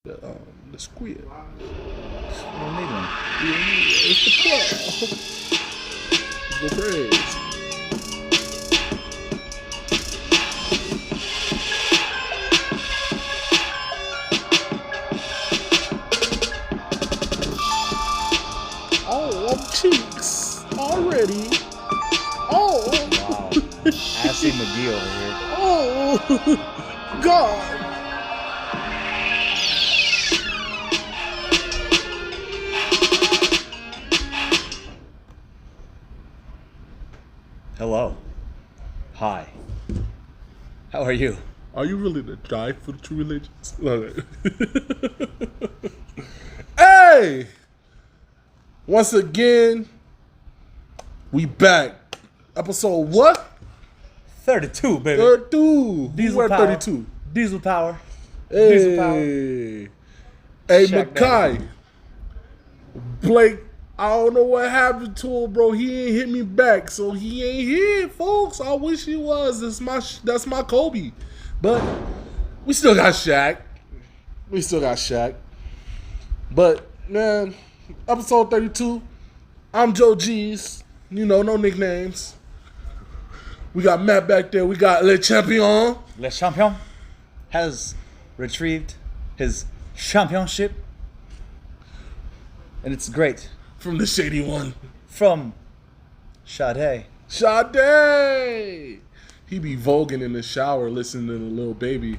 The squid. I don't need one. It's the club. Go crazy. Oh, I'm cheeks already. Oh. Wow. Assy McGee over here. Oh, God. Hello. Hi. How are you? Are you really the guy for the true religions? Hey! Once again, we back. Episode what? 32, baby. 32. Diesel We're power. 32. Diesel power. Hey. Diesel power. Hey, Shaq Makai. Blake, I don't know what happened to him, bro. He ain't hit me back, so he ain't here, folks. I wish he was. That's my Kobe. But we still got Shaq. But, man, episode 32. I'm Joe G's. You know, no nicknames. We got Matt back there. We got Le Champion. Le Champion has retrieved his championship. And it's great. From the Shady One. From Sade. Sade! He be voguing in the shower listening to the little baby.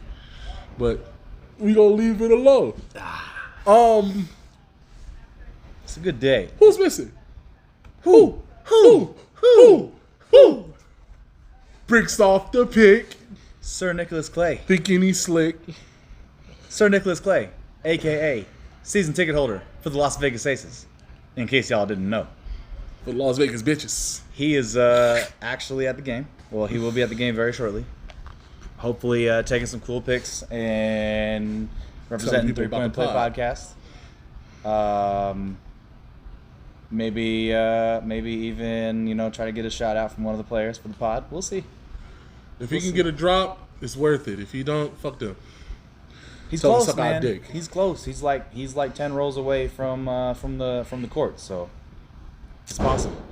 But we gonna leave it alone. It's a good day. Who's missing? Who? Bricks off the pick. Sir Nicholas Clay. Thinking he's slick. Sir Nicholas Clay, a.k.a. season ticket holder for the Las Vegas Aces. In case y'all didn't know. For Las Vegas bitches. He is actually at the game. Well, he will be at the game very shortly. Hopefully taking some cool pics and representing people 3 Point about Play the podcast. Maybe even, try to get a shout out from one of the players for the pod. We'll see. If he can get a drop, it's worth it. If he don't, fuck them. He's Tell him close, suck our man. dick. He's close. He's like 10 rows away from the court, so it's possible.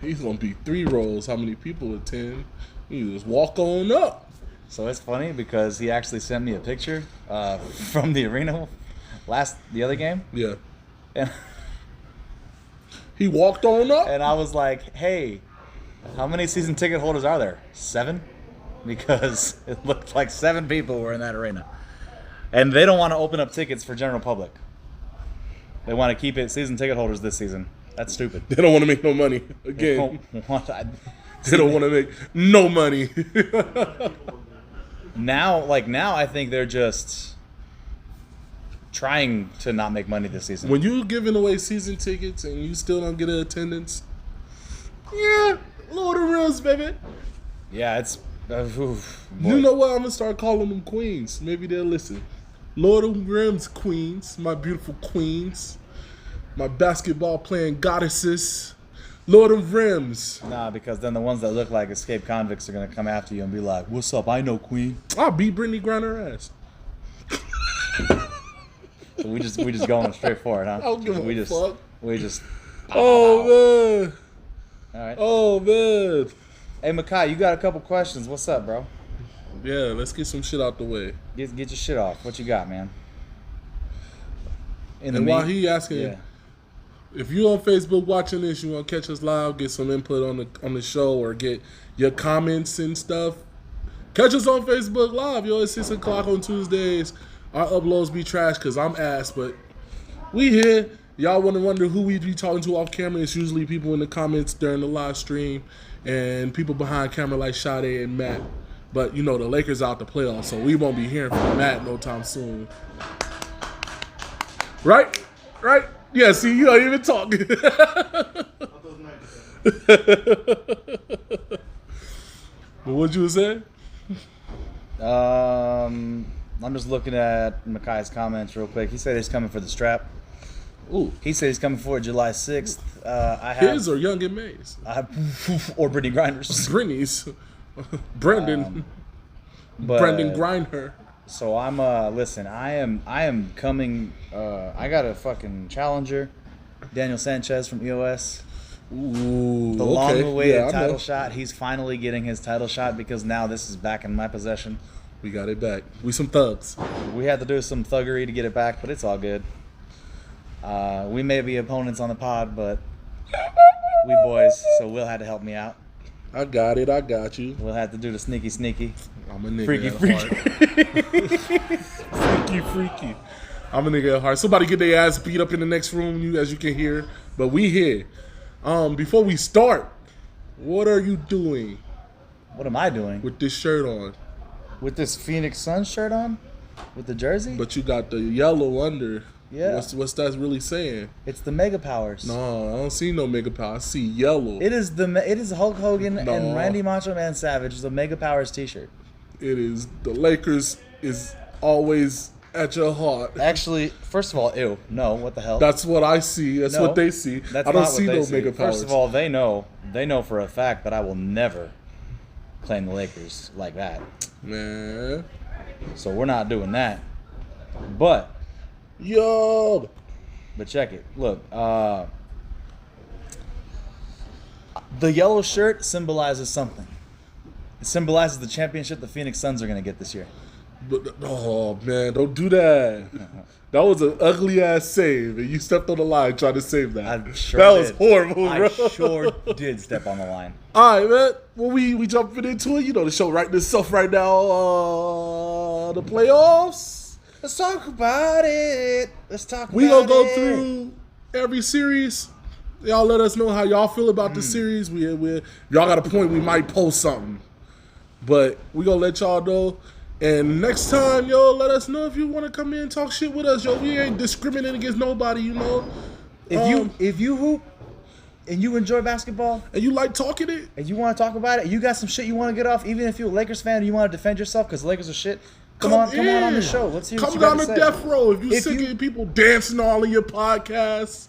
He's gonna be 3 rolls. How many people attend? You just walk on up. So it's funny because he actually sent me a picture from the arena the other game, Yeah. and He walked on up. I was like, hey, how many season ticket holders are there? 7? Because it looked like 7 people were in that arena. And they don't want to open up tickets for general public. They want to keep it season ticket holders this season. That's stupid. They don't want to make no money. Again, they don't want to make no money. Now I think they're just trying to not make money this season. When you giving away season tickets and you still don't get an attendance, yeah, Lord of the Rings, baby. Yeah, it's... boy. You know what? I'm gonna start calling them queens. Maybe they'll listen. Lord of the Rings queens, my beautiful queens, my basketball playing goddesses. Lord of Rims. Nah, because then the ones that look like escaped convicts are gonna come after you and be like, "What's up? I know Queen." I'll beat Brittany grind her ass. So we just going straight for it, huh? I don't give a fuck. We just. Oh man. All right. Oh man. Hey, Makai, you got a couple questions. What's up, bro? Yeah, let's get some shit out the way. Get your shit off. What you got, man? And while he asking, yeah. if you on Facebook watching this, you want to catch us live, get some input on the show, or get your comments and stuff, catch us on Facebook Live. Yo, it's 6 o'clock on Tuesdays. Our uploads be trash because I'm ass, but we here. Y'all want to wonder who we be talking to off camera. It's usually people in the comments during the live stream and people behind camera like Sade and Matt. But, the Lakers out the playoffs, so we won't be hearing from Matt no time soon. Right? Yeah, see, you don't even talk. What'd you say? I'm just looking at Makai's comments real quick. He said he's coming for the strap. Ooh. He said he's coming for it July 6th. I have His or Young and May's? or Brittany Grinders. Brittany's. Brendan. But Brendan Grinder. So I'm listen, I am coming. I got a fucking challenger, Daniel Sanchez from EOS. Ooh, The okay. long-awaited Yeah, I know. title shot. He's finally getting his title shot because now this is back in my possession. We got it back. We some thugs. We had to do some thuggery to get it back, but it's all good. We may be opponents on the pod, but we boys, so Will had to help me out. I got it. I got you. We'll have to do the sneaky. I'm a nigga Freaky, at heart. freaky. I'm a nigga at heart. Somebody get their ass beat up in the next room, as you can hear. But we here. Before we start, what are you doing What am I doing? with this shirt on? With this Phoenix Suns shirt on? With the jersey? But you got the yellow under. Yeah. What's that really saying? It's the Mega Powers. No, I don't see no Mega Power. I see yellow. It is Hulk Hogan No. and Randy Macho Man Savage, the Mega Powers t-shirt. It is the Lakers is always at your heart. Actually, first of all, ew. No, what the hell? That's what I see. That's No, what they see. That's I don't not see what they no see. Mega Powers. First of all, they know for a fact that I will never claim the Lakers like that. Man. So we're not doing that. But Yo. check it. Look, the yellow shirt symbolizes something. It symbolizes the championship the Phoenix Suns are going to get this year. But, oh, man, don't do that. That was an ugly ass save, and you stepped on the line trying to save that. I sure that did. was horrible, bro. I sure did step on the line. All right, man. Well, we jumping into it. You know, the show right itself right now. The playoffs. Let's talk about it. Let's talk We about gonna it. go through every series. Y'all let us know how y'all feel about the series. We if y'all got a point, we might post something. But we gonna let y'all know. And next time, yo, let us know if you want to come in and talk shit with us, yo. We ain't discriminating against nobody, you know. If you hoop and you enjoy basketball And you like talking it, and you want to talk about it, you got some shit you want to get off, even if you're a Lakers fan and you want to defend yourself because Lakers are shit. Come on the show. Let's hear what Come you got down to to say. death row if you If sick you- of people dancing all in your podcasts.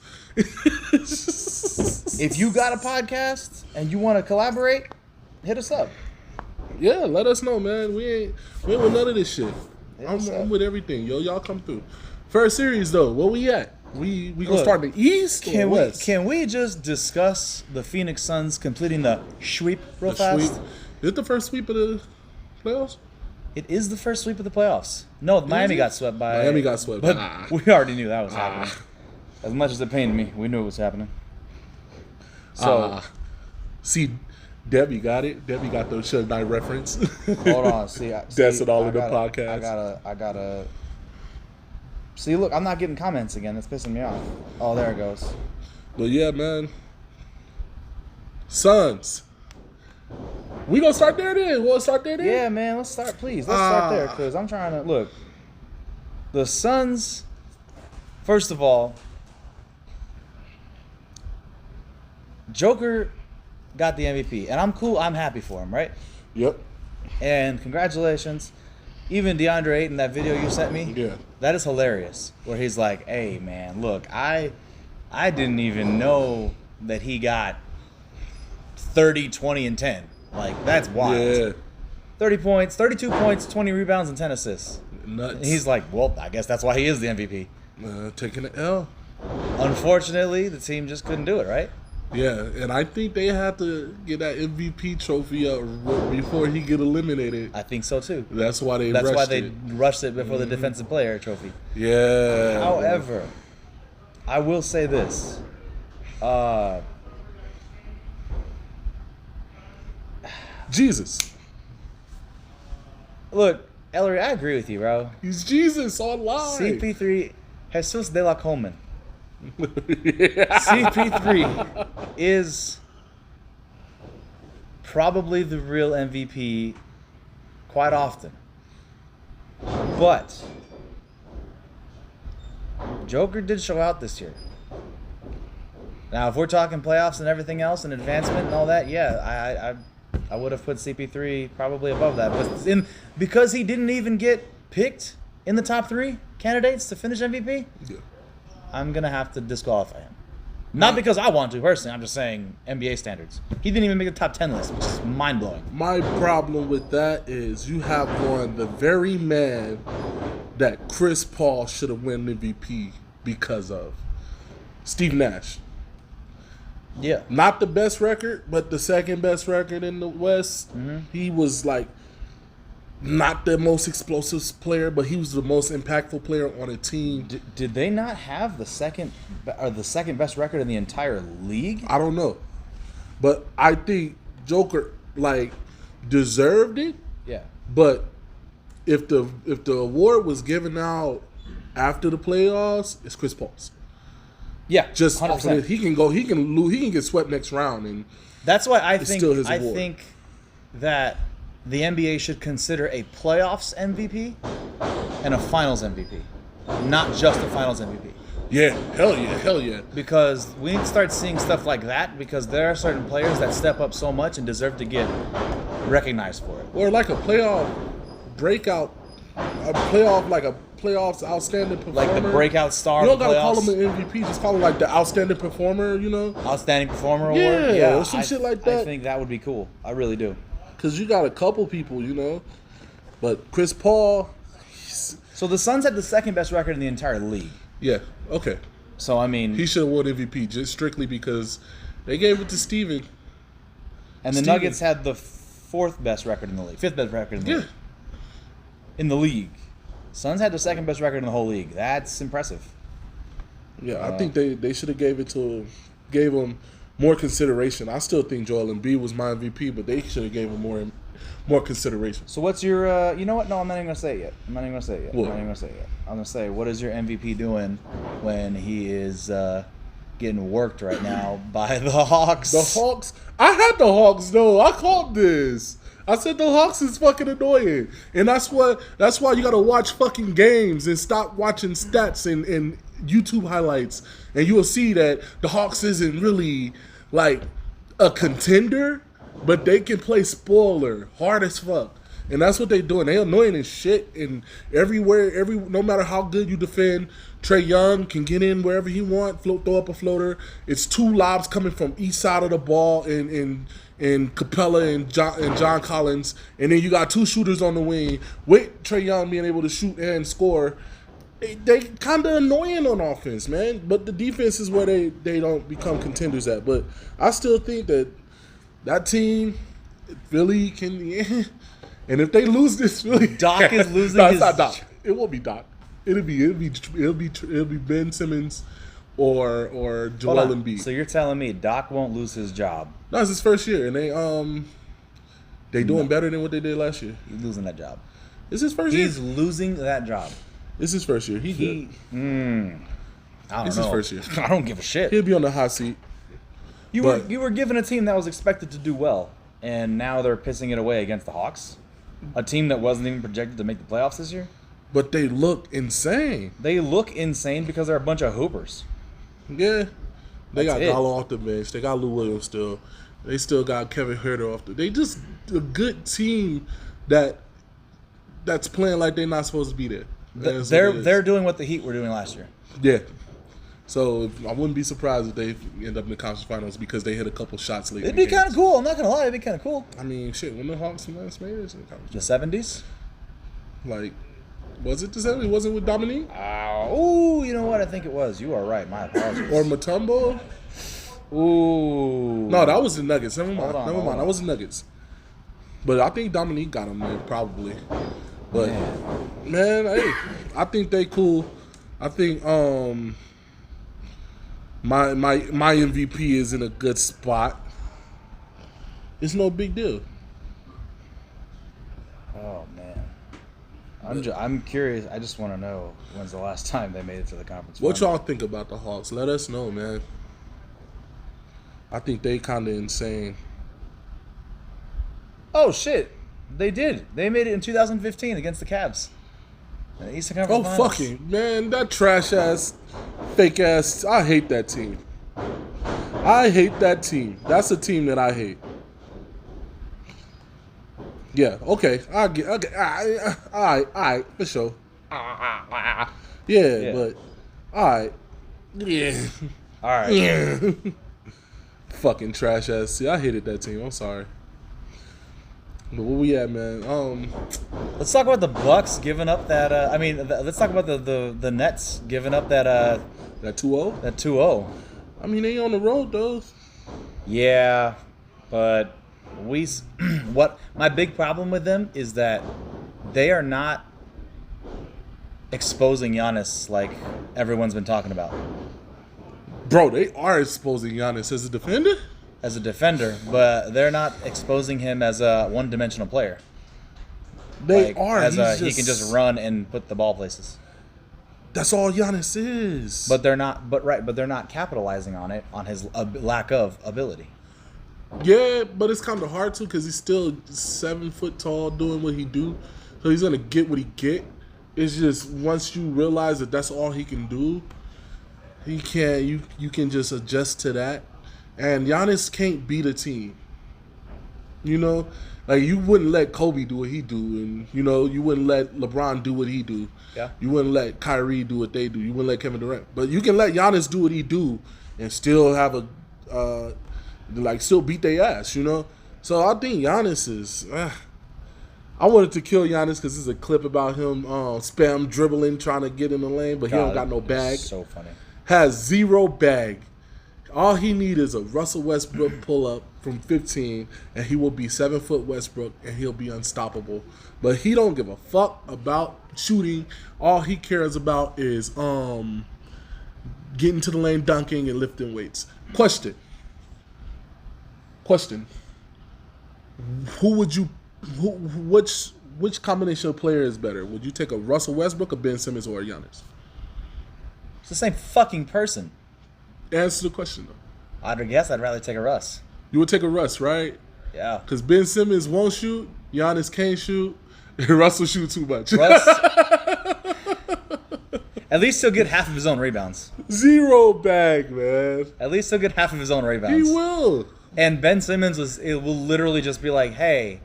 If you got a podcast and you want to collaborate, hit us up. Yeah, let us know, man. We ain't with none of this shit. us up. I'm with everything, yo. Y'all come through. First series though, where we at? We gonna Look, start in the East or West? Can we just discuss the Phoenix Suns completing the sweep real The fast? sweep. Is it the first sweep of the playoffs? It is the first sweep of the playoffs. No, Miami got swept by. Miami got swept. But Ah. we already knew that was happening. As much as it pained me, we knew it was happening. So See, Debbie got it. Debbie got the Suge Knight reference. hold on, see, That's it all in the gotta- podcast. I gotta. See, look, I'm not getting comments again. That's pissing me off. Oh, there it goes. But yeah, man. Suns. We gonna start there then. We'll start there then. Yeah, man, let's start, please. Let's start there, because I'm trying to look. The Suns, first of all, Joker got the MVP, and I'm cool. I'm happy for him, right? Yep. And congratulations. Even DeAndre Ayton, that video you sent me, Yeah. that is hilarious. Where he's like, "Hey, man, look, I didn't even know that he got 30, 20, and 10. Like, that's wild. Yeah. 30 points, 32 points, 20 rebounds, and 10 assists. Nuts. And he's like, well, I guess that's why he is the MVP. Taking the L. Unfortunately, the team just couldn't do it, right? Yeah, and I think they had to get that MVP trophy up before he get eliminated. I think so too. That's why they That's rushed why they it. rushed it before the defensive player trophy. Yeah. However, I will say this. Jesus. Look, Ellery, I agree with you, bro. He's Jesus online. CP3, Jesus de la Coleman. CP3 is probably the real MVP quite often. But Joker did show out this year. Now, if we're talking playoffs and everything else and advancement and all that, yeah, I would have put CP3 probably above that. But because he didn't even get picked in the top 3 candidates to finish MVP, Yeah. I'm going to have to disqualify him. Not because I want to personally. I'm just saying NBA standards. He didn't even make the top 10 list, which is mind blowing. My problem with that is you have won the very man that Chris Paul should have won MVP because of. Steve Nash. Yeah. Not the best record, but the second best record in the West. Mm-hmm. He was like not the most explosive player, but he was the most impactful player on a team. Did they not have the second best record in the entire league? I don't know, but I think Joker like deserved it. Yeah. But if the award was given out after the playoffs, it's Chris Paul's. Yeah, Just 100%. off of it, he can go. He can lose. He can get swept next round, and That's why I It's still his think award. that the NBA should consider a playoffs MVP and a finals MVP, not just a finals MVP. yeah, hell yeah. Because we need to start seeing stuff like that because there are certain players that step up so much and deserve to get recognized for it. Or like a playoff breakout, a playoffs outstanding performer. Like the breakout star You of don't the gotta call playoffs. him an MVP. Just call him like the outstanding performer. You know, Outstanding Performer Yeah, Award? Yeah, or some shit like that. I think that would be cool. I really do. because you got a couple people. You know, but Chris Paul, So the Suns had the second best record in the entire league. yeah, okay, So, I mean, he should have won MVP just strictly because they gave it to Steven. and the Steven. Nuggets had the fifth best record in the Yeah, league. In the league. Suns had the second best record in the whole league. That's impressive. yeah. I think they should have gave him more consideration. I still think Joel Embiid was my MVP, but they should have gave him more consideration. So what's your, you know what? No, I'm not even going to say it yet. What? I'm going to say, what is your MVP doing when he is getting worked right now by the Hawks? The Hawks. I had the Hawks though. I called this. I said the Hawks is fucking annoying, and that's why you gotta watch fucking games and stop watching stats and YouTube highlights, and you will see that the Hawks isn't really like a contender, but they can play spoiler hard as fuck. And that's what they doing. They annoying as shit. And everywhere, no matter how good you defend, Trae Young can get in wherever he want, throw up a floater. It's two lobs coming from each side of the ball in Capella and John Collins. And then you got two shooters on the wing with Trae Young being able to shoot and score. They kind of annoying on offense, man. But the defense is where they don't become contenders at. But I still think that team really can... Yeah. And if they lose this, really, Doc is losing no, it's his... not Doc. It won't be Doc. It'll be Ben Simmons or Joel Hold on. Embiid. So you're telling me Doc won't lose his job? No, it's his first year, and they doing better than what they did last year. He's losing that job. It's his first He's year. losing that job. It's his first year. He I don't It's know. his first year. I don't give a shit. He'll be on the hot seat. You but- were given a team that was expected to do well, and now they're pissing it away against the Hawks, a team that wasn't even projected to make the playoffs this year. But they look insane. They look insane because they're a bunch of hoopers. Yeah. They got That's it. Gallo off the bench. They got Lou Williams still. They still got Kevin Huerter off the. They just a good team that's playing like they're not supposed to be there. That's what it is. They're doing what the Heat were doing last year. Yeah. So I wouldn't be surprised if they end up in the conference finals because they hit a couple shots late. It'd be kind of cool. I'm not gonna lie. It'd be kind of cool. I mean, shit. When the Hawks last made it in the conference, The 70s. like, was it the 70s? Was it with Dominique Ooh, you know what? I think it was. You are right. My apologies. or Mutombo? Ooh. No, that was the Nuggets. Never mind. Hold on. That was the Nuggets. But I think Dominique got them there probably. But man, hey, I think they cool. I think my MVP is in a good spot. It's no big deal. Oh man. I'm curious. I just want to know when's the last time they made it to the conference. What final. y'all think about the Hawks? Let us know, man. I think they kind of insane. Oh shit! They did. They made it in 2015 against the Cavs. In the Eastern Oh, Conference Finals. fucking man, that trash ass, fake ass. I hate that team. I hate that team. That's a team that I hate. Yeah. Okay. I get. Okay. All right. For sure. Yeah. But all right. Yeah. All right. Fucking trash ass. See, I hated that team. I'm sorry. But where we at, man? Let's talk about the Bucks giving up that. Let's talk about the Nets giving up that. That 2-0? That 2-0. I mean, they on the road though. Yeah, but what my big problem with them is that they are not exposing Giannis like everyone's been talking about. Bro, they are exposing Giannis as a defender. As a defender, but they're not exposing him as a one-dimensional player. They are. He can just run and put the ball places. That's all Giannis is. But they're not. But they're not capitalizing on it, on his lack of ability. Yeah, but it's kind of hard to because he's still 7 foot tall, doing what he do. So he's gonna get what he get. It's just once you realize that that's all he can do, he can't. You can just adjust to that. And Giannis can't beat a team. You know, like you wouldn't let Kobe do what he do, and you wouldn't let LeBron do what he do. Yeah. You wouldn't let Kyrie do what they do. You wouldn't let Kevin Durant. But you can let Giannis do what he do and still have still beat their ass. You know. So I think Giannis is. I wanted to kill Giannis because there's a clip about him spam dribbling, trying to get in the lane, but he don't got no bag. So funny. Has 0 bag. All he needs is a Russell Westbrook pull-up from 15, and he will be 7 foot Westbrook, and he'll be unstoppable. But he don't give a fuck about shooting. All he cares about is getting to the lane, dunking, and lifting weights. Question. Which combination of player is better? Would you take a Russell Westbrook, a Ben Simmons, or a Giannis? It's the same fucking person. Answer the question, though. I'd rather take a Russ. You would take a Russ, right? Yeah. Because Ben Simmons won't shoot, Giannis can't shoot, and Russ will shoot too much. Russ, at least he'll get half of his own rebounds. 0 bag, man. At least he'll get half of his own rebounds. He will. And Ben Simmons will literally just be like, hey,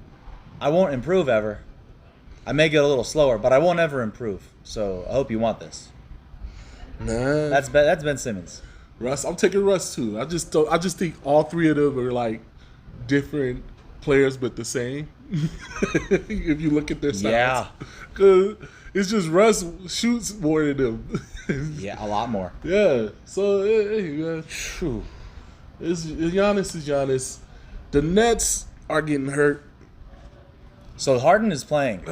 I won't improve ever. I may get a little slower, but I won't ever improve. So I hope you want this. Man. That's Ben Simmons. Russ, I'm taking Russ too. I just think all 3 of them are like different players but the same. If you look at their stats. Yeah. Cause it's just Russ shoots more than them. Yeah, a lot more. Yeah. So hey, man. Giannis is Giannis. The Nets are getting hurt. So Harden is playing.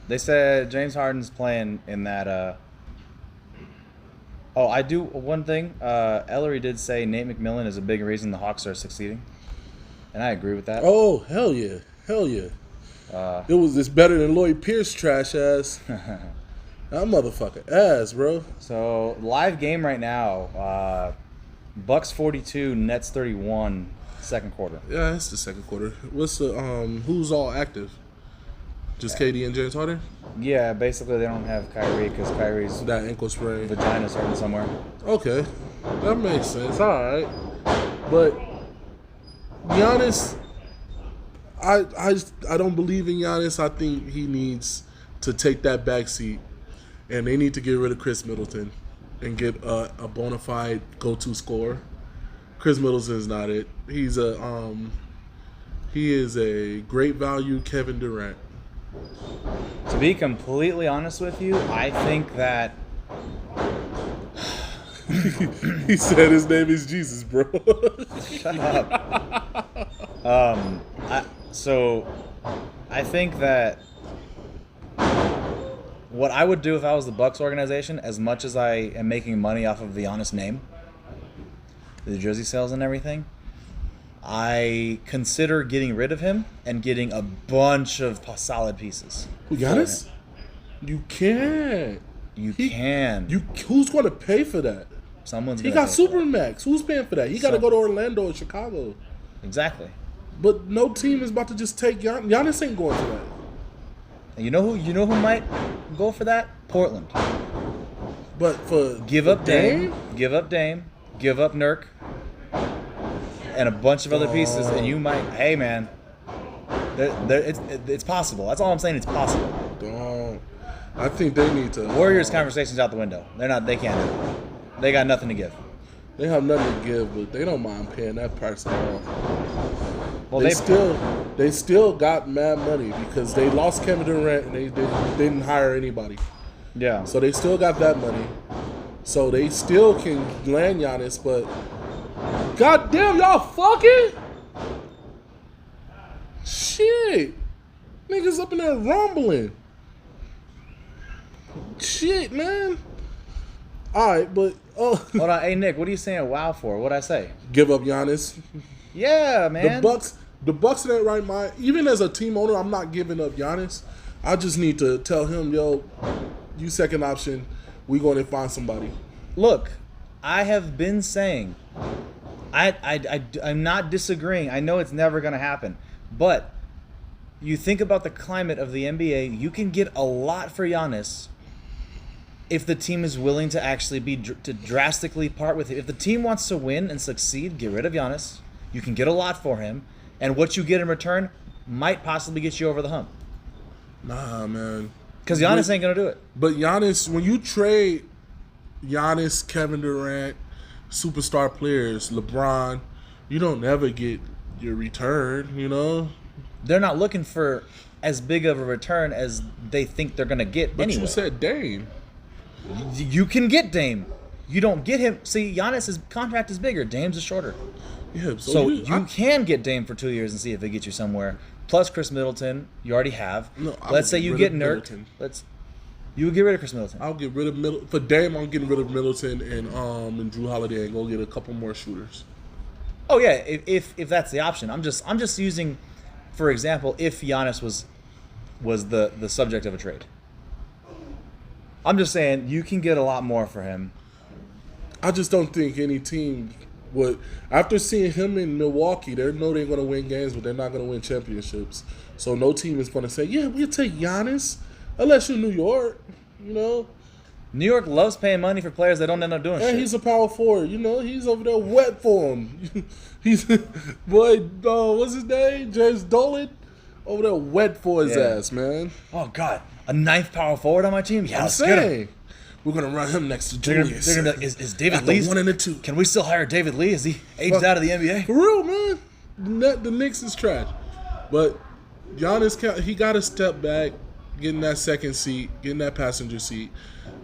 They said James Harden's playing in that. Oh, I do one thing. Ellery did say Nate McMillan is a big reason the Hawks are succeeding, and I agree with that. Oh hell yeah. It's better than Lloyd Pierce trash ass. That motherfucker ass, bro. So live game right now. Bucks 42, Nets 31, second quarter. Yeah, it's the second quarter. What's the who's all active? Just KD and James Harden? Yeah, basically they don't have Kyrie because Kyrie's that ankle sprain. Vagina's hurting somewhere. Okay, that makes sense. All right, but Giannis, I don't believe in Giannis. I think he needs to take that back seat, and they need to get rid of Chris Middleton and get a bona fide go-to scorer. Chris Middleton is not it. He is a great value Kevin Durant. To be completely honest with you, I think that he said his name is Jesus, bro. Shut up. I think that what I would do if I was the Bucks organization, as much as I am making money off of the honest name, the jersey sales and everything, I consider getting rid of him and getting a bunch of solid pieces. Giannis? You can't. You can. Who's going to pay for that? Someone's. He got Supermax. Who's paying for that? He got to go to Orlando or Chicago. Exactly. But no team is about to just take Giannis. Giannis ain't going for that. And you know who might go for that? Portland. But give up Dame, give up Nurk, and a bunch of other pieces, and you might. Hey, man, it's possible. That's all I'm saying. It's possible. Don't. I think they need to. Warriors conversations out the window. They can't do it. They got nothing to give. They have nothing to give, but they don't mind paying that price at all. Well, they still got mad money because they lost Kevin Durant and they didn't hire anybody. Yeah. So they still got that money. So they still can land Giannis, but goddamn, y'all fucking shit. Niggas up in there rumbling. Shit, man. All right, but Hold on, hey Nick, what are you saying? Wow for? What'd I say? give up Giannis. Yeah, man. The Bucks in that right mind. Even as a team owner, I'm not giving up Giannis. I just need to tell him, yo, you second option. We going to find somebody. Look, I have been saying, I'm not disagreeing. I know it's never going to happen, but you think about the climate of the NBA. You can get a lot for Giannis if the team is willing to actually to drastically part with it. If the team wants to win and succeed, get rid of Giannis. You can get a lot for him, and what you get in return might possibly get you over the hump. Nah, man. Because Giannis ain't gonna do it. But Giannis, when you trade Giannis, Kevin Durant, superstar players, LeBron, you don't never get your return, you know? They're not looking for as big of a return as they think they're gonna get But anyway. you said Dame. You can get Dame. You don't get him. See, Giannis' contract is bigger. Dame's is shorter. Yeah, So you can get Dame for 2 years and see if it gets you somewhere. Plus Chris Middleton, you already have. No, I Let's would say get you rid get of Nurk. Middleton. You would get rid of Chris Middleton. I'll get rid of Middleton. For Dame, I'm getting rid of Middleton and Drew Holiday and go get a couple more shooters. Oh yeah, if that's the option. I'm just using, for example, if Giannis was the subject of a trade. I'm just saying you can get a lot more for him. I just don't think any team would. After seeing him in Milwaukee, they know they're going to win games, but they're not going to win championships. So no team is going to say, yeah, we'll take Giannis, unless you're New York, you know. New York loves paying money for players that don't end up doing shit. And he's a power forward, you know. He's over there wet for him. He's, boy, what's his name? James Dolan? Over there wet for his ass, man. Oh, God. A ninth power forward on my team? Yeah, I'm let's get him. saying. We're going to run him next to They're Julius. gonna be like, is David At the Lee? 1 and the 2. Can we still hire David Lee? Is he aged out of the NBA? For real, man. The Knicks is trash. But Giannis, he got to step back, get in that second seat, get in that passenger seat.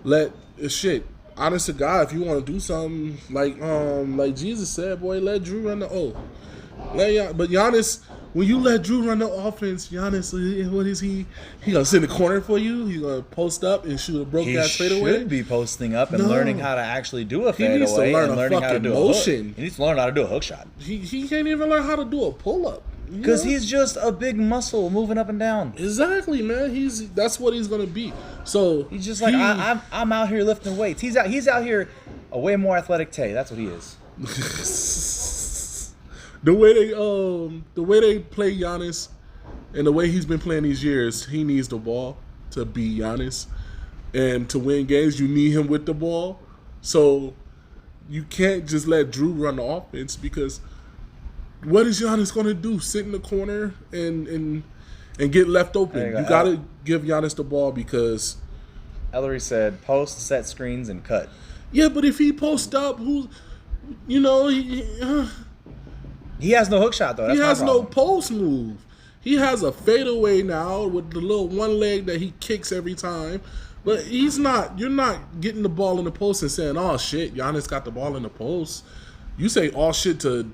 Honest to God, if you want to do something like Jesus said, boy, let Drew run the But Giannis, when you let Drew run the offense, Giannis, what is he? He gonna sit in the corner for you? He gonna post up and shoot a broke ass fadeaway? He should be posting up and learning how to actually do a He needs to fadeaway learn and a learning how to fucking do a motion. hook. He needs to learn how to do a hook shot. He can't even learn how to do a pull up. Because he's just a big muscle moving up and down. Exactly, man. That's what he's gonna be. So He's just like I'm out here lifting weights. He's out here a way more athletic Tay. That's what he is. the way they play Giannis and the way he's been playing these years, he needs the ball to be Giannis. And to win games, you need him with the ball. So you can't just let Drew run the offense because what is Giannis going to do? Sit in the corner and get left open. You got to give Giannis the ball because Ellery said post, set screens, and cut. Yeah, but if he posts up, he has no hook shot, though. That's he has my no problem. post move. He has a fadeaway now with the little one leg that he kicks every time. But you're not getting the ball in the post and saying, oh, shit, Giannis got the ball in the post. You say all shit to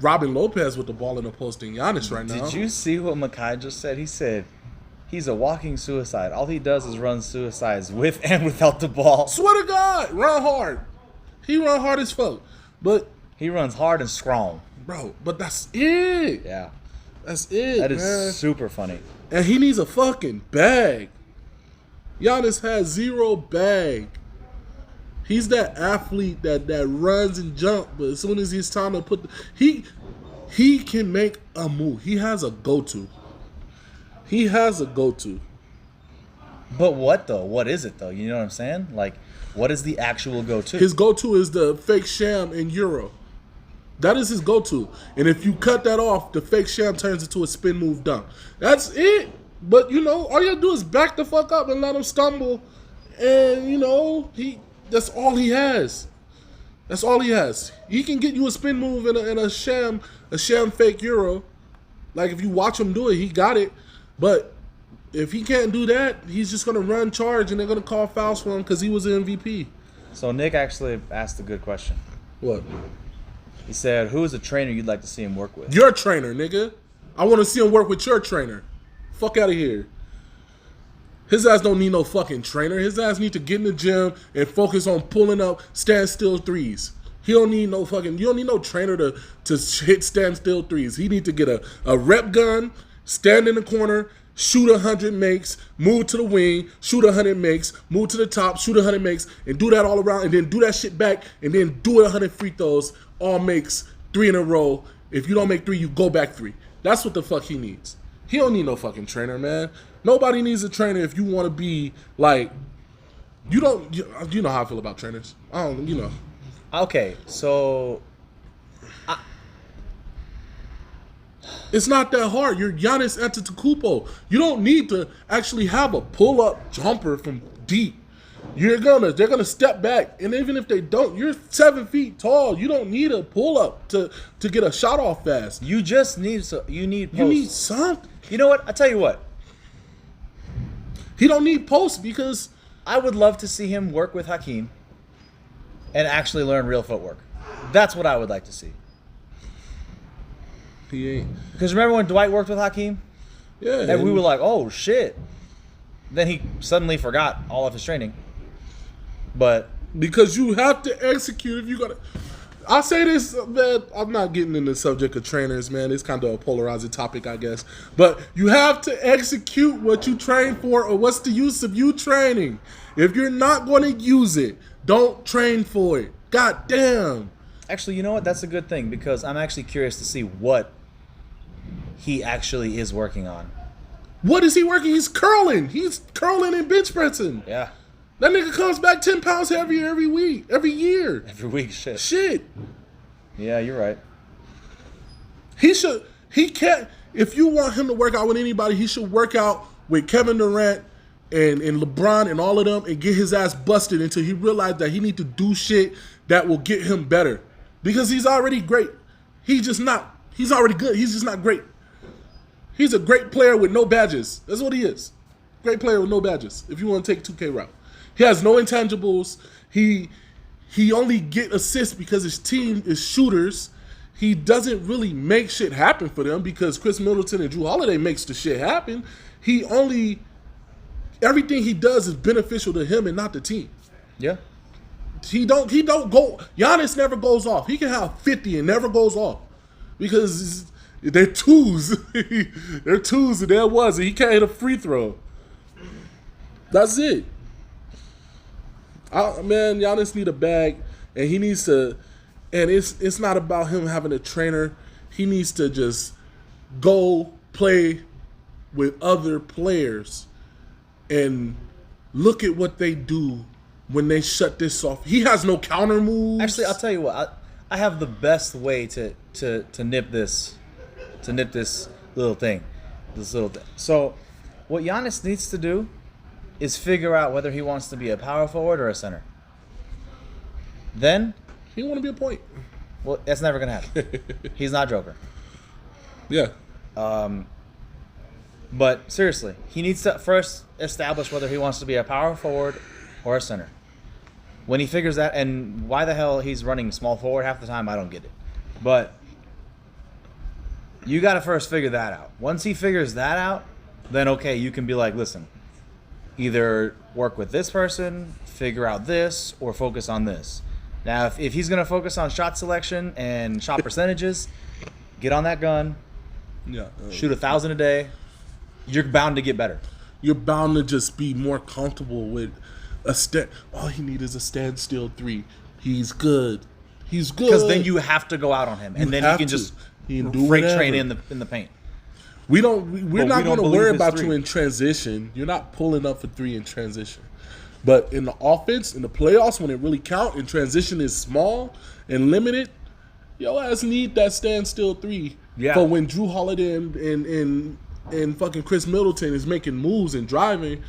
Robin Lopez with the ball in the post and Giannis right now. Did you see what Makai just said? He said he's a walking suicide. All he does is run suicides with and without the ball. Swear to God, run hard. He run hard as fuck. But he runs hard and strong. Bro, but that's it. Yeah. That's it, That is man. super funny. And he needs a fucking bag. Giannis has zero bag. He's that athlete that runs and jumps, but as soon as it's time to he can make a move. He has a go-to. But what though? What is it though? You know what I'm saying? Like, what is the actual go-to? His go-to is the fake sham in Euro. That is his go-to. And if you cut that off, the fake sham turns into a spin move dunk. That's it. But, all you do is back the fuck up and let him stumble. And, that's all he has. That's all he has. He can get you a spin move and a sham fake euro. Like if you watch him do it, he got it. But if he can't do that, he's just gonna run charge and they're gonna call fouls for him because he was the MVP. So Nick actually asked a good question. What? He said, "Who is a trainer you'd like to see him work with?" Your trainer, nigga. I want to see him work with your trainer. Fuck out of here. His ass don't need no fucking trainer. His ass need to get in the gym and focus on pulling up standstill threes. He don't need no fucking. You don't need no trainer to hit standstill threes. He need to get a rep gun, stand in the corner, shoot 100 makes, move to the wing, shoot 100 makes, move to the top, shoot 100 makes, and do that all around, and then do that shit back, and then do it 100 free throws, all makes 3 in a row. If you don't make 3, you go back 3. That's what the fuck he needs. He don't need no fucking trainer, man. Nobody needs a trainer if you want to be like, you know how I feel about trainers. I don't, you know. Okay, so it's not that hard. You're Giannis Antetokounmpo. You don't need to actually have a pull-up jumper from deep. They're gonna step back, and even if they don't, you're 7 feet tall. You don't need a pull-up to get a shot off fast. you just need you need posts. You need something. You know what? I tell you what. He don't need posts because I would love to see him work with Hakeem and actually learn real footwork. That's what I would like to see. he ain't. Because remember when Dwight worked with Hakeem? Yeah, And we were like, oh, shit. Then he suddenly forgot all of his training. But because you have to execute if you gotta. I say this, man. I'm not getting into the subject of trainers, man. It's kind of a polarizing topic, I guess. But you have to execute what you train for, or what's the use of you training? If you're not going to use it, don't train for it. God damn. actually, you know what? That's a good thing because I'm actually curious to see what he actually is working on. What is he working? He's curling. He's curling and bench pressing. Yeah. That nigga comes back 10 pounds heavier every week, every year. Every week, shit. Shit. Yeah, you're right. He can't, if you want him to work out with anybody, he should work out with Kevin Durant and LeBron and all of them and get his ass busted until he realized that he need to do shit that will get him better. Because he's already great. He's already good. He's just not great. He's a great player with no badges. That's what he is. Great player with no badges, if you want to take 2K route. He has no intangibles. He only get assists because his team is shooters. He doesn't really make shit happen for them because Chris Middleton and Drew Holiday makes the shit happen. Everything he does is beneficial to him and not the team. Yeah. He don't go. Giannis never goes off. He can have 50 and never goes off because they're twos. They're twos and there was. And he can't hit a free throw. That's it. Man, Giannis need a bag, and he needs to. And it's not about him having a trainer. He needs to just go play with other players and look at what they do when they shut this off. He has no counter moves. Actually, I'll tell you what. I have the best way to nip this little thing. So, what Giannis needs to do is figure out whether he wants to be a power forward or a center. Then he want to be a point. Well, that's never gonna happen. He's not Joker. Yeah. But seriously, he needs to first establish whether he wants to be a power forward or a center. When he figures that, and why the hell he's running small forward half the time, I don't get it. But you got to first figure that out. Once he figures that out, then okay, you can be like, listen, either work with this person, figure out this, or focus on this. Now, if he's going to focus on shot selection and shot percentages, get on that gun, shoot 1,000 a day. You're bound to get better. You're bound to just be more comfortable with all he needs is a standstill 3. He's good. He's good. Because then you have to go out on him, and then he can just freight train in the paint. We're not going to worry about 3. you in transition. You're not pulling up for 3 in transition. But in the offense, in the playoffs, when it really counts, and transition is small and limited, your ass need that standstill 3 for when Drew Holiday and fucking Chris Middleton is making moves and driving,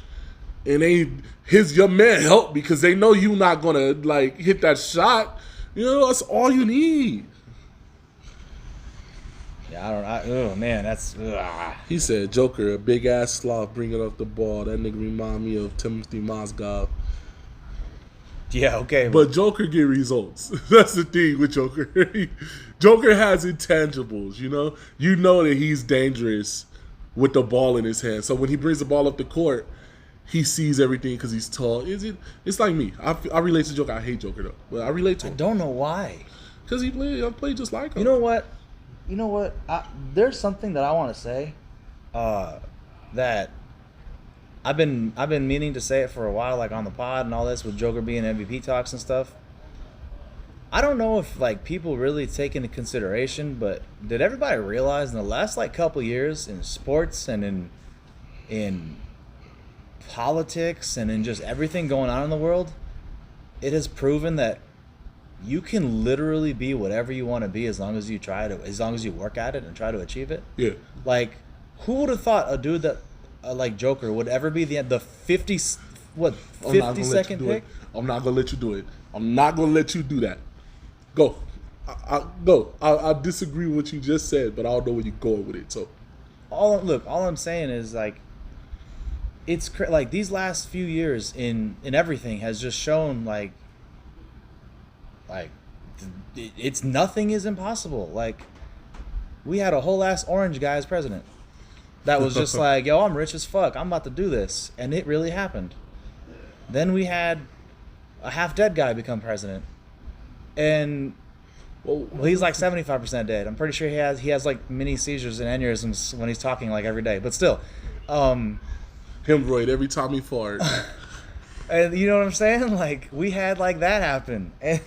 and your man help because they know you not gonna like hit that shot. You know, that's all you need. Yeah, oh man, that's. He said, Joker, a big ass sloth bringing up the ball. That nigga remind me of Timothy Mozgov. Yeah, okay. But Joker get results. That's the thing with Joker. Joker has intangibles, you know? You know that he's dangerous with the ball in his hand. So when he brings the ball up the court, he sees everything because he's tall. It's like me. I relate to Joker. I hate Joker, though. But I relate to him. I don't know why. Because I play just like him. You know what? There's something that I want to say that I've been meaning to say it for a while, like on the pod and all this with Joker being MVP talks and stuff. I don't know if like people really take into consideration, but did everybody realize in the last like couple years in sports and in politics and in just everything going on in the world, it has proven that you can literally be whatever you want to be as long as you work at it and try to achieve it. Yeah. Like, who would have thought a dude that like Joker would ever be the 50-second pick? I'm not gonna let you do it. I'm not gonna let you do that. Go. I disagree with what you just said, but I don't know where you're going with it. So, all I'm saying is like, it's like these last few years in everything has just shown like it's nothing is impossible. Like, we had a whole ass orange guy as president that was just like, yo, I'm rich as fuck, I'm about to do this, and it really happened. Then we had a half dead guy become president, and well, he's like 75% dead. I'm pretty sure he has like mini seizures and aneurysms when he's talking like every day, but still, hemorrhoid every time he farts. And you know what I'm saying? Like, we had like that happen, and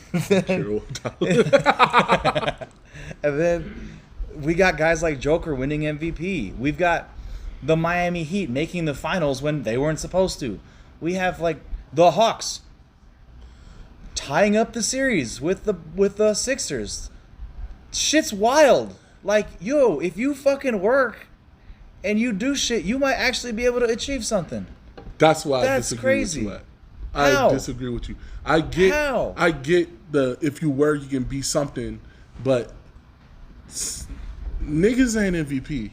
then we got guys like Joker winning MVP. We've got the Miami Heat making the finals when they weren't supposed to. We have like the Hawks tying up the series with the Sixers. Shit's wild. Like, yo, if you fucking work and you do shit, you might actually be able to achieve something. That's why I disagree crazy. with you. I disagree with you. I get the if you work you can be something, but niggas ain't MVP.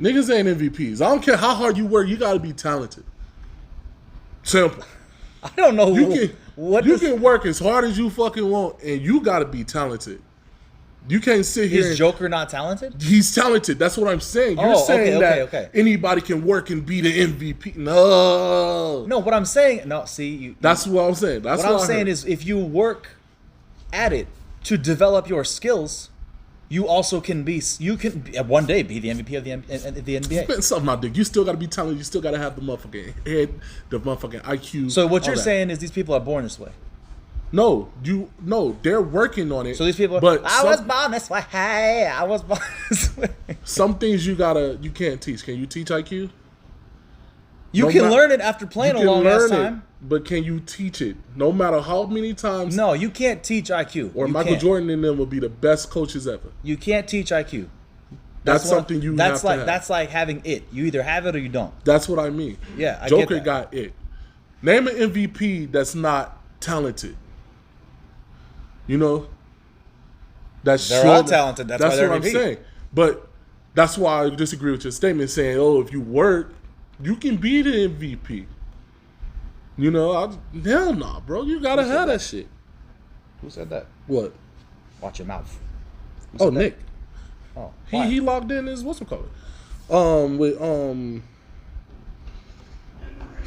Niggas ain't MVPs. I don't care how hard you work, you gotta be talented. Simple. I don't know you can work as hard as you fucking want, and you gotta be talented. You can't sit here. Is Joker not talented? He's talented. That's what I'm saying. You're saying that anybody can work and be the MVP. No. No, what I'm saying. No, see. That's what I'm saying. That's what I'm saying is, if you work at it to develop your skills, you also can be. You can one day be the MVP of the NBA. Spend something out there. You still got to be talented. You still got to have the motherfucking head, the motherfucking IQ. So what you're saying is these people are born this way. No, they're working on it. So these people, I was born this way. Hey, I was born this way. Some things you can't teach. Can you teach IQ? You can learn it after playing a long ass time. But can you teach it? No matter how many times. No, you can't teach IQ. Or Michael Jordan and them will be the best coaches ever. You can't teach IQ. That's something you have to have. That's like having it. You either have it or you don't. That's what I mean. Yeah, I Joker get that. got it. Name an MVP that's not talented. You know, they're all talented. That's why they're what MVP. I'm saying. But that's why I disagree with your statement saying, "Oh, if you work, you can be the MVP." You know, hell no, bro. You gotta have that shit. Who said that? What? Watch your mouth. Oh, Nick. Oh, he logged in as what's it called?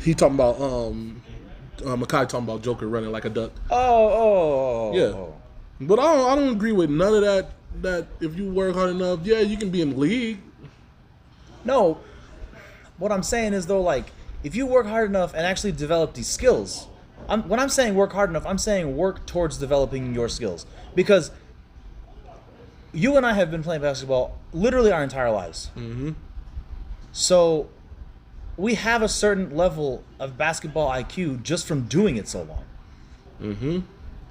He talking about Makai talking about Joker running like a duck. Yeah. But I don't agree with none of that. That if you work hard enough, yeah, you can be in the league. No, what I'm saying is though, like, if you work hard enough and actually develop these skills, when I'm saying work hard enough, I'm saying work towards developing your skills, because you and I have been playing basketball literally our entire lives. Mm-hmm. So we have a certain level of basketball IQ just from doing it so long. Mm-hmm.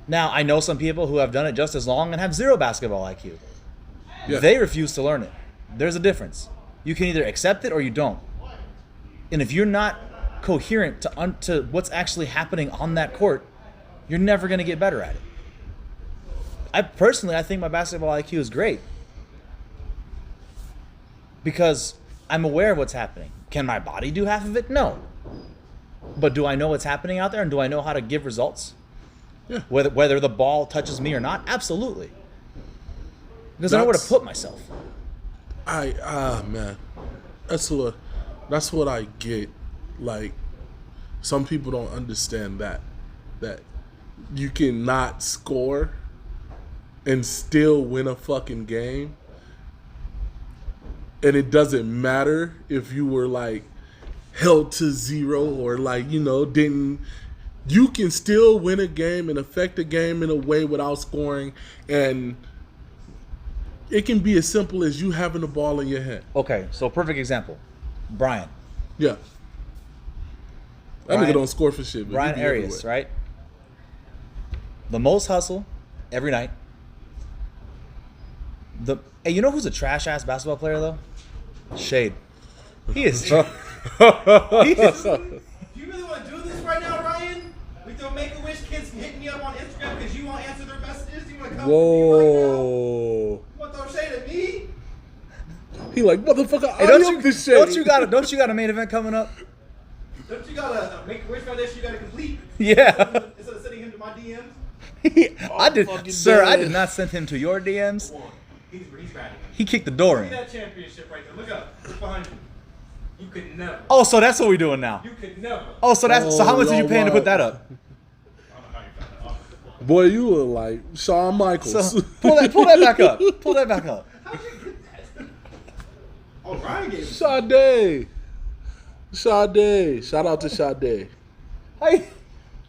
Now, I know some people who have done it just as long and have zero basketball IQ. Yeah. They refuse to learn it. There's a difference. You can either accept it or you don't. And if you're not coherent to what's actually happening on that court, you're never going to get better at it. I think my basketball IQ is great because I'm aware of what's happening. Can my body do half of it? No. But do I know what's happening out there, and do I know how to give results? Yeah. Whether the ball touches me or not? Absolutely. Because I know where to put myself. Man, that's what I get. Like, some people don't understand that you cannot score and still win a fucking game, and it doesn't matter if you were like held to zero or like, you know, didn't. You can still win a game and affect a game in a way without scoring, and it can be as simple as you having the ball in your hand. Okay, so perfect example. Brian. Yeah. That nigga don't score for shit. But Brian Arias, right? The most hustle every night. Hey, you know who's a trash ass basketball player though? Shade. He is. Do you really want to do this right now, Ryan? With your Make-A-Wish kids hitting me up on Instagram because you won't answer their messages? You want to come Whoa. to me right now? You want to throw shade at me? He like, motherfucker, Hey, don't you got a main event coming up? Don't you got a Make-A-Wish foundation you got to complete? Yeah. Instead of sending him to my DMs? I did not send him to your DMs. Come on. He's ready. He kicked the door See in. that championship right there. Look up. It's behind you. You could never. Oh, so that's what we're doing now. You could never. Oh, so how much did you pay him to put that up? I don't know how you found that off. Boy, you look like Shawn Michaels. So pull that back up. Pull that back up. How'd you get that? Oh, Ryan gave it. Sade. Shout out to Sade. Hey,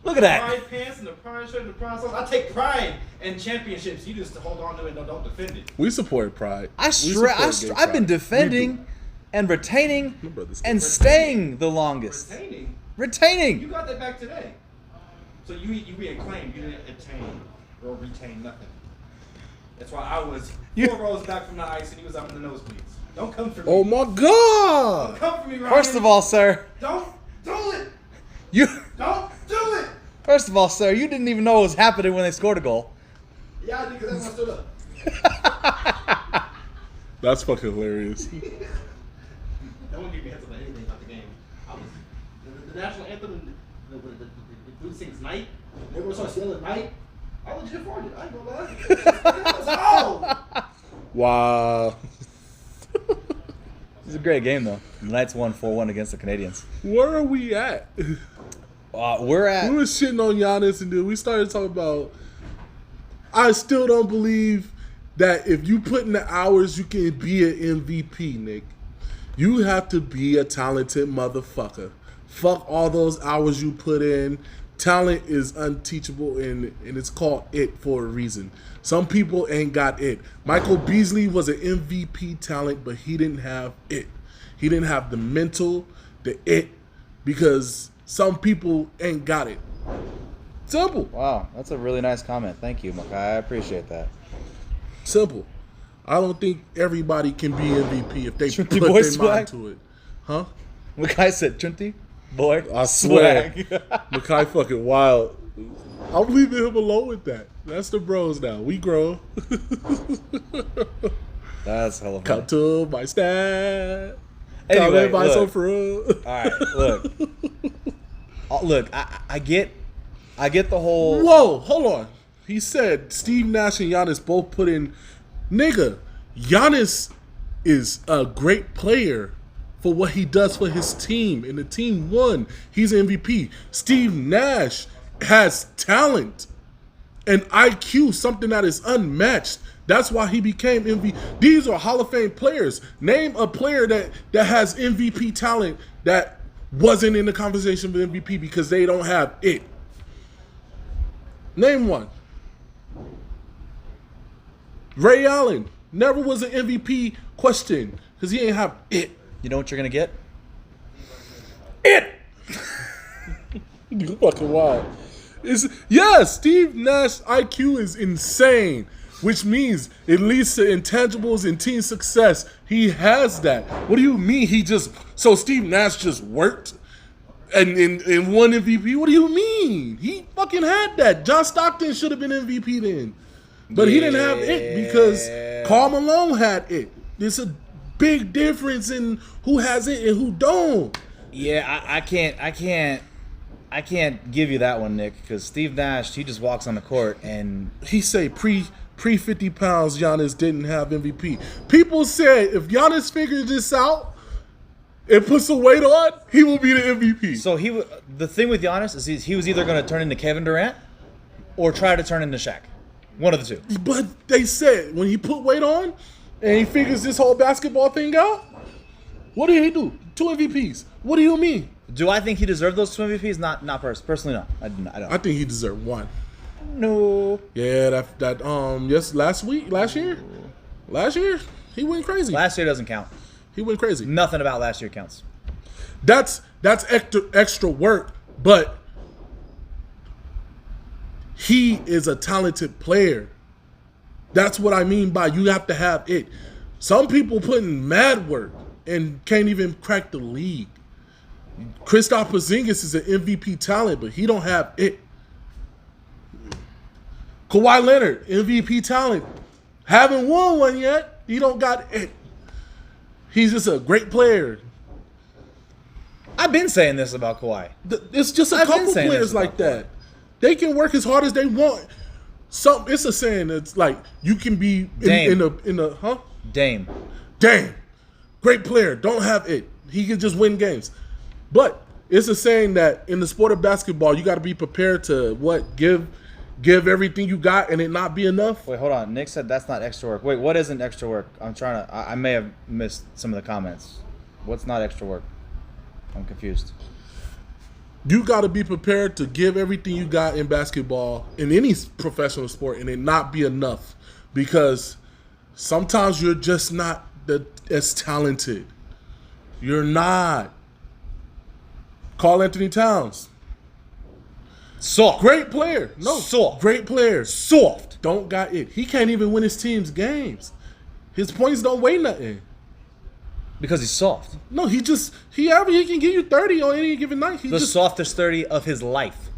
look at that. Pride pants and the pride shirt and the pride socks. I take pride in championships. You just hold on to it and don't defend it. We support Pride. I've been defending and retaining and staying the longest. You Retaining. got that back today. So you reclaimed. You didn't attain or retain nothing. That's why I was 4 rows back from the ice and he was up in the nosebleeds. Don't come for me. Oh my God! Don't come for me, Ryan. First of all, sir, don't do it. you. Don't do it. First of all, sir, you didn't even know what was happening when they scored a goal. Yeah, I did because that's when I stood up. That's fucking hilarious. Don't give me heads up on anything about the game. I was the national anthem. The dude sings "Night." Everyone starts yelling "Night." I legit farted. I ain't gonna lie. Wow. It was a great game, though. The Knights won 4-1 against the Canadians. Where are we at? We're We at. were shitting on Giannis, and then we started talking about. I still don't believe that if you put in the hours, you can be an MVP, Nick. You have to be a talented motherfucker. Fuck all those hours you put in. Talent is unteachable, and it's called it for a reason. Some people ain't got it. Michael Beasley was an MVP talent, but he didn't have it. He didn't have the mental, the it, because some people ain't got it. Simple. Wow, that's a really nice comment. Thank you, Makai. I appreciate that. Simple. I don't think everybody can be MVP if they Trinity put boy their swag? mind to it. Huh? Makai said, Trinity, boy, I swear. swag. Makai fucking wild. I'm leaving him alone with that. That's the bros now. We grow. That's hella Come funny. to my stat. Anyway, buy some look. fruit. All right, look. Look, I get the whole. Whoa, hold on. He said Steve Nash and Giannis both put in. Nigga, Giannis is a great player for what he does for his team, and the team won. He's MVP. Steve Nash has talent and IQ, something that is unmatched. That's why he became MVP. These are Hall of Fame players. Name a player that has MVP talent that wasn't in the conversation for MVP because they don't have it. Name one. Ray Allen never was an MVP question because he ain't have it. You know what you're gonna get? It. You fucking wild. Steve Nash IQ is insane, which means it leads to intangibles and team success. He has that. What do you mean so Steve Nash just worked and won MVP? What do you mean? He fucking had that. John Stockton should have been MVP then. But he didn't have it because Karl Malone had it. There's a big difference in who has it and who don't. Yeah, I can't give you that one, Nick, because Steve Nash, he just walks on the court and He say pre 50 pounds Giannis didn't have MVP. People said if Giannis figures this out and puts some weight on, he will be the MVP. so the thing with Giannis is he was either going to turn into Kevin Durant or try to turn into Shaq. One of the two. But they said when he put weight on and he figures this whole basketball thing out, what did he do? 2 MVPs. What do you mean? Do I think he deserved those 2 MVPs? Not personally, no. I don't. I think he deserved 1. No. Yeah, last year, he went crazy. Last year doesn't count. He went crazy. Nothing about last year counts. That's extra work, but he is a talented player. That's what I mean by you have to have it. Some people put in mad work and can't even crack the league. Kristaps Porzingis is an MVP talent, but he don't have it. Kawhi Leonard, MVP talent. Haven't won one yet. He don't got it. He's just a great player. I've been saying this about Kawhi. It's just a couple players like that. They can work as hard as they want. It's a saying that's like you can be in the Dame. Damn. Great player. Don't have it. He can just win games. But it's a saying that in the sport of basketball, you got to be prepared to give everything you got and it not be enough. Wait, hold on. Nick said that's not extra work. Wait, what isn't extra work? I may have missed some of the comments. What's not extra work? I'm confused. You got to be prepared to give everything you got in basketball, in any professional sport, and it not be enough. Because sometimes you're just not as talented. You're not. Karl Anthony Towns. Soft. Great player. No. Soft. Great player. Soft. Don't got it. He can't even win his team's games. His points don't weigh nothing. Because he's soft. No, he can give you 30 on any given night. The softest 30 of his life.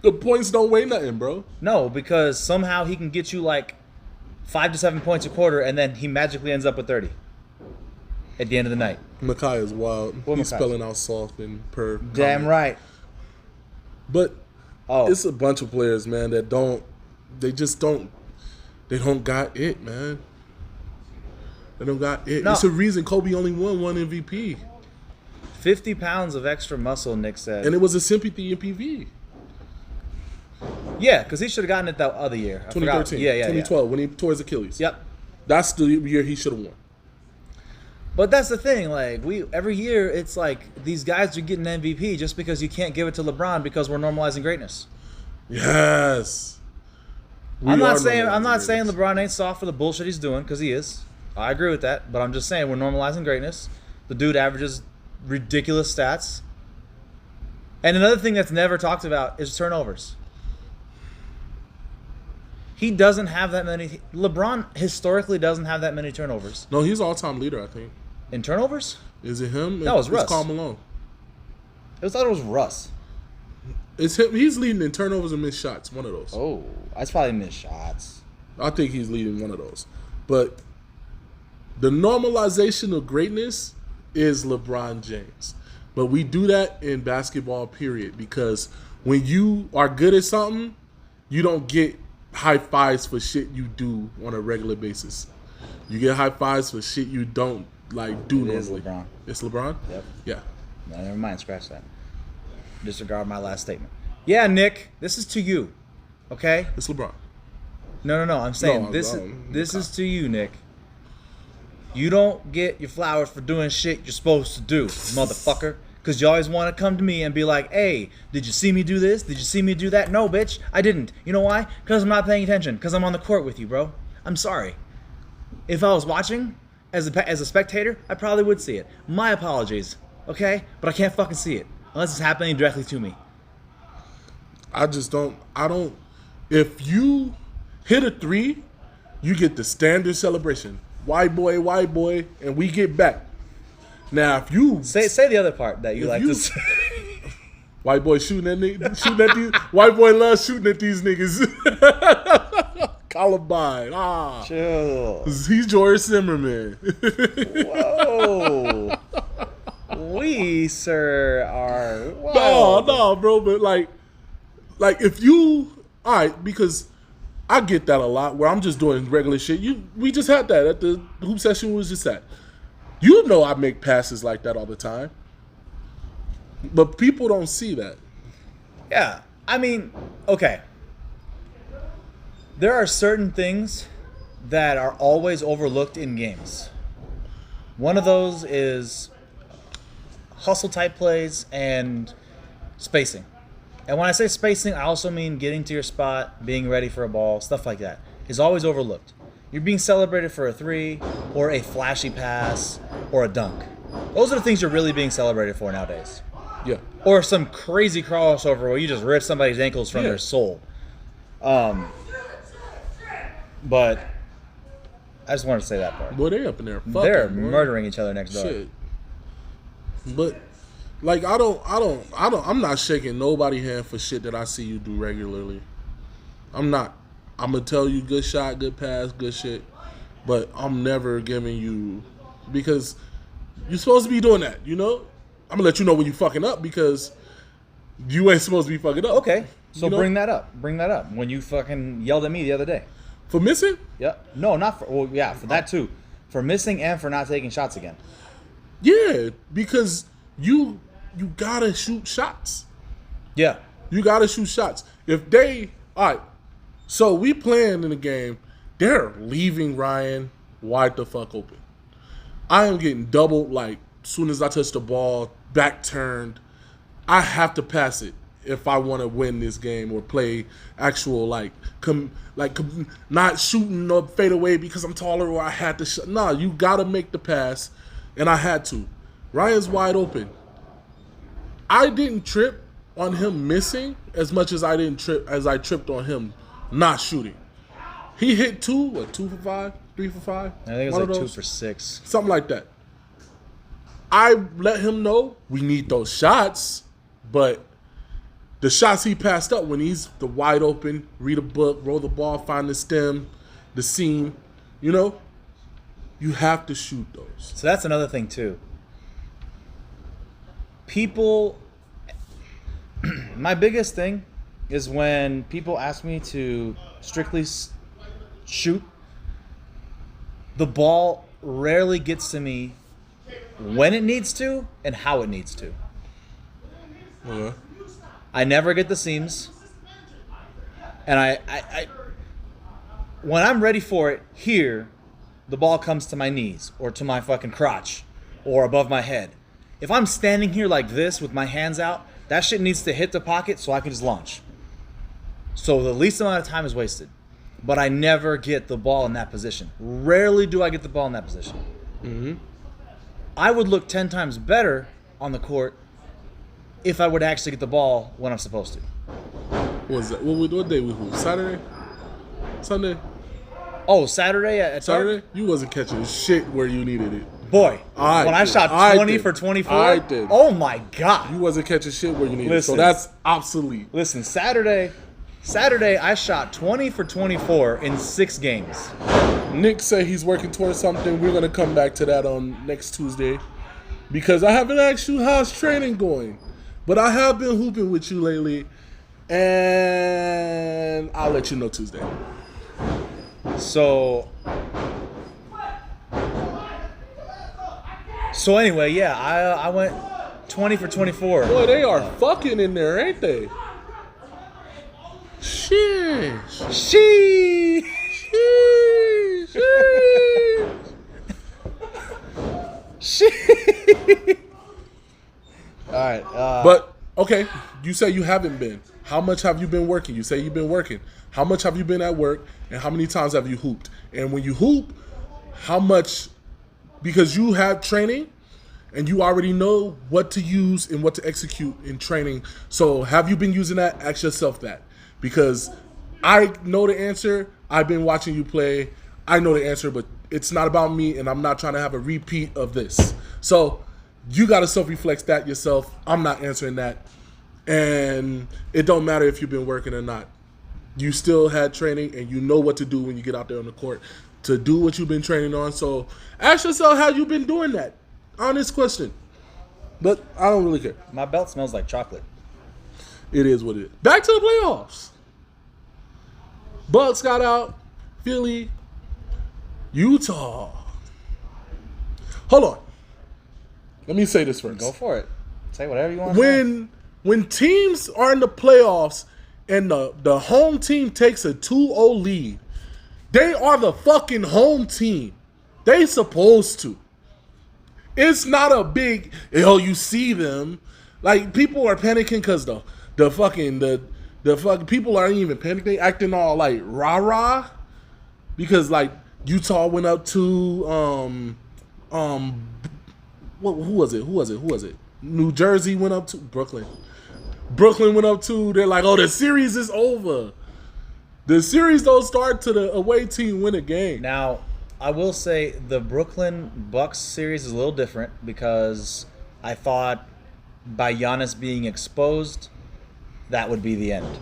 The points don't weigh nothing, bro. No, because somehow he can get you like 5 to 7 points a quarter, and then he magically ends up with 30 at the end of the night. Makai is wild. He's Makai? spelling out soft and per. Damn comment. right. But it's a bunch of players, man, that don't got it, man. They don't got it. No. It's a reason Kobe only won 1 MVP. 50 pounds of extra muscle, Nick said. And it was a sympathy in PV. Yeah, because he should have gotten it that other year. 2013. Yeah. 2012, when he tore his Achilles. Yep. That's the year he should have won. But that's the thing, like every year it's like these guys are getting MVP just because you can't give it to LeBron because we're normalizing greatness. Yes. I'm not saying LeBron ain't soft for the bullshit he's doing, because he is. I agree with that, but I'm just saying we're normalizing greatness. The dude averages ridiculous stats. And another thing that's never talked about is turnovers. He doesn't have that many. LeBron historically doesn't have that many turnovers. No, he's all-time leader, I think. In turnovers? Is it him? No, it was Russ. It's Karl Malone. I thought it was Russ. It's him. He's leading in turnovers and missed shots. One of those. Oh, that's probably missed shots. I think he's leading one of those. But the normalization of greatness is LeBron James. But we do that in basketball, period. Because when you are good at something, you don't get high fives for shit you do on a regular basis. You get high fives for shit you don't do normally. It is LeBron. It's LeBron? Yep. Yeah. No, never mind. Scratch that. Disregard my last statement. Yeah, Nick, this is to you. Okay? It's LeBron. No. I'm saying No, this is to you, Nick. You don't get your flowers for doing shit you're supposed to do, motherfucker. Because you always want to come to me and be like, hey, did you see me do this? Did you see me do that? No, bitch, I didn't. You know why? Because I'm not paying attention. Because I'm on the court with you, bro. I'm sorry. If I was watching as a spectator, I probably would see it. My apologies, okay? But I can't fucking see it unless it's happening directly to me. I don't. If you hit a 3, you get the standard celebration. White boy, and we get back. Now, if you say the other part that you like to say. White boy shooting at these. White boy loves shooting at these niggas. Columbine. Chill. He's George Zimmerman. Whoa. We, sir, are wild. No, bro, but like if you, all right, because I get that a lot where I'm just doing regular shit. We just had that at the hoop session we was just at. You know I make passes like that all the time. But people don't see that. Yeah. I mean, okay. There are certain things that are always overlooked in games. One of those is hustle type plays and spacing. And when I say spacing, I also mean getting to your spot, being ready for a ball, stuff like that. Is always overlooked. You're being celebrated for a 3 or a flashy pass or a dunk. Those are the things you're really being celebrated for nowadays. Yeah. Or some crazy crossover where you just rip somebody's ankles from their soul. But I just wanted to say that part. Boy, they up in there fucking. They're boy. murdering each other next door. Shit. But like I'm not shaking nobody's hand for shit that I see you do regularly. I'm not. I'm gonna tell you good shot, good pass, good shit. But I'm never giving you, because you're supposed to be doing that, you know? I'm gonna let you know when you fucking up because you ain't supposed to be fucking up. Okay, so You know? bring that up. Bring that up. When you fucking yelled at me the other day. For missing? Yep. No, not for. Well, yeah, for that too. For missing and for not taking shots again. Yeah, because you gotta shoot shots. Yeah. You gotta shoot shots. If they, all right, so we playing in the game, they're leaving Ryan wide the fuck open. I am getting doubled, like, as soon as I touch the ball, back turned. I have to pass it if I want to win this game or play actual, not shooting or fade away because I'm taller or I had to shot. Nah, you gotta make the pass, and I had to. Ryan's wide open. I didn't trip on him missing as much as I tripped on him not shooting. He hit 2 for 5, 3 for 5. I think it was like 2 for 6. Something like that. I let him know we need those shots, but the shots he passed up when he's the wide open, read a book, roll the ball, find the stem, the seam, you know, you have to shoot those. So that's another thing too. People, my biggest thing is when people ask me to strictly shoot, the ball rarely gets to me when it needs to and how it needs to. Okay. I never get the seams. And I when I'm ready for it here, the ball comes to my knees or to my fucking crotch or above my head. If I'm standing here like this with my hands out, that shit needs to hit the pocket so I can just launch. So the least amount of time is wasted. But I never get the ball in that position. Rarely do I get the ball in that position. Mm-hmm. I would look 10 times better on the court if I would actually get the ball when I'm supposed to. What was that? What day we hooped? Saturday? Sunday? Oh, Saturday at Saturday? You wasn't catching shit where you needed it. Boy, when I shot 20 did. for 24, I did. oh my God. You wasn't catching shit where you needed it. Listen. So that's obsolete. Listen, Saturday I shot 20 for 24 in 6 games. Nick said he's working towards something. We're going to come back to that on next Tuesday. Because I haven't asked you how's training going. But I have been hooping with you lately. And I'll let you know Tuesday. So anyway, yeah, I went 20 for 24. Boy, they are fucking in there, ain't they? Shit. Sheesh. Sheesh. All right. But, okay, you say you haven't been. How much have you been working? You say you've been working. How much have you been at work, and how many times have you hooped? And when you hoop, how much, because you have training, and you already know what to use and what to execute in training. So have you been using that? Ask yourself that. Because I know the answer. I've been watching you play. I know the answer, but it's not about me, and I'm not trying to have a repeat of this. So you got to self-reflect that yourself. I'm not answering that. And it don't matter if you've been working or not. you still had training and you know what to do when you get out there on the court to do what you've been training on. So ask yourself how you've been doing that. Honest question. But I don't really care. My belt smells like chocolate. It is what it is. Back to the playoffs. Bucks got out. Philly. Utah. Hold on. Let me say this first. Go for it. Say whatever you want to say. When teams are in the playoffs and the home team takes a 2-0 lead, they are the fucking home team. They supposed to. It's not a big, you see them. Like, people are panicking because the fucking people aren't even panicking, acting all like rah-rah. Because, like, Utah went up to, who was it? New Jersey went up to Brooklyn. Brooklyn went up to. They're like, the series is over. The series don't start till the away team win a game. Now, I will say the Brooklyn Bucks series is a little different because I thought by Giannis being exposed, that would be the end.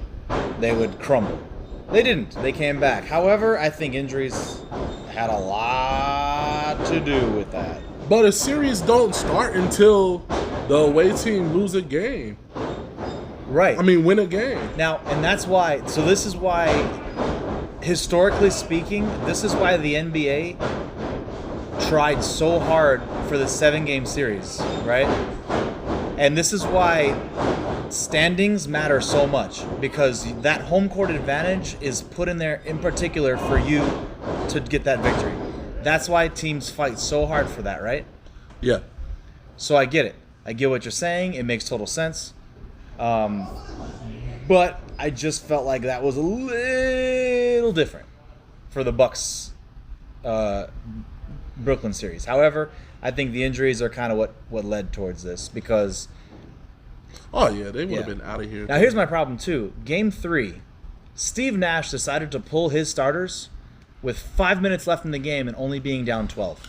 They would crumble. They didn't. They came back. However, I think injuries had a lot to do with that. But a series don't start until the away team lose a game. Right. I mean, win a game. Now, and that's why, so this is why, historically speaking, this is why the NBA tried so hard for the 7-game series, right? And this is why standings matter so much, because that home court advantage is put in there in particular for you to get that victory. That's why teams fight so hard for that, right? Yeah. So I get it. I get what you're saying. It makes total sense. But I just felt like that was a little different for the Bucks Brooklyn series. However, I think the injuries are kind of what led towards this because... Oh, yeah, they would have been out of here. Now, here's my problem, too. Game 3, Steve Nash decided to pull his starters with 5 minutes left in the game and only being down 12.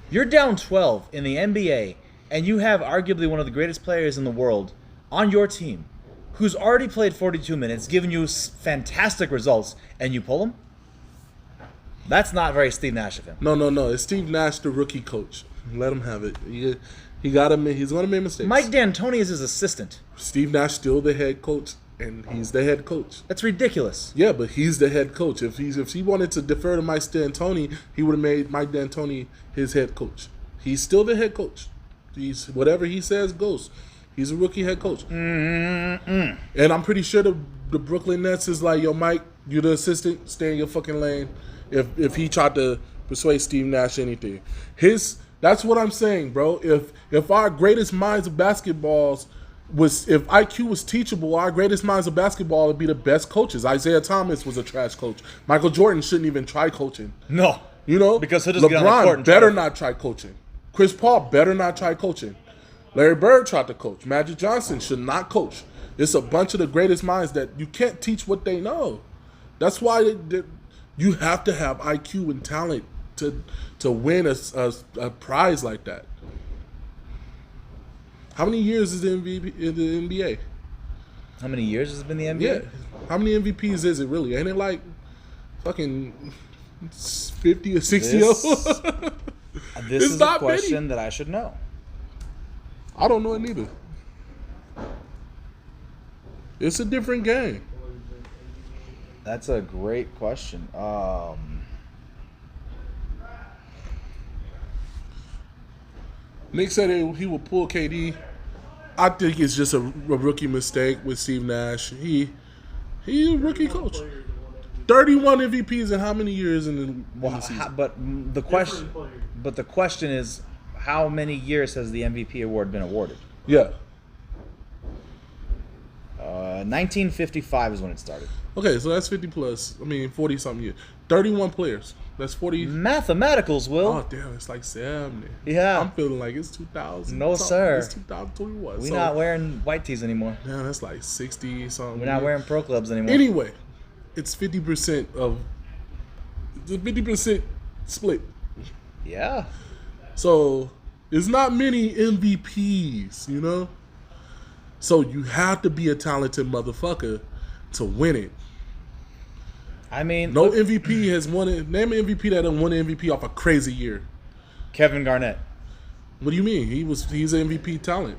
You're down 12 in the NBA, and you have arguably one of the greatest players in the world on your team who's already played 42 minutes, given you fantastic results, and you pull him? That's not very Steve Nash of him. No. It's Steve Nash, the rookie coach. Let him have it. He got him. He's going to make mistakes. Mike D'Antoni is his assistant. Steve Nash still the head coach, and he's the head coach. That's ridiculous. Yeah, but he's the head coach. If he wanted to defer to Mike D'Antoni, he would have made Mike D'Antoni his head coach. He's still the head coach. He's whatever he says goes. He's a rookie head coach. And I'm pretty sure the Brooklyn Nets is like, yo, Mike, you're the assistant. Stay in your fucking lane. If he tried to persuade Steve Nash anything, that's what I'm saying, bro. If our greatest minds of basketballs if IQ was teachable, our greatest minds of basketball would be the best coaches. Isaiah Thomas was a trash coach. Michael Jordan shouldn't even try coaching. No. You know? Because he'll just get on the court LeBron and better not try coaching. Chris Paul better not try coaching. Larry Bird tried to coach. Magic Johnson should not coach. It's a bunch of the greatest minds that you can't teach what they know. That's why you have to have IQ and talent to win a prize like that. How many years is the MVP in the NBA? How many years has it been the NBA? Yeah. How many MVPs is it really? Ain't it like fucking 50 or 60? This is a question that I should know. I don't know it neither. It's a different game. That's a great question. Nick said he would pull KD. I think it's just a rookie mistake with Steve Nash. He's a rookie coach. 31 MVPs in how many years in the season? But the question is, how many years has the MVP award been awarded? Yeah. 1955 is when it started. Okay, so that's 50 plus. 40 something years. 31 players. That's 40. Mathematicals, Will. Oh, damn, it's like 70. Yeah. I'm feeling like it's 2000. No, sir. It's 2021. We're not wearing white tees anymore. Damn, that's like 60 something. We're not wearing pro clubs anymore. Anyway, it's 50% of the 50% split. Yeah. So it's not many MVPs, you know? So you have to be a talented motherfucker to win it. I mean, No MVP has won it. Name an MVP that won an MVP off a crazy year. Kevin Garnett. What do you mean? He's an MVP talent.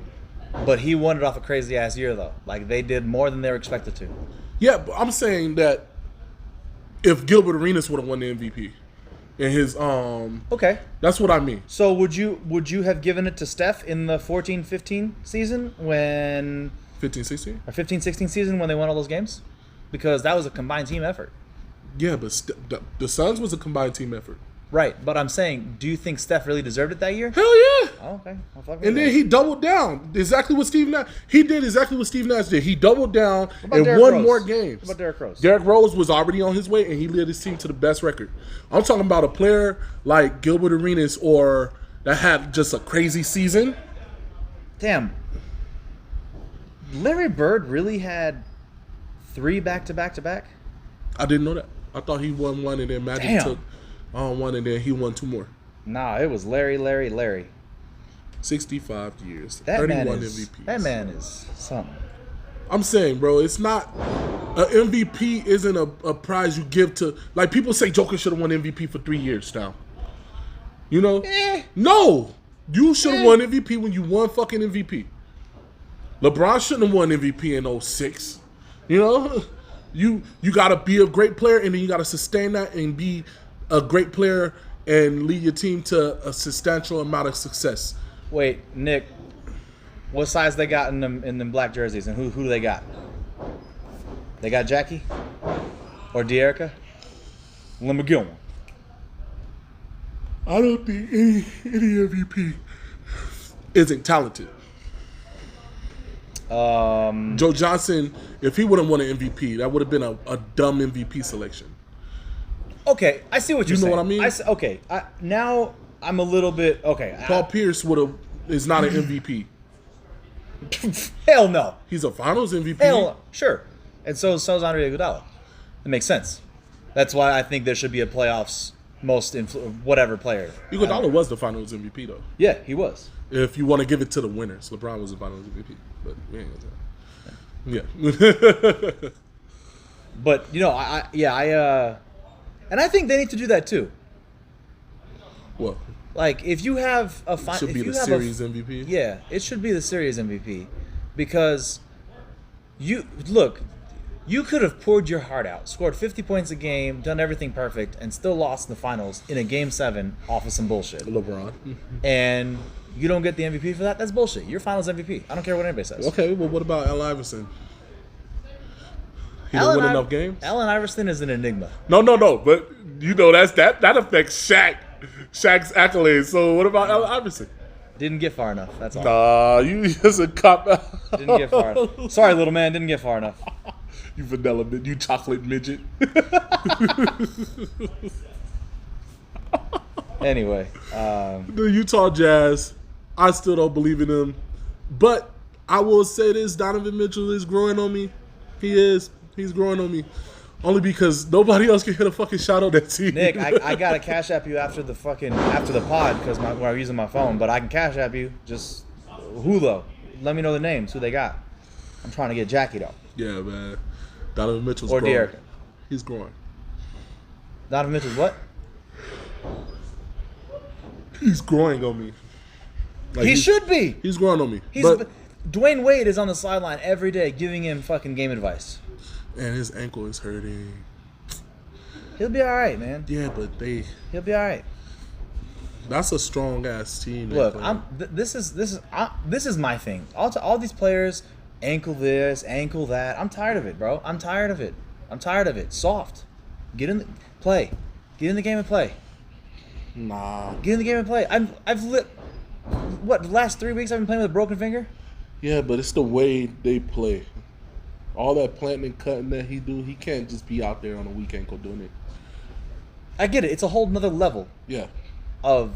But he won it off a crazy ass year though. Like they did more than they were expected to. Yeah, but I'm saying that if Gilbert Arenas would have won the MVP in his Okay. that's what I mean. So would you have given it to Steph in the 14-15 season when 15-16? or 15-16 season when they won all those games? Because that was a combined team effort. Yeah, but the Suns was a combined team effort. Right, but I'm saying, do you think Steph really deserved it that year? Hell yeah. Oh, okay. Well, fuck And me then he doubled down. Exactly what Steve Nash. He did exactly what Steve Nash did. He doubled down about and Derrick won Rose? more games. What about Derrick Rose? Derrick Rose was already on his way, and he led his team to the best record. I'm talking about a player like Gilbert Arenas or that had just a crazy season. Damn. Larry Bird really had 3 back-to-back-to-back? I didn't know that. I thought he won one, and then Magic Damn. took one, and then he won 2 more. Nah, it was Larry. 65 years, That 31 man is, MVPs. That man is something. I'm saying, bro, it's not a MVP isn't a prize you give to, like, people say Joker should have won MVP for 3 years now. You know? No, you should have won MVP when you won fucking MVP. LeBron shouldn't have won MVP in 06. You know, you got to be a great player, and then you got to sustain that and be a great player and lead your team to a substantial amount of success. Wait, Nick, what size they got in them black jerseys, and who do they got? They got Jackie or De'Erica? Let me get one. I don't think any MVP isn't talented. Joe Johnson, if he would have won an MVP, that would have been a dumb MVP selection. Okay, I see what you're saying. You know what I mean? Now I'm a little bit okay. Paul Pierce is not an MVP. Hell no. He's a Finals MVP. Hell no. Sure. And so is Andre Iguodala. It makes sense. That's why I think there should be a playoffs whatever player. Iguodala was the Finals MVP though. Yeah, he was. If you want to give it to the winners, LeBron was the Finals MVP, but we ain't gonna say that. Yeah. But and I think they need to do that too. Well, like if you have a it should be the series MVP. Yeah, it should be the series MVP because you could have poured your heart out, scored 50 points a game, done everything perfect, and still lost in the finals in a game 7 off of some bullshit. LeBron. And you don't get the MVP for that? That's bullshit. You're finals MVP. I don't care what anybody says. Okay, well, what about Allen Iverson? He didn't win enough games? Allen Iverson is an enigma. No, but you know that affects Shaq's accolades. So what about Allen Iverson? Didn't get far enough. That's all. Nah, you just a cop out. Didn't get far enough. Sorry, little man. Didn't get far enough. You vanilla midget. You chocolate midget. Anyway. The Utah Jazz, I still don't believe in them. But I will say this, Donovan Mitchell is growing on me. He is. He's growing on me. Only because nobody else can hit a fucking shot on that team. Nick, I got to cash app you after the pod because we're using my phone, but I can cash app you. Just who though? Let me know the names, who they got. I'm trying to get Jackie though. Yeah, man. Donovan Mitchell's or growing. De'Erica. He's growing. Donovan Mitchell's what? He's growing on me. Like he should be. He's growing on me. Dwayne Wade is on the sideline every day giving him fucking game advice. And his ankle is hurting. He'll be all right, man. Yeah, but he'll be all right. That's a strong ass team. Look, this is my thing. All these players, ankle this, ankle that. I'm tired of it, bro. I'm tired of it. Soft. Get in the game and play. Nah. Get in the game and play. The last 3 weeks I've been playing with a broken finger? Yeah, but it's the way they play. All that planting and cutting that he do, he can't just be out there on a weak ankle doing it. I get it. It's a whole nother level. Yeah. Of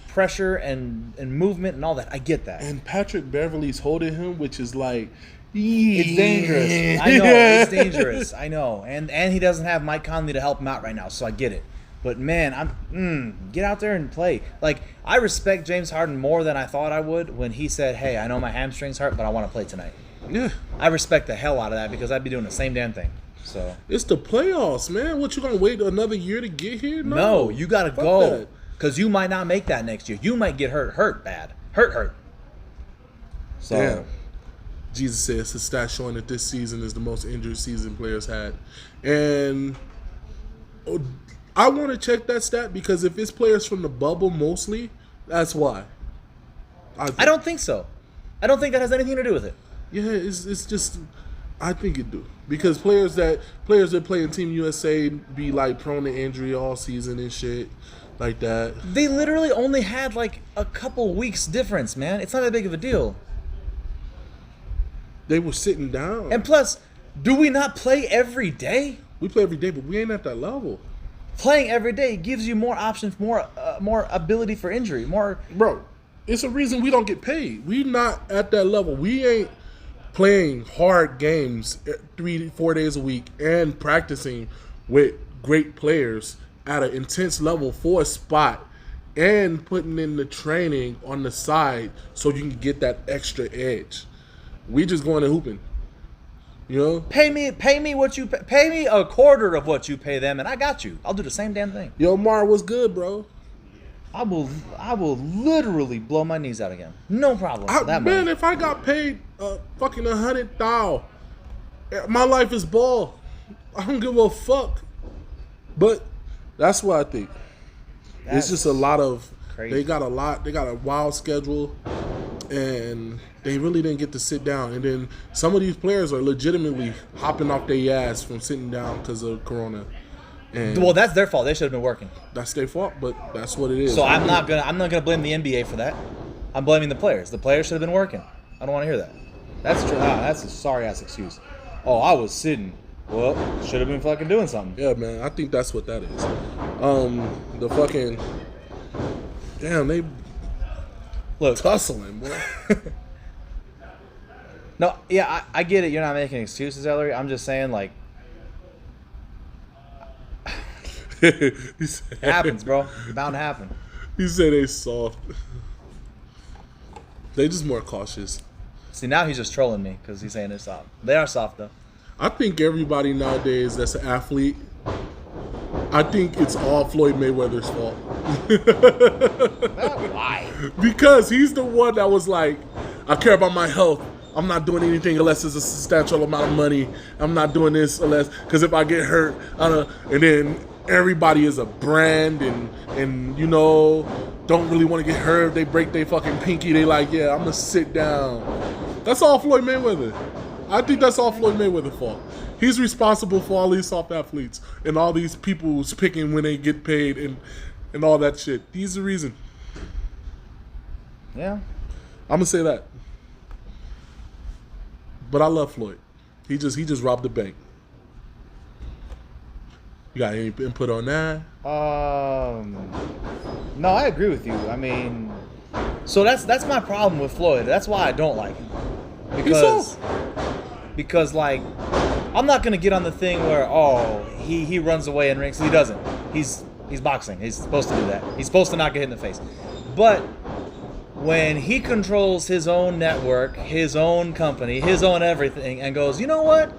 pressure and movement and all that. I get that. And Patrick Beverly's holding him, which is like, it's dangerous. I know it's dangerous. I know, and he doesn't have Mike Conley to help him out right now, so I get it. But man, get out there and play. Like I respect James Harden more than I thought I would when he said, "Hey, I know my hamstrings hurt, but I want to play tonight." Yeah. I respect the hell out of that because I'd be doing the same damn thing. So It's the playoffs, man. What, you gonna wait another year to get here? no, you gotta Fuck go that. because you might not make that next year. You might get hurt bad, hurt. So Damn. Jesus said it's a stat showing that this season is the most injured season players had. And I want to check that stat because if it's players from the bubble mostly, that's why. I don't think so. I don't think that has anything to do with it. Yeah, it's just I think it do. Because players that play in Team USA be like prone to injury all season and shit like that. They literally only had like a couple weeks difference, man. It's not that big of a deal. They were sitting down. And plus, do we not play every day? We play every day, but we ain't at that level. Playing every day gives you more options, more ability for injury, more. Bro, it's a reason we don't get paid. We not at that level. We ain't playing hard games 3-4 days a week and practicing with great players at an intense level for a spot and putting in the training on the side so you can get that extra edge. We just going to hooping. You know? Pay me what you pay me a quarter of what you pay them, and I got you. I'll do the same damn thing. Yo, Mar, what's good, bro? I will literally blow my knees out again. No problem. For that Man, money. if I got paid fucking 100,000, my life is ball. I don't give a fuck. But that's what I think. It's just a lot of crazy. They got a wild schedule, and they really didn't get to sit down. And then some of these players are legitimately hopping off their ass from sitting down because of Corona. And Well, that's their fault. They should have been working. that's their fault, but that's what it is. So I'm not gonna blame the NBA for that. I'm blaming the players. The players should have been working. I don't want to hear that. That's true. That's a sorry ass excuse. Oh, I was sitting. Well, should have been fucking doing something. Yeah, man, I think that's what that is. The fucking damn, they Look, tussling, boy. no, yeah, I get it. You're not making excuses, Ellery. I'm just saying, like, He it said, happens, bro. It's bound to happen. He said they soft. They just more cautious. See, now he's just trolling me because he's saying they're soft. They are soft, though. I think everybody nowadays that's an athlete, I think it's all Floyd Mayweather's fault. Why? Because he's the one that was like, I care about my health. I'm not doing anything unless it's a substantial amount of money. I'm not doing this unless, because if I get hurt, and then everybody is a brand and you know, don't really want to get hurt. They break their fucking pinky. They like, yeah, I'm going to sit down. That's all Floyd Mayweather. I think that's all Floyd Mayweather's fault. He's responsible for all these soft athletes and all these people who's picking when they get paid and all that shit. He's the reason. Yeah. I'm gonna say that. But I love Floyd. He just robbed the bank. You got any input on that? No, I agree with you. I mean, so that's my problem with Floyd. That's why I don't like him. Because like, I'm not gonna get on the thing where he runs away in rings. He doesn't. He's boxing. He's supposed to do that. He's supposed to not get hit in the face. But when he controls his own network, his own company, his own everything, and goes, you know what?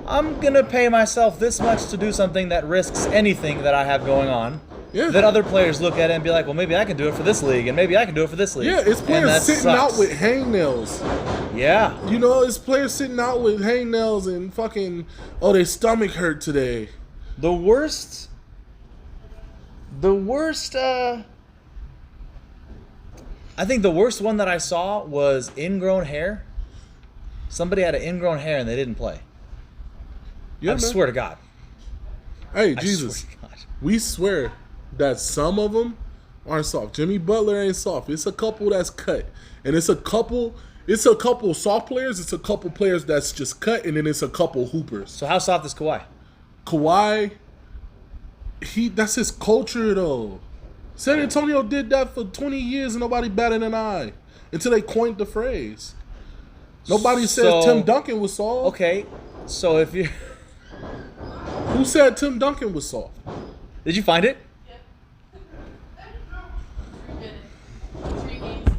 I'm gonna pay myself this much to do something that risks anything that I have going on. Yeah. That other players look at it and be like, well, maybe I can do it for this league, and maybe I can do it for this league. Yeah, it's And players that sitting sucks. out with hangnails. Yeah. You know, it's players sitting out with hangnails and fucking, their stomach hurt today. The worst, I think the worst one that I saw was ingrown hair. Somebody had an ingrown hair and they didn't play. Yeah, I man. swear to God. Hey, I Jesus. swear to God. We swear that some of them aren't soft. Jimmy Butler ain't soft. It's a couple that's cut. And it's a couple soft players, it's a couple players that's just cut, and then it's a couple hoopers. So how soft is Kawhi? Kawhi, that's his culture though. San Antonio did that for 20 years and nobody batted an eye until they coined the phrase. Nobody said Tim Duncan was soft. Okay, so if you Who said Tim Duncan was soft? did you find it? Three games in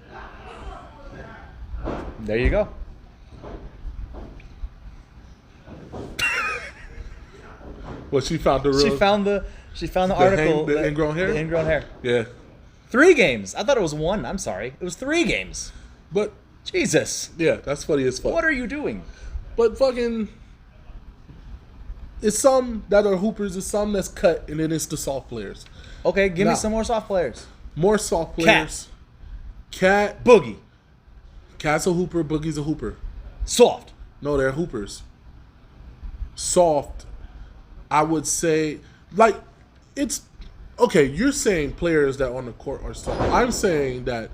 2015. There you go. Well, she found the real. She found the article. The ingrown hair? The ingrown hair. Yeah. 3 games. I thought it was 1. I'm sorry. It was 3 games. But Jesus. yeah, that's funny as fuck. What are you doing? But fucking, it's some that are hoopers, it's some that's cut, and then it's the soft players. Okay, give Now, me some more soft players. More soft players. Cat. Boogie. Cat's a hooper. Boogie's a hooper. Soft. No, they're hoopers. Soft. I would say, like, it's okay. You're saying players that on the court are soft. I'm saying that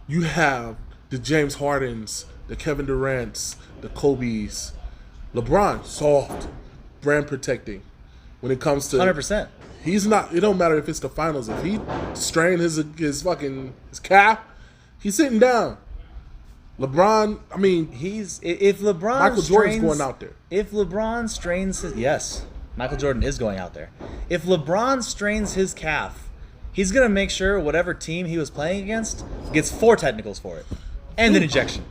you have the James Hardens, the Kevin Durant's, the Kobe's, LeBron, soft, brand protecting. When it comes to 100%. he's not. It don't matter if it's the finals. If he strained his calf, he's sitting down. LeBron, I mean, if LeBron Michael Jordan's strains, going out there. If LeBron strains his, yes, Michael Jordan is going out there. If LeBron strains his calf, he's gonna make sure whatever team he was playing against gets 4 technicals for it, and an ejection.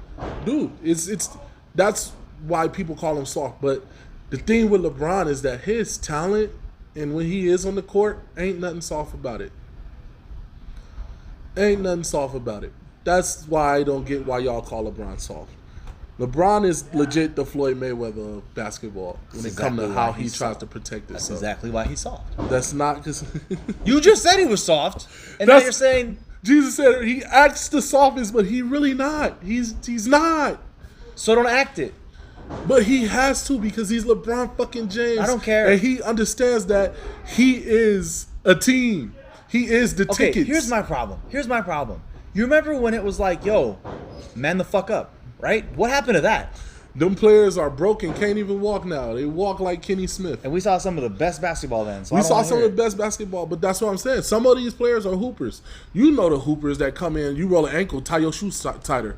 Dude, it's that's why people call him soft. But the thing with LeBron is that his talent and when he is on the court, ain't nothing soft about it. Ain't nothing soft about it. That's why I don't get why y'all call LeBron soft. LeBron is legit the Floyd Mayweather of basketball when it comes to how he tries to protect That's himself. exactly why he's soft. That's not because You just said he was soft, and now you're saying Jesus said he acts the softest, but he really not. He's not. so. Don't act it. But he has to because he's LeBron fucking James. I don't care. And he understands that he is a team. He is the Okay, tickets. here's my problem. You remember when it was like, yo, man the fuck up, right? What happened to that? Them players are broken, can't even walk now. They walk like Kenny Smith. And we saw some of the best basketball then. So We saw some of the best basketball, but that's what I'm saying. Some of these players are hoopers. You know the hoopers that come in, you roll an ankle, tie your shoes tighter.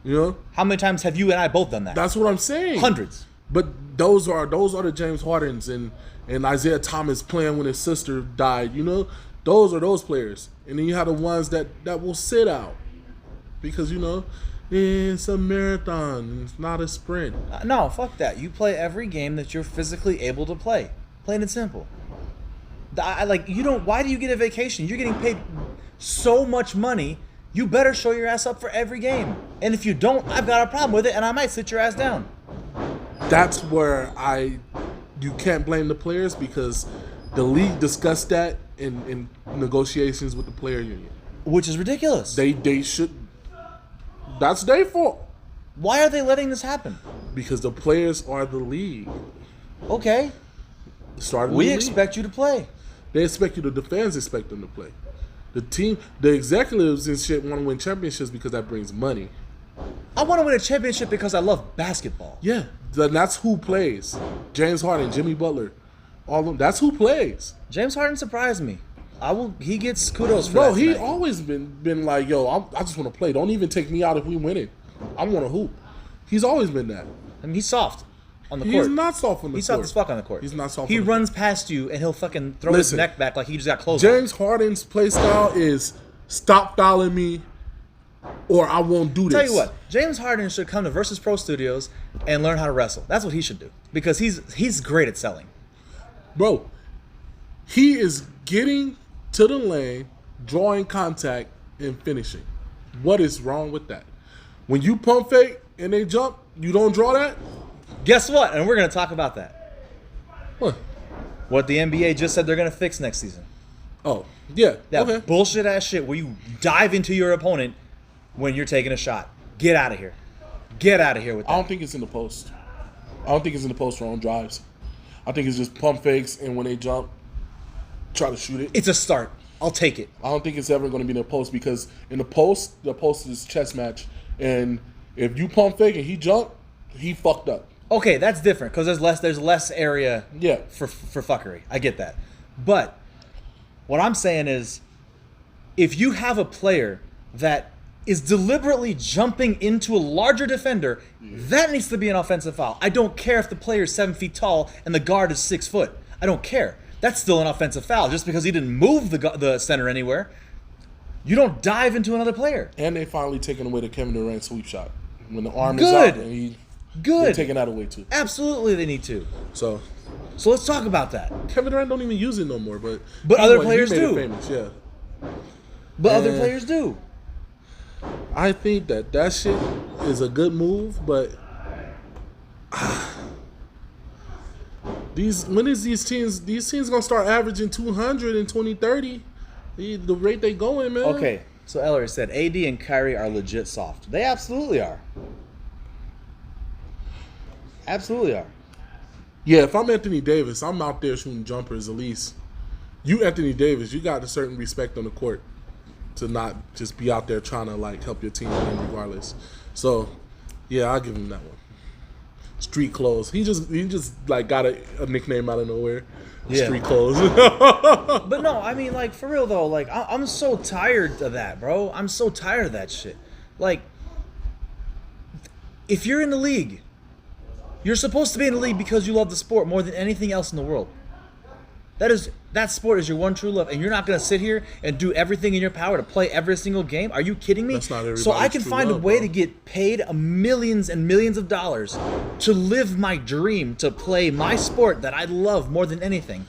You know? How many times have you and I both done that? That's what I'm saying. Hundreds. But those are the James Hardens and Isaiah Thomas playing when his sister died, you know? Those are those players. And then you have the ones that will sit out. Because, you know, it's a marathon. It's not a sprint. No, fuck that. You play every game that you're physically able to play. Plain and simple. Why do you get a vacation? You're getting paid so much money. You better show your ass up for every game. And if you don't, I've got a problem with it, and I might sit your ass down. That's where you can't blame the players because the league discussed that in negotiations with the player union. Which is ridiculous. They should. That's their fault. Why are they letting this happen? Because the players are the league. Okay. We expect you to play. They expect you to. The fans expect them to play. The team, the executives and shit want to win championships because that brings money. I want to win a championship because I love basketball. Yeah, that's who plays. James Harden, Jimmy Butler, all of them. That's who plays. James Harden surprised me. He gets kudos for Bro, that. he tonight. always been like, yo, I just want to play. Don't even take me out if we win it. I want to hoop. He's always been that. I mean, he's soft on the court. He's not soft on the He's court. soft as fuck on the court. He's not soft. He on the runs past you and he'll fucking throw Listen, his neck back like he just got close. James Harden's play style is stop fouling me, or I won't do this. Tell you what, James Harden should come to Versus Pro Studios and learn how to wrestle. That's what he should do because he's great at selling. Bro, he is getting to the lane, drawing contact, and finishing. What is wrong with that? When you pump fake and they jump, you don't draw that? Guess what? And we're going to talk about that. What? What the NBA just said they're going to fix next season. Oh, yeah. That Okay. bullshit ass shit where you dive into your opponent when you're taking a shot. Get out of here. Get out of here with that. I don't think it's in the post. I don't think it's in the post for on drives. I think it's just pump fakes, and when they jump, try to shoot it. It's a start. I'll take it. I don't think it's ever going to be in the post because in the post is chess match, and if you pump fake and he jump, he fucked up. Okay, that's different because there's less area Yeah. for fuckery. I get that. But what I'm saying is if you have a player that is deliberately jumping into a larger defender, that needs to be an offensive foul. I don't care if the player is 7 feet tall and the guard is 6 foot. I don't care. That's still an offensive foul just because he didn't move the center anywhere. You don't dive into another player. And they finally taken away the Kevin Durant sweep shot when the arm is Good. out, and they're Good. taking that away too. Absolutely, they need to. So So let's talk about that. Kevin Durant don't even use it no more, but other he players made do. It famous, yeah. But other players do. I think that shit is a good move, but these teams gonna start averaging 200 in 2030. The rate they going, man. Okay, so Ellery said AD and Kyrie are legit soft. They absolutely are. Absolutely are. Yeah, if I'm Anthony Davis, I'm out there shooting jumpers at least. You, Anthony Davis, you got a certain respect on the court to not just be out there trying to like help your team win regardless. So, yeah, I'll give him that one. Street clothes. He just like got a nickname out of nowhere. Yeah. Street clothes. But no, I mean, like, for real though, like, I'm so tired of that, bro. I'm so tired of that shit. Like, if you're in the league, you're supposed to be in the league because you love the sport more than anything else in the world. That sport is your one true love, and you're not gonna sit here and do everything in your power to play every single game. Are you kidding me? That's not everybody's so I can true find love, a way bro. to get paid millions and millions of dollars to live my dream, to play my sport that I love more than anything,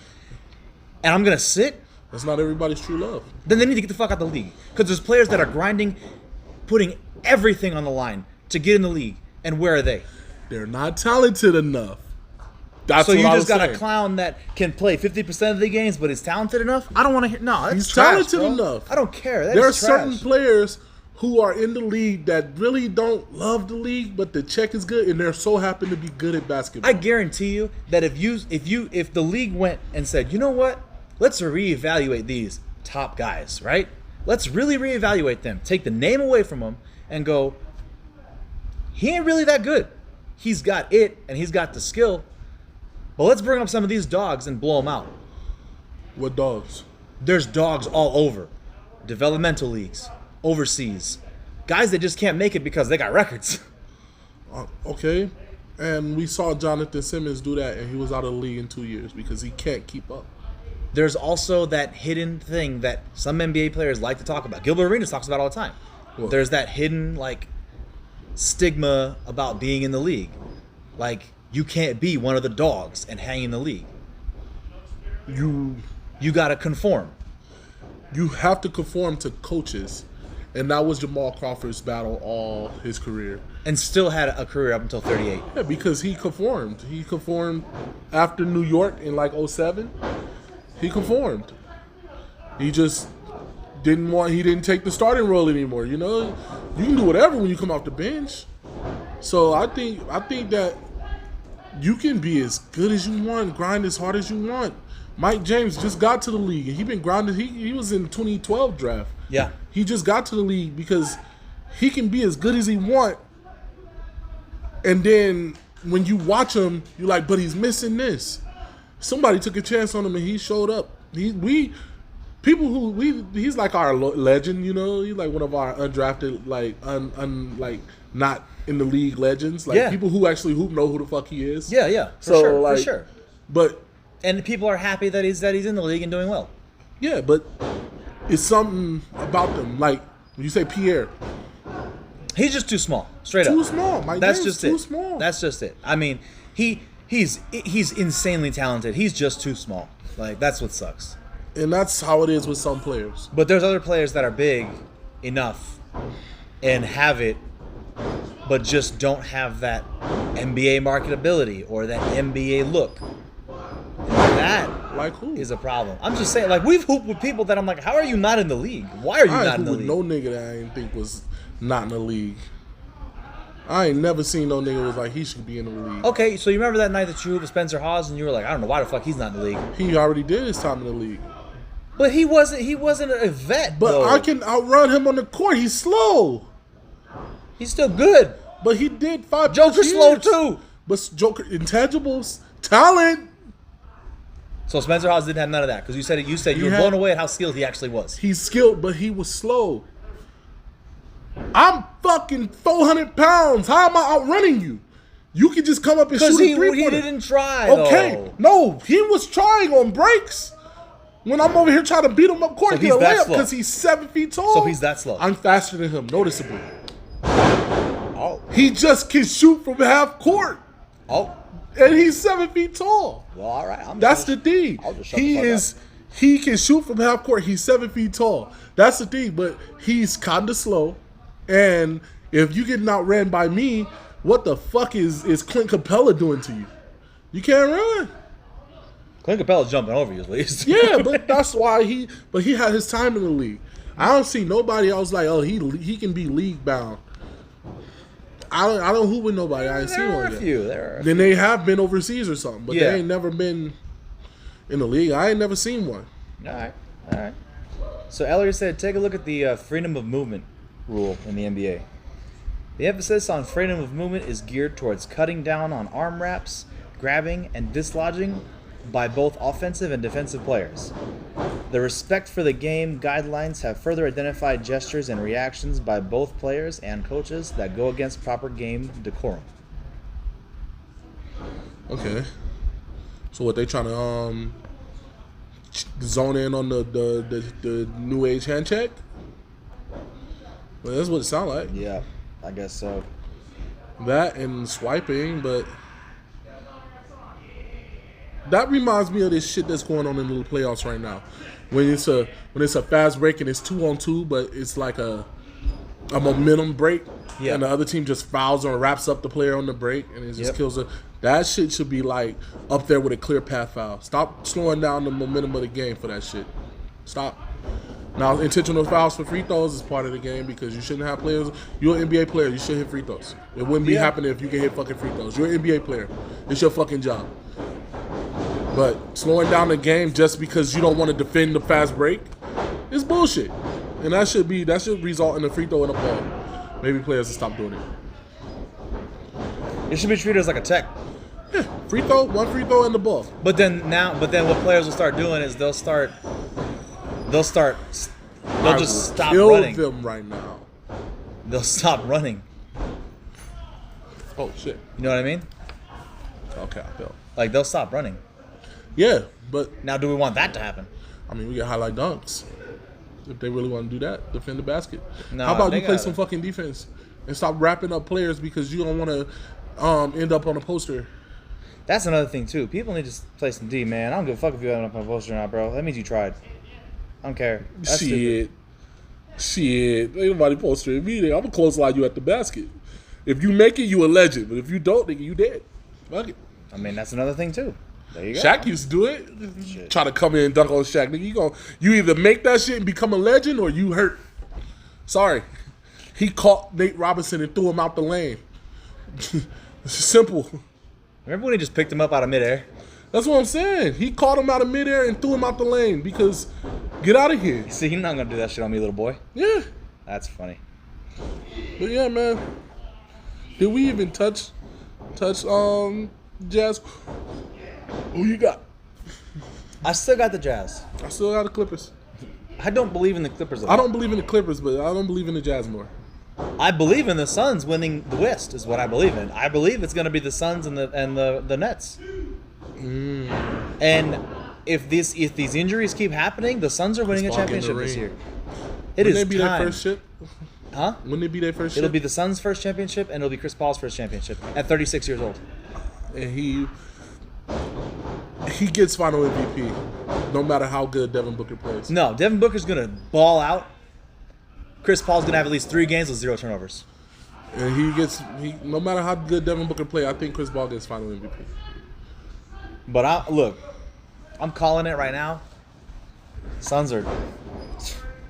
and I'm gonna sit. That's not everybody's true love. Then they need to get the fuck out of the league, because there's players that are grinding, putting everything on the line to get in the league, and where are they? They're not talented enough. That's So what you I just was got saying. a clown that can play 50% of the games, but is talented enough? I don't want to hear. No, that's He's trash, talented bro. enough. I don't care. That There are is trash. certain players who are in the league that really don't love the league, but the check is good, and they're so happen to be good at basketball. I guarantee you that if the league went and said, you know what, let's reevaluate these top guys, right? Let's really reevaluate them. Take the name away from them and go, he ain't really that good. He's got it and he's got the skill. But let's bring up some of these dogs and blow them out. What dogs? There's dogs all over. Developmental leagues, overseas. Guys that just can't make it because they got records. Okay. And we saw Jonathan Simmons do that, and he was out of the league in 2 years because he can't keep up. There's also that hidden thing that some NBA players like to talk about. Gilbert Arenas talks about it all the time. What? There's that hidden, like, stigma about being in the league. Like, you can't be one of the dogs and hang in the league. You gotta conform. You have to conform to coaches, and that was Jamal Crawford's battle all his career. And still had a career up until 38. Yeah, because he conformed. He conformed after New York in like 07. He conformed. He just he didn't take the starting role anymore. You know, you can do whatever when you come off the bench. So I think that you can be as good as you want, grind as hard as you want. Mike James just got to the league, and he been grinding. He was in the 2012 draft. Yeah. He just got to the league because he can be as good as he want. And then when you watch him, you're like, but he's missing this. Somebody took a chance on him, and he showed up. He's like our legend, you know. He's like one of our undrafted, like like not in the league legends, like people who actually know who the fuck he is. Yeah, for sure. But and people are happy that he's in the league and doing well. yeah, but it's something about them. Like when you say Pierre, He's just too small, straight up. too small. Mike That's James just too it. small. That's just it. I mean, he's insanely talented. He's just too small. Like, that's what sucks. And that's how it is with some players. But there's other players that are big enough and have it, but just don't have that NBA marketability or that NBA look. And that Like who? is a problem. I'm just saying, like, we've hooped with people that I'm like, how are you not in the league? Why are you I not ain't in the with league? no nigga that I didn't think was not in the league. I ain't never seen no nigga was like he should be in the league. Okay, so you remember that night that you hooped with Spencer Hawes and you were like, I don't know why the fuck he's not in the league. He already did his time in the league. But he wasn't a vet, But though. I can outrun him on the court. He's slow. He's still good. But he did 5 Joker's years. slow too. But Joker, intangibles, talent. So Spencer Hawes didn't have none of that because you said you were had- blown away at how skilled he actually was. He's skilled, but he was slow. I'm fucking 400 pounds. How am I outrunning you? You can just come up and Because shoot a he three-pointer. didn't try. Okay, though. no, he was trying on breaks. When I'm over here trying to beat him up court, So get he's a that layup slow. because he's 7 feet tall. So he's that slow. I'm faster than him, noticeably. Oh, He just can shoot from half court. oh. And he's 7 feet tall. Well, all right. That's the thing. I'll just shut the fuck up. He can shoot from half court. He's 7 feet tall. That's the thing. But he's kind of slow. And if you get outran by me, what the fuck is Clint Capella doing to you? You can't run. Clint Capella's jumping over you at least. Yeah, but that's why he had his time in the league. I don't see nobody else like, oh, he can be league bound. I don't hoop with nobody. I ain't seen one yet. There are a few. Then they have been overseas or something, but Yeah. they ain't never been in the league. I ain't never seen one. All right. So Elliot said, take a look at the freedom of movement rule in the NBA. The emphasis on freedom of movement is geared towards cutting down on arm wraps, grabbing, and dislodging by both offensive and defensive players. The respect for the game guidelines have further identified gestures and reactions by both players and coaches that go against proper game decorum. Okay. So what they trying to zone in on the new age hand check? Well, that's what it sounds like. Yeah, I guess so. That and swiping, but that reminds me of this shit that's going on in the playoffs right now. When it's a fast break and it's 2-on-2, but it's like a momentum break, and the other team just fouls or wraps up the player on the break, and it just kills it. That shit should be like up there with a clear path foul. Stop slowing down the momentum of the game for that shit. Stop. Now, intentional fouls for free throws is part of the game because you shouldn't have players. You're an NBA player. You should hit free throws. It wouldn't be happening if you can hit fucking free throws. You're an NBA player. It's your fucking job. But slowing down the game just because you don't want to defend the fast break is bullshit. And that should result in a free throw and a ball. Maybe players will stop doing it. It should be treated as like a tech. Yeah, one free throw and the ball. But then what players will start doing is they'll just stop running. Kill them right now. They'll stop running. Oh shit. You know what I mean? Okay, I feel. Like they'll stop running. Yeah, but Now, do we want that to happen? I mean, we get highlight dunks. If they really want to do that, defend the basket. No, how about they you play gotta- some fucking defense and stop wrapping up players because you don't want to end up on a poster? That's another thing too. People need to play some D, man. I don't give a fuck if you end up on a poster or not, bro. That means you tried. I don't care. That's stupid. Shit. Ain't nobody postering me. I'm gonna close line you at the basket. If you make it, you a legend. But if you don't, nigga, you dead. Fuck it. I mean, that's another thing too. There you go. Shaq used to do it. Try to come in and dunk on Shaq. Nigga, you either make that shit and become a legend or you hurt. Sorry. He caught Nate Robinson and threw him out the lane. It's simple. Remember when he just picked him up out of midair? That's what I'm saying. He caught him out of midair and threw him out the lane because get out of here. See, you're not gonna do that shit on me, little boy. Yeah. That's funny. But yeah, man. Did we even touch Jazz? Who you got? I still got the Jazz. I still got the Clippers. I don't believe in the Clippers at all. I don't believe in the Clippers, but I don't believe in the Jazz more. I believe in the Suns winning the West is what I believe in. I believe it's going to be the Suns and the Nets. And if these injuries keep happening, the Suns are winning a Chris Paul getting championship the this ring. year. Wouldn't Is they be time. their first ship? Huh? Wouldn't it be their first ship? It'll be the Suns' first championship, and it'll be Chris Paul's first championship at 36 years old. And he gets final MVP, no matter how good Devin Booker plays. No, Devin Booker's going to ball out. Chris Paul's going to have at least 3 games with 0 turnovers. And no matter how good Devin Booker play, I think Chris Paul gets final MVP. But I'm calling it right now. Suns are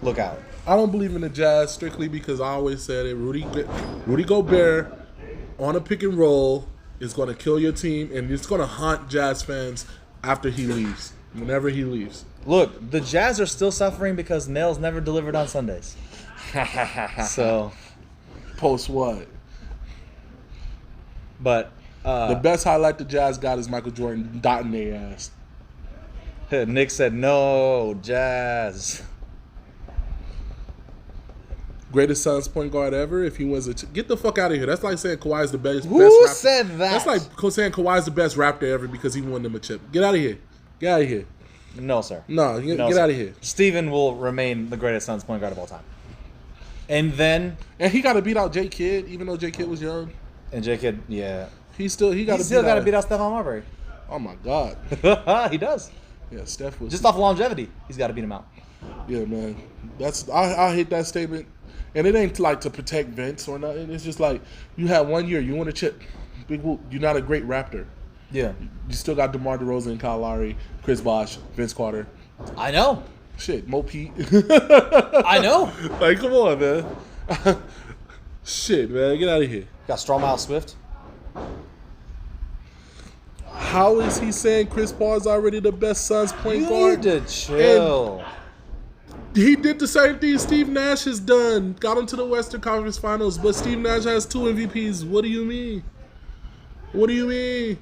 look out. I don't believe in the Jazz strictly because I always said it. Rudy Gobert on a pick and roll is going to kill your team, and it's going to haunt Jazz fans after he leaves, whenever he leaves. Look, the Jazz are still suffering because Nails never delivered on Sundays. So, Post what? but The best highlight the Jazz got is Michael Jordan dotting their ass. Nick said no, Jazz. Greatest Suns point guard ever. If he wins get the fuck out of here. That's like saying Kawhi's the best. Who best rapper. said that? That's like saying Kawhi's the best rapper ever because he won them a chip. Get out of here. Get out of here. No, sir. No, get sir. out of here. Steven will remain the greatest Suns point guard of all time. And then And he got to beat out J Kidd, even though J Kidd was young. J Kidd, yeah. He still got to beat out Stephon Marbury. Oh my God. He does. Yeah, Steph was Just off longevity, he's got to beat him out. Yeah, man. I hate that statement. And it ain't like to protect Vince or nothing. It's just like you had 1 year, you won a chip. Big whoop. You're not a great Raptor. Yeah. You still got DeMar DeRozan and Kyle Lowry, Chris Bosh, Vince Carter. I know. Shit, Mo Pete. I know. Like, come on, man. Shit, man. Get out of here. Got Strong Miles Swift. How is he saying Chris Paul is already the best Suns point You guard? need to chill. He did the same thing Steve Nash has done. Got him to the Western Conference Finals, but Steve Nash has 2 MVPs. What do you mean? What do you mean?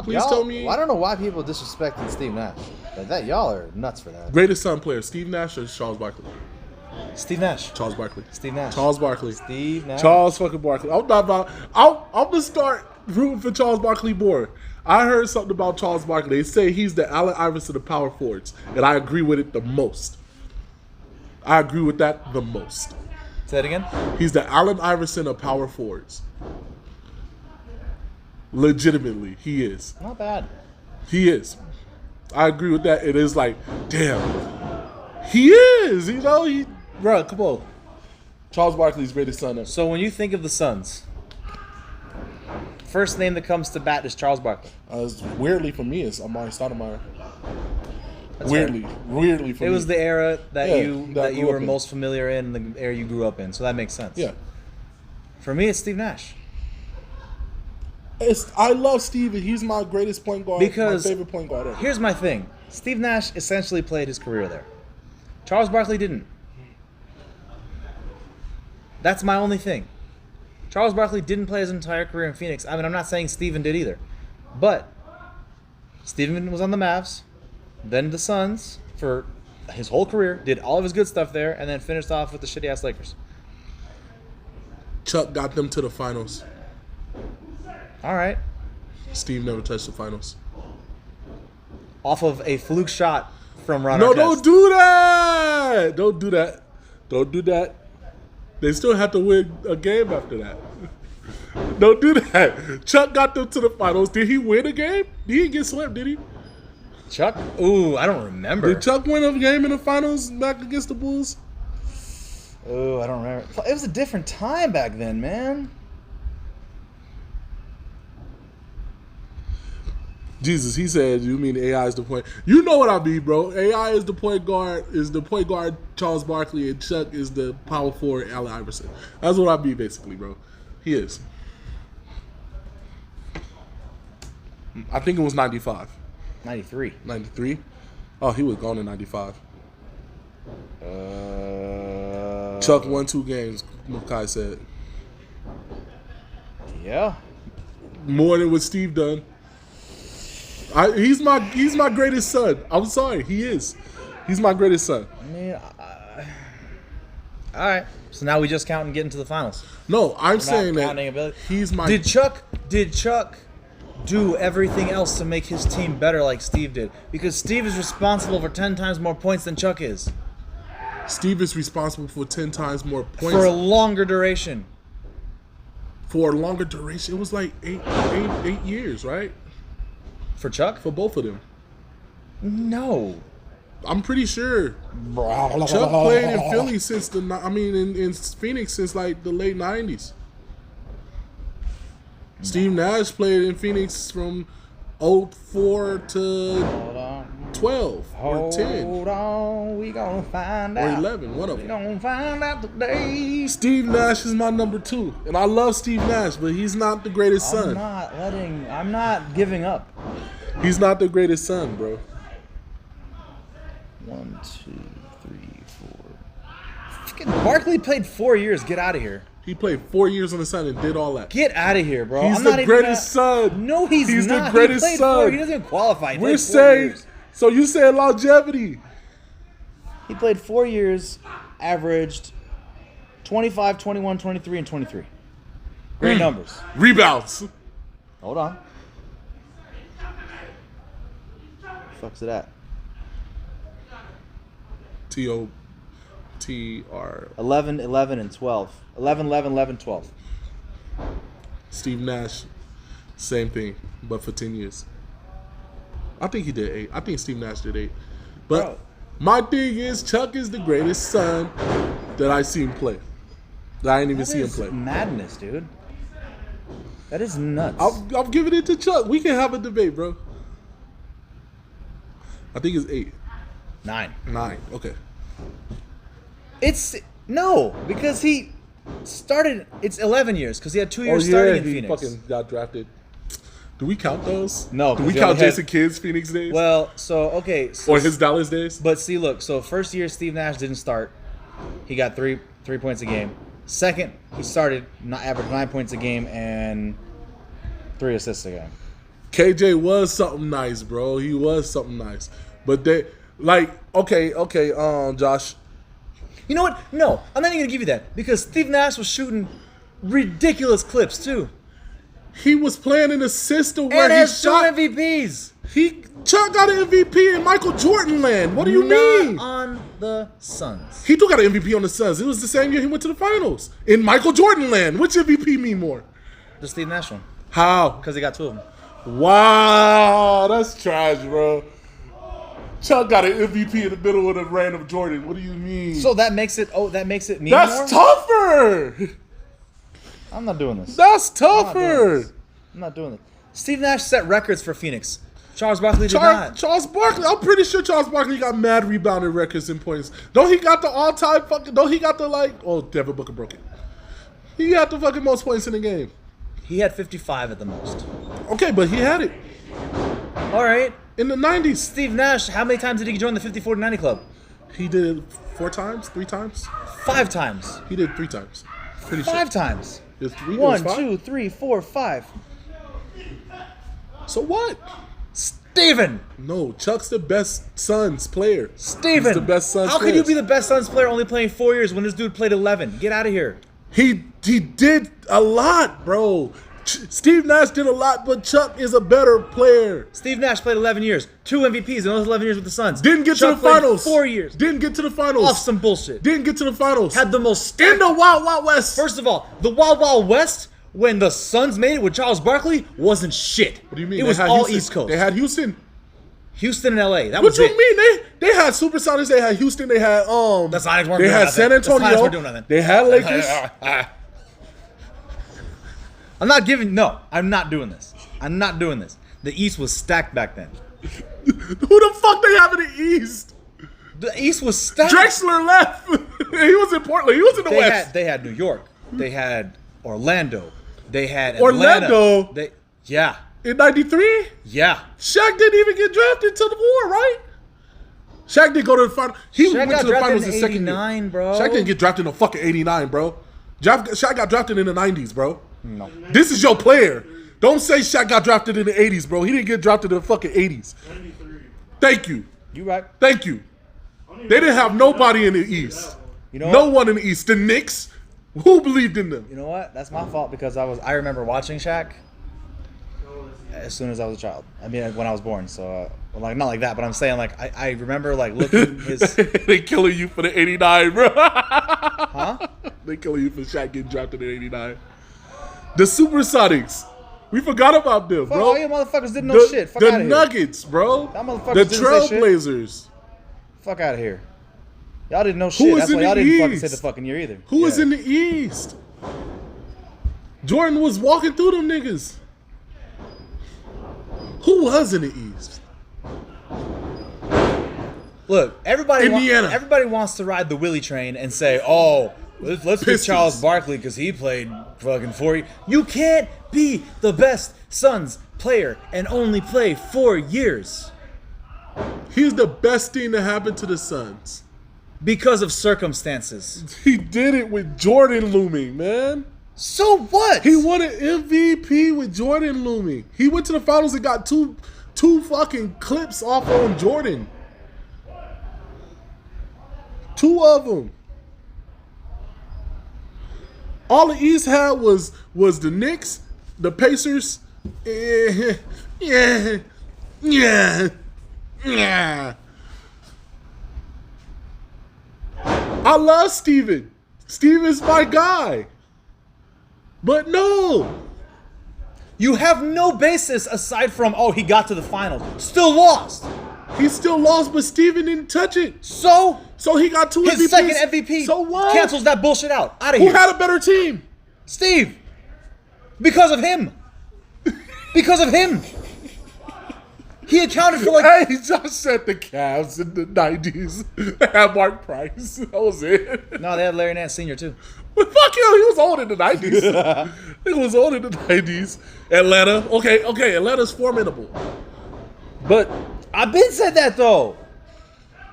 Please tell me. I don't know why people disrespecting Steve Nash. Like y'all are nuts for that. Greatest Sun player, Steve Nash or Charles Barkley? Steve Nash. Charles Barkley. Steve Nash. Charles Barkley. Steve Nash. Charles fucking Barkley. I'm gonna start rooting for Charles Barkley more. I heard something about Charles Barkley. They say he's the Allen Iverson of power forwards, and I agree with it the most. I agree with that the most. Say that again? He's the Allen Iverson of power forwards. Legitimately, he is. Not bad. He is. I agree with that. It is like, damn. He is. You know, bro, come on. Charles Barkley's greatest son ever. So when you think of the Suns, first name that comes to bat is Charles Barkley. Weirdly for me, it's Amari Stoudemire. That's Weirdly for me. It was the era that Yeah, you that I grew were up in. most familiar in, the era you grew up in. So that makes sense. Yeah. For me, it's Steve Nash. I love Steve. He's my greatest point guard. Because my favorite point guard ever. Here's my thing. Steve Nash essentially played his career there. Charles Barkley didn't. That's my only thing. Charles Barkley didn't play his entire career in Phoenix. I mean, I'm not saying Steven did either. But Steven was on the Mavs, then the Suns for his whole career, did all of his good stuff there, and then finished off with the shitty-ass Lakers. Chuck got them to the finals. All right. Steve never touched the finals. Off of a fluke shot from Ron No, Artest. don't do that. Don't do that. Don't do that. They still have to win a game after that. Don't do that. Chuck got them to the finals. Did he win a game? He didn't get swept, did he? Chuck? Ooh, I don't remember. Did Chuck win a game in the finals back against the Bulls? Oh, I don't remember. It was a different time back then, man. Jesus, he said, you mean AI is the point. You know what I mean, bro. AI is the point guard, Charles Barkley, and Chuck is the power forward, Allen Iverson. That's what I mean, basically, bro. He is. I think it was 95. 93. 93? Oh, he was gone in 95. Chuck won 2 games, Makai said. Yeah. More than what Steve done. He's my greatest son. I'm sorry, he is. He's my greatest son. I mean, all right. So now we just count and get into the finals. No, I'm Not saying counting that ability. he's my. Did Chuck do everything else to make his team better like Steve did? Because Steve is responsible for 10 times more points than Chuck is. Steve is responsible for 10 times more points For a longer duration. for a longer duration. It was like eight years, right? For Chuck? For both of them. No. I'm pretty sure Chuck played in Philly since in Phoenix since like the late 90s. Steve Nash played in Phoenix from 04 to 12 or 10 Hold on, we gonna find or out. 11, one of We them. gonna find out today. Steve Nash is my number 2, and I love Steve Nash, but he's not the greatest son. I'm not giving up. He's not the greatest son, bro. 1, 2, 3, 4. Fucking Barkley played 4 years. Get out of here. He played 4 years on the Sun and did all that. Get out of here, bro. He's I'm the not even greatest gonna- son. No, he's the not. greatest He played son. 4. He doesn't even qualify. He We're played 4 saying, years. so you said longevity. He played 4 years, averaged 25, 21, 23, and 23. Great numbers. Rebounds. Hold on. Fuck's it at? TR. 11, 11, and 12. 11, 11, 11, 12. Steve Nash. Same thing, but for 10 years. I think he did 8. I think Steve Nash did 8. But Bro. my thing is, Chuck is the greatest son that I seen play. That I didn't even see him play. Madness, dude. That is nuts. I'm giving it to Chuck. We can have a debate, bro. I think it's 8. 9. 9. Okay. It's no, because he started. It's 11 years because he had 2 years starting in he Phoenix. fucking got drafted. Do we count those? No, Do we 'cause he count only had- Jason Kidd's Phoenix days? Well, so okay, so, or his Dallas days? but see, look, so first year Steve Nash didn't start. He got 3 points a game. Second, he started, not averaged 9 points a game and 3 assists a game. KJ was something nice, bro. He was something nice. But they okay, Josh. You know what? No, I'm not even gonna give you that because Steve Nash was shooting ridiculous clips too, He was playing in a system where and he has 2 shot. MVPs. Chuck got an MVP in Michael Jordan land. What do you Not mean? on the Suns. He do got an MVP on the Suns. It was the same year he went to the finals in Michael Jordan land. Which MVP mean more? The Steve Nash one How? because he got 2 of them. Wow, that's trash, bro. Chuck got an MVP in the middle of the random Jordan. What do you mean? So that makes it. Oh, that makes it mean that's more. tougher. I'm not doing this. That's I'm not doing tougher. this. I'm not doing this. Steve Nash set records for Phoenix. Charles Barkley did not. Charles Barkley. I'm pretty sure Charles Barkley got mad rebounding records and points. Don't he got the all-time fucking? Don't he got the Oh, Devin Booker broke it. He had the fucking most points in the game. He had 55 at the most. Okay, but he had it All right. in the 90s. Steve Nash, how many times did he join the 50-40-90 club? He did it 4 times, 3 times. 5 times. He did 3 times. Pretty 5 times. sure. It's 3. It was 1, 5? 2, 3, 4, 5. So what? Steven! No, Chuck's the best Suns player. Steven! He's the best Suns How player. can you be the best Suns player only playing 4 years when this dude played 11? Get out of here. He did a lot, bro. Steve Nash did a lot, but Chuck is a better player. Steve Nash played 11 years. 2 MVPs in those 11 years with the Suns. Didn't get Chuck to the finals. played 4 years. Didn't get to the finals. Off some bullshit. Didn't get to the finals. Had the most in the Wild Wild West. First of all, the Wild Wild West, when the Suns made it with Charles Barkley, wasn't shit. What do you mean? It They was had all Houston. East Coast. They had Houston. Houston and LA. That What was you it. mean? They had Supersonics. They had Houston. They had The Sonics weren't They doing had nothing. San The Sonics Antonio. weren't doing nothing. They had Lakers. I'm not doing this. I'm not doing this. The East was stacked back then. Who the fuck they have in the East? The East was stacked. Drexler left. He was in Portland. He was in the West. They had New York. They had Orlando. They had Orlando? Atlanta. Yeah. In '93, Yeah. Shaq didn't even get drafted till the war, right? Shaq didn't go to the final. He Shaq went got to the drafted finals in the second 89, year. bro. Shaq didn't get drafted in fucking '89, bro. Shaq got drafted in the '90s, bro. No. This is your player. Don't say Shaq got drafted in the '80s, bro. He didn't get drafted in the fucking '80s. 93. Thank you. You right. Thank you. They didn't have nobody in the East. You know No what? one in the East. The Knicks, who believed in them? You know what? That's my fault because I remember watching Shaq as soon as I was a child. I mean, when I was born. So, like, not like that, but I'm saying, like, I remember, like, looking his. They killing you for the '89, bro. Huh? They killing you for Shaq getting drafted in '89. The Supersonics. We forgot about them, Fuck, bro. all you motherfuckers didn't know shit. Fuck the out of here. Nuggets, bro. Y'all motherfuckers The didn't say shit. Trailblazers. Fuck out of here. Y'all didn't know shit. was That's in why the y'all didn't fucking say East? the fucking year either. Who was Yeah. in the East? Jordan was walking through them niggas. Who was in the East? Look, everybody Indiana. everybody wants to ride the Willie train and say, "Oh, let's pick Pistons. Charles Barkley because he played fucking 4 years." You can't be the best Suns player and only play 4 years He's the best thing that happened to the Suns. because of circumstances. He did it with Jordan looming, man. So what? He won an MVP with Jordan looming. He went to the finals and got two fucking clips off on Jordan. 2 of them. All the East had was the Knicks, the Pacers. Yeah. I love Steven. Steven's my guy. But no. You have no basis aside from, oh, he got to the finals. Still lost. He still lost, but Steven didn't touch it. So he got 2 MVPs. his second MVP So what? cancels that bullshit out. Out of Who here. had a better team? Steve. Because of him. Because of him. He accounted for like... Hey, Josh said the Cavs in the 90s had Mark Price. That was it. No, they had Larry Nance Sr. too. But fuck you, he was old in the 90s. He was old in the 90s. Atlanta. Okay, Atlanta's formidable. But I've been said that though.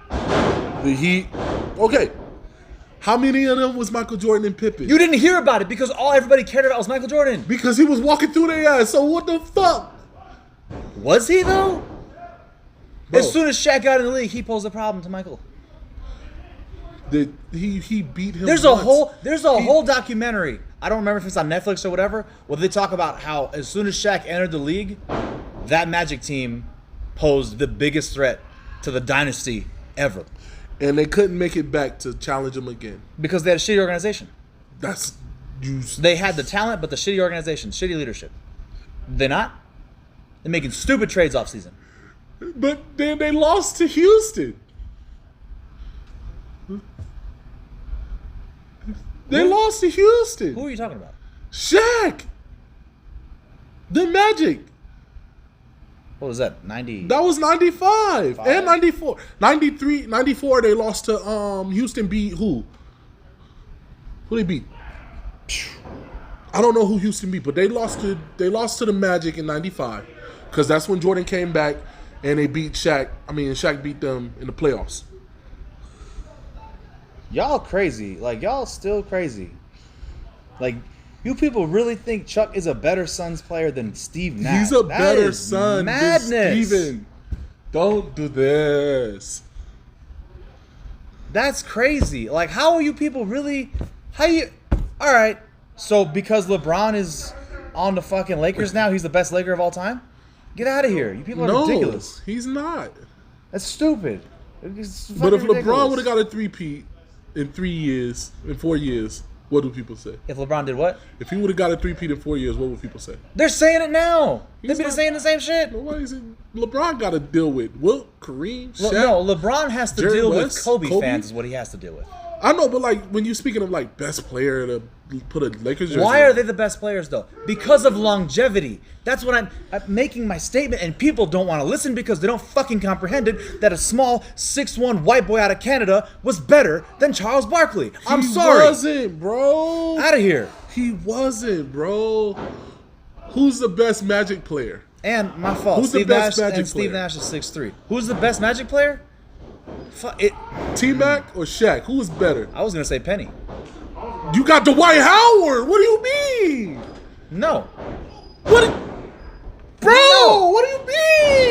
the Heat. Okay. How many of them was Michael Jordan and Pippen? You didn't hear about it because all everybody cared about was Michael Jordan. Because he was walking through their ass. So what the fuck? Was he though? Bro. As soon as Shaq got in the league, he posed a problem to Michael. He beat him. There's a whole documentary. I don't remember if it's on Netflix or whatever, where they talk about how as soon as Shaq entered the league, that Magic team posed the biggest threat to the dynasty ever. And they couldn't make it back to challenge him again. Because they had a shitty organization. That's you. They had the talent, but the shitty organization, shitty leadership. They not? They're making stupid trades off season. But then they lost to Houston. They lost to Houston. Who are you talking about? Shaq. The Magic. What was that? 90? That was 95 Five? and 94. 93, 94 they lost to Houston beat who? Who they beat? I don't know who Houston beat, but they lost to the Magic in 95 cuz that's when Jordan came back and they beat Shaq. Shaq beat them in the playoffs. Y'all crazy. Like, y'all still crazy. Like, you people really think Chuck is a better Suns player than Steve Nash? He's a That better is son madness. than Steven. Don't do this. That's crazy. Like, how are you people really... All right. So, because LeBron is on the fucking Lakers now, he's the best Laker of all time? Get out of here. You people are ridiculous. He's not. That's stupid. It's But if fucking LeBron ridiculous. would have got a three-peat in 4 years, what do people say? If LeBron did what? If he would have got a three-peat in 4 years, what would people say? They're saying it now. They've He's been not- saying the same shit. Nobody's LeBron got to deal with Wilt, Kareem, Shaq. No, LeBron has to Jerry deal West, with Kobe Kobe? fans is what he has to deal with. I know, but like when you're speaking of like best player to put a Lakers jersey Why are on. they the best players though? Because of longevity. That's what I'm making my statement, and people don't want to listen because they don't fucking comprehend it that a small 6'1" white boy out of Canada was better than Charles Barkley. I'm sorry. He wasn't, bro. Out of here. He wasn't, bro. Who's the best Magic player? And my fault. Who's the Steve best Nash Magic and Steve player? Nash is 6'3". Who's the best Magic player? T-Mac or Shaq? Who was better? I was gonna say Penny. You got Dwight Howard. What do you mean? No. What? Bro, No. what do you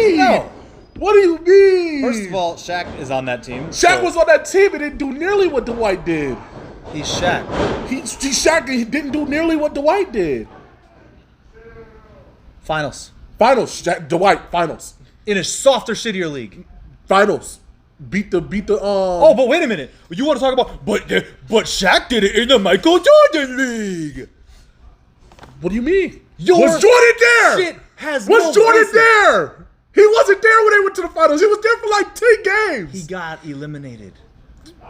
mean? No. What do you mean? First of all, Shaq is on that team. Shaq so was on that team and didn't do nearly what Dwight did. He's Shaq. He didn't do nearly what Dwight did. Finals. Finals, Dwight, finals. In a softer, shittier league. Finals. Beat the Oh, but wait a minute. You want to talk about but Shaq did it in the Michael Jordan League. What do you mean? Your was Jordan there? shit has was no Jordan basis. there? He wasn't there when they went to the finals. He was there for like 10 games. He got eliminated.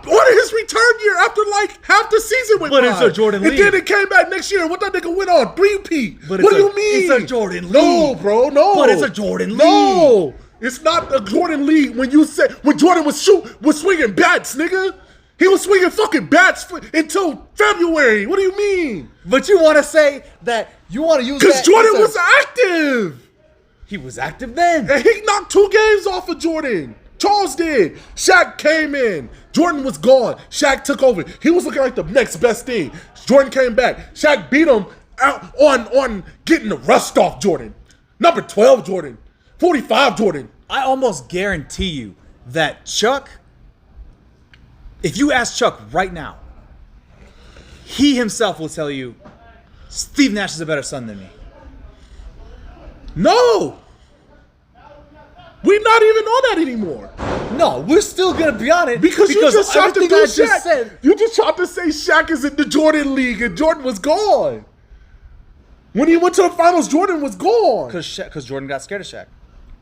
On his return year after like half the season went But by. it's a Jordan And League. then it came back next year. What that nigga went on? 3-peat. But What it's do you mean? it's a Jordan No, League. bro. No. But it's a Jordan No. It's not a Jordan League when Jordan was swinging bats, nigga. He was swinging fucking bats until February. What do you mean? But you want to say that you want to use that Because Jordan as a- was active. He was active then. And he knocked 2 games off of Jordan. Charles did. Shaq came in. Jordan was gone. Shaq took over. He was looking like the next best thing. Jordan came back. Shaq beat him out on getting the rust off Jordan. Number 12 Jordan. 45 Jordan. I almost guarantee you that Chuck, if you ask Chuck right now, he himself will tell you Steve Nash is a better son than me. No. We're not even on that anymore. No, we're still gonna be on it Because you just tried to everything do I Shaq. just said. You just tried to say Shaq is in the Jordan League and Jordan was gone. When he went to the finals, Jordan was gone. Because Jordan got scared of Shaq.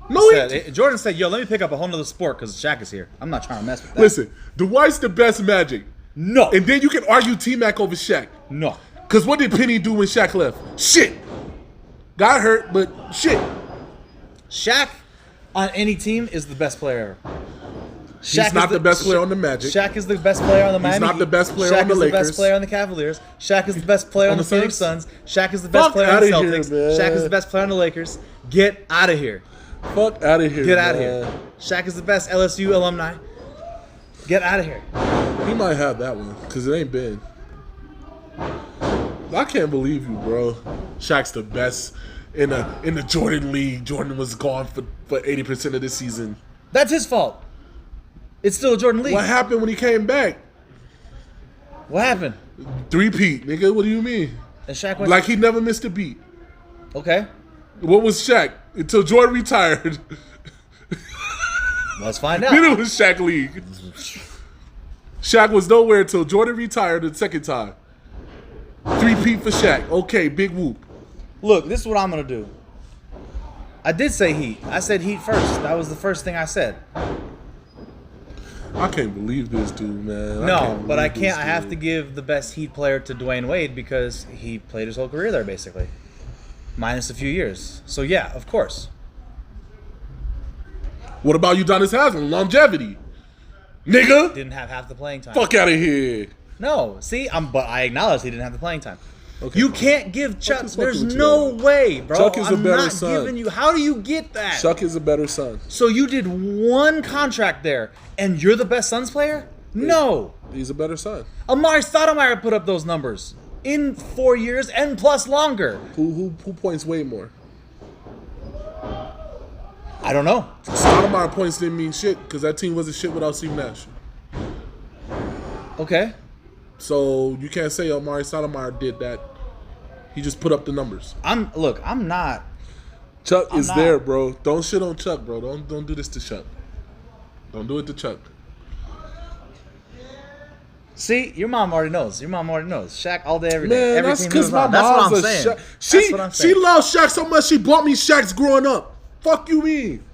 No, Jordan said, "Yo, let me pick up a whole nother sport because Shaq is here. I'm not trying to mess with that." Listen, Dwight's the best Magic. No. And then you can argue T-Mac over Shaq. No. Because what did Penny do when Shaq left? Shit. Got hurt, but shit. Shaq on any team is the best player ever. He's not the best player on the Magic. Shaq is the best player on the Miami He's not the best player on the Lakers. Shaq is the best player on the Cavaliers. Shaq is the best player on the Phoenix Suns. Shaq is the best Fuck player on the outta here, Celtics. man. Shaq is the best player on the Lakers. Get out of here. Fuck out of here. Get out of man. here. Shaq is the best LSU alumni. Get out of here. He might have that one because it ain't been. I can't believe you, bro. Shaq's the best in the Jordan League. Jordan was gone for 80% of the season. That's his fault. It's still a Jordan League. What happened when he came back? What happened? Three-peat, nigga. What do you mean? And Shaq went Like he never missed a beat. Okay. What was Shaq? Until Jordan retired. Let's find out. Then it was Shaq League. Shaq was nowhere until Jordan retired the second time. Three-peat for Shaq. Okay, big whoop. Look, this is what I'm going to do. I did say Heat. I said Heat first. That was the first thing I said. I can't believe this dude, man. No, but I can't. I have to give the best Heat player to Dwayne Wade because he played his whole career there, basically. Minus a few years. So, yeah, of course. What about Udonis Haslam? Longevity. Nigga. Didn't have half the playing time. Fuck out of here. No, see, but I acknowledge he didn't have the playing time. Okay. You can't give Chuck. is There's fucking with no you, way, bro. Chuck is a better I'm not son. giving you. How do you get that? Chuck is a better son. So you did one contract there, and you're the best Suns player? No. He's a better son. Amari Stoudemire put up those numbers in 4 years and plus longer. Who points way more? I don't know. Stoudemire points didn't mean shit because that team wasn't shit without Steve Nash. Okay. So you can't say Amari Stoudemire did that. He just put up the numbers. I'm not. Chuck I'm is not. there, bro. Don't shit on Chuck, bro. Don't do this to Chuck. Don't do it to Chuck. See, your mom already knows. Shaq all day, every day. Man, Every that's team because moves my on. That's what mom's I'm a saying. Shaq. That's what I'm She saying. loves Shaq so much she bought me Shaqs growing up. Fuck you mean?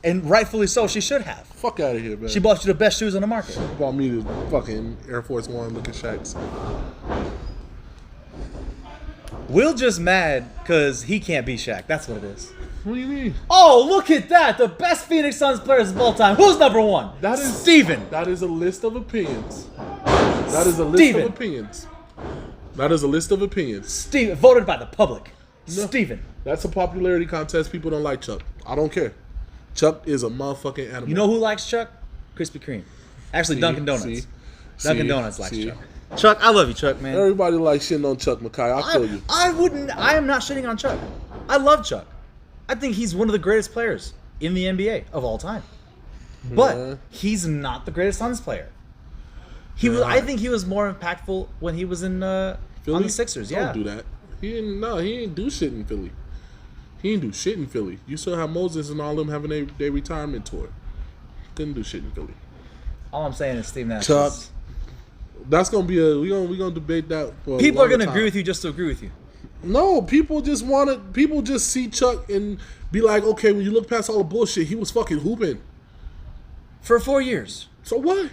And rightfully so, she should have. Fuck out of here, man. She bought you the best shoes on the market. bought me the fucking Air Force One looking Shaqs. Will just mad because he can't beat Shaq. That's what it is. What do you mean? Oh, look at that. The best Phoenix Suns players of all time. Who's number one? That is Steven. That is a list of opinions. That is a list Steven. of opinions. That is a list of opinions. Steven. Voted by the public. No. Steven. That's a popularity contest. People don't like Chuck. I don't care. Chuck is a motherfucking animal. You know who likes Chuck? Krispy Kreme. Actually, See? Dunkin' Donuts. See? Dunkin' See? Donuts likes See? Chuck. Chuck, I love you, Chuck, man. Everybody likes shitting on Chuck Mackay. I feel you. I am not shitting on Chuck. I love Chuck. I think he's one of the greatest players in the NBA of all time. But Yeah. he's not the greatest Suns player. I think he was more impactful when he was in on Philly? the Sixers. Yeah. Don't do that. He ain't do shit in Philly. He ain't do shit in Philly. You still have Moses and all them having their retirement tour. Couldn't do shit in Philly. All I'm saying is Steve Nash. Chuck. That's gonna be we gonna debate that. For People are gonna time. agree with you just to agree with you. No, people just see Chuck and be like, okay, when you look past all the bullshit, he was fucking hooping. For 4 years. So what?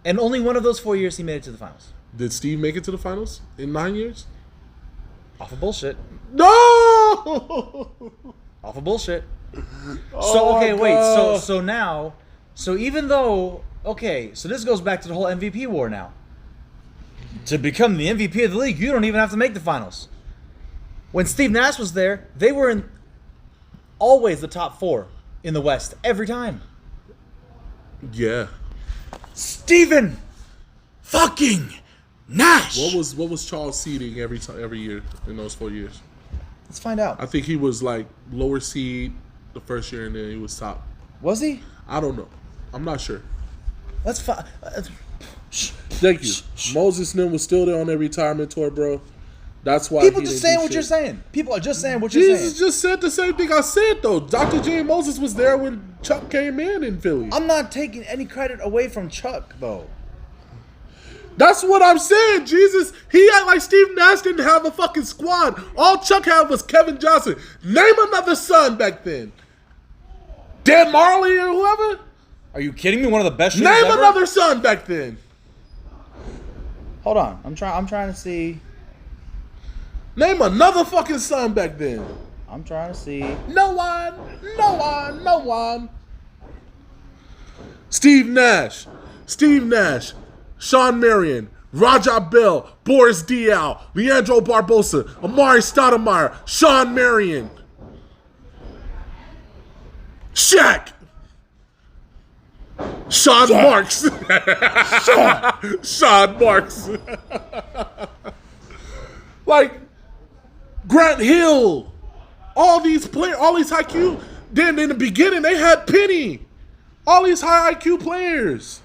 And only one of those 4 years he made it to the finals. Did Steve make it to the finals in 9 years? Off of bullshit. No. Off of bullshit. Oh So okay, my wait. God. So now, even though so this goes back to the whole MVP war now. To become the MVP of the league, you don't even have to make the finals. When Steve Nash was there, they were in always the top 4 in the West every time. Yeah. Steven fucking Nash. What was Charles seeding every year in those 4 years? Let's find out. I think he was like lower seed the first year, and then he was top. Was he? I don't know. I'm not sure. Let's find. Thank you. Moses Nim was still there on their retirement tour, bro. That's why People he just didn't saying do what shit. you're saying. People are just saying what you're Jesus saying. just said the same thing I said though. Dr. J. Moses was there when Chuck came in Philly. I'm not taking any credit away from Chuck, though. That's what I'm saying, Jesus. He act like Steve Nash didn't have a fucking squad. All Chuck had was Kevin Johnson. Name another son back then. Dan Marley or whoever? Are you kidding me? One of the best shooters Name ever? another son back then. Hold on. I'm trying to see. Name another fucking son back then. I'm trying to see. No one. No one. No one. Steve Nash. Sean Marion. Raja Bell. Boris Diaw. Leandro Barbosa. Amari Stoudemire. Sean Marion. Shaq. Sean Marks. Sean Marks. Like Grant Hill. All these players, all these high IQ. Then in the beginning, they had Penny. All these high IQ players.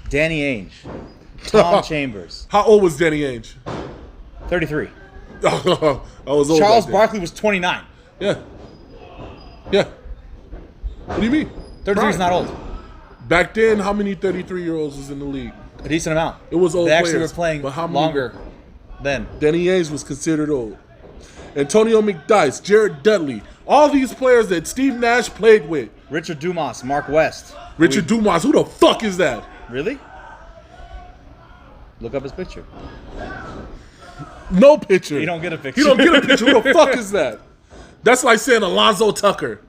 Danny Ainge. Tom Chambers. How old was Danny Ainge? 33. I was old. Charles back then. Barkley was 29. Yeah. Yeah. What do you mean? 33 is not old. Back then, how many 33-year-olds was in the league? A decent amount. It was old They actually players, were playing but how many- longer then. Danny Ainge was considered old. Antonio McDyess, Jared Dudley, all these players that Steve Nash played with. Richard Dumas, Mark West. Richard Dumas, who the fuck is that? Really? Look up his picture. No picture. You don't get a picture. You don't get a picture. Who the fuck is that? That's like saying Alonzo Tucker.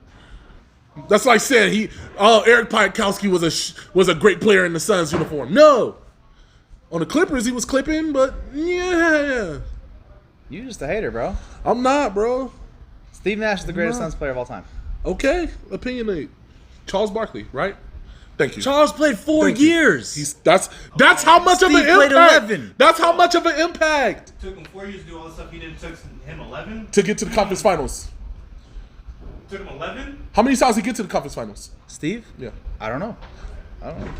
That's like saying Eric Piatkowski was a great player in the Suns uniform. No. On the Clippers, he was clipping, but yeah. You just a hater, bro. I'm not, bro. Steve Nash is the greatest No. Suns player of all time. Okay, opinionate. Charles Barkley, right? Thank you. Charles played 4 Thank you. years. That's how much of an Steve played impact. 11. That's how much of an impact It took him 4 years to do all the stuff he did. It took him 11. to get to the conference finals. It took him 11. How many times did he get to the conference finals? Steve? Yeah, I don't know.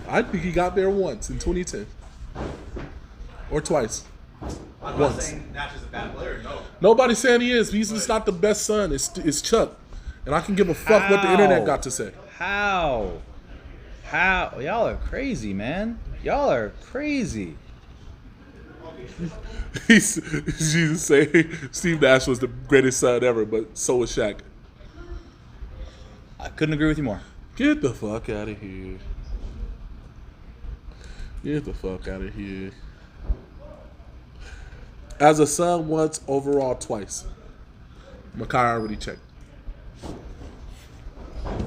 I think he got there once in 2010, or twice. I'm Once. not saying Nash is a bad player. No. Nobody's saying he is. He's just not the best son. It's Chuck, and I can give a fuck what the internet got to say. How? Y'all are crazy, man. Y'all are crazy. Jesus say Steve Nash was the greatest son ever, but so was Shaq. I couldn't agree with you more. Get the fuck out of here. Get the fuck out of here. As a son once, overall twice. Makai already checked.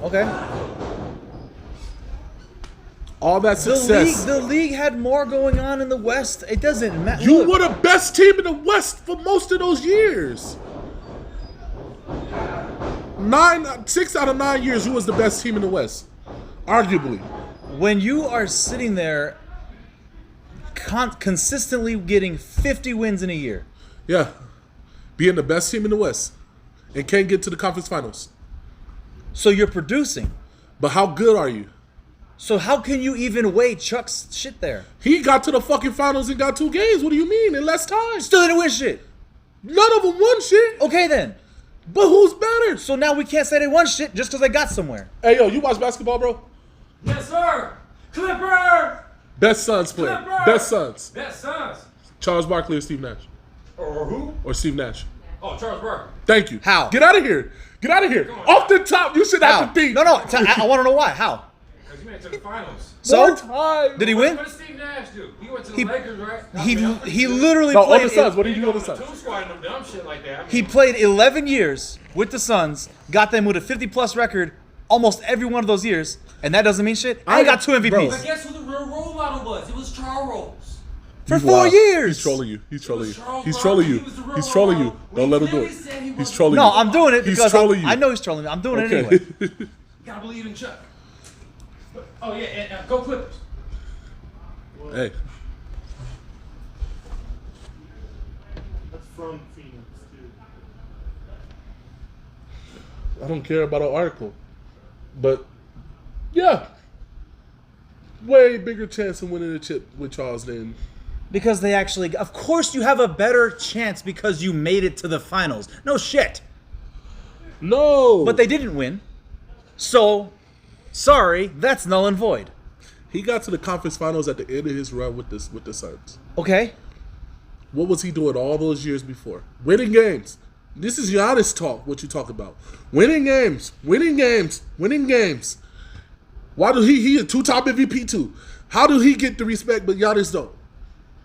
Okay. All that success. The league had more going on in the West. It doesn't matter. You were the best team in the West for most of those years. 6 out of 9 years, who was the best team in the West? Arguably. When you are sitting there consistently getting 50 wins in a year. Yeah. Being the best team in the West. And can't get to the conference finals. So you're producing. But how good are you? So how can you even weigh Chuck's shit there? He got to the fucking finals and got 2 games. What do you mean? In less time. Still didn't win shit. None of them won shit. Okay then. But who's better? So now we can't say they won shit just because they got somewhere. Hey, yo, you watch basketball, bro? Yes, sir. Clipper. Best Suns player. Clipper. Best Suns. Best Suns. Charles Barkley or Steve Nash? Or who? Or Steve Nash. Oh, Charles Barkley. Thank you. How? Get out of here. Get out of here. Come on. Off the top, you should How? have to think. No. I want to know why. How? Because he made it to the finals. So? More time. Did he win? What did Steve Nash do? He went to the He- Lakers, right? He literally No, on played. the Suns. What did he do on the the Suns? two squad and them dumb shit like that. He played 11 years with the Suns, got them with a 50-plus record almost every one of those years, and that doesn't mean shit. I got 2 MVPs. Bro. But guess who the real role model was? It was Charles. For You 4 wild. years. He's trolling you. He's trolling you. Charles He's trolling you. Barkley. He was the real He's trolling you. role model. Don't let him do Clearly it. said he He's wasn't trolling No, you. I'm doing it He's because trolling you. I know he's trolling me. I'm doing it Okay. anyway. You gotta believe in Chuck. Oh yeah, and go Clippers. Hey. That's from Phoenix, too. I don't care about an article. But, yeah. Way bigger chance of winning the chip with Charles than... Because they actually, of course, you have a better chance because you made it to the finals. No shit. No. But they didn't win. So, sorry, that's null and void. He got to the conference finals at the end of his run with the Suns. Okay. What was he doing all those years before? Winning games. This is Giannis talk, what you talk about. Winning games. Why do he a two-time MVP too? How do he get the respect but Giannis don't?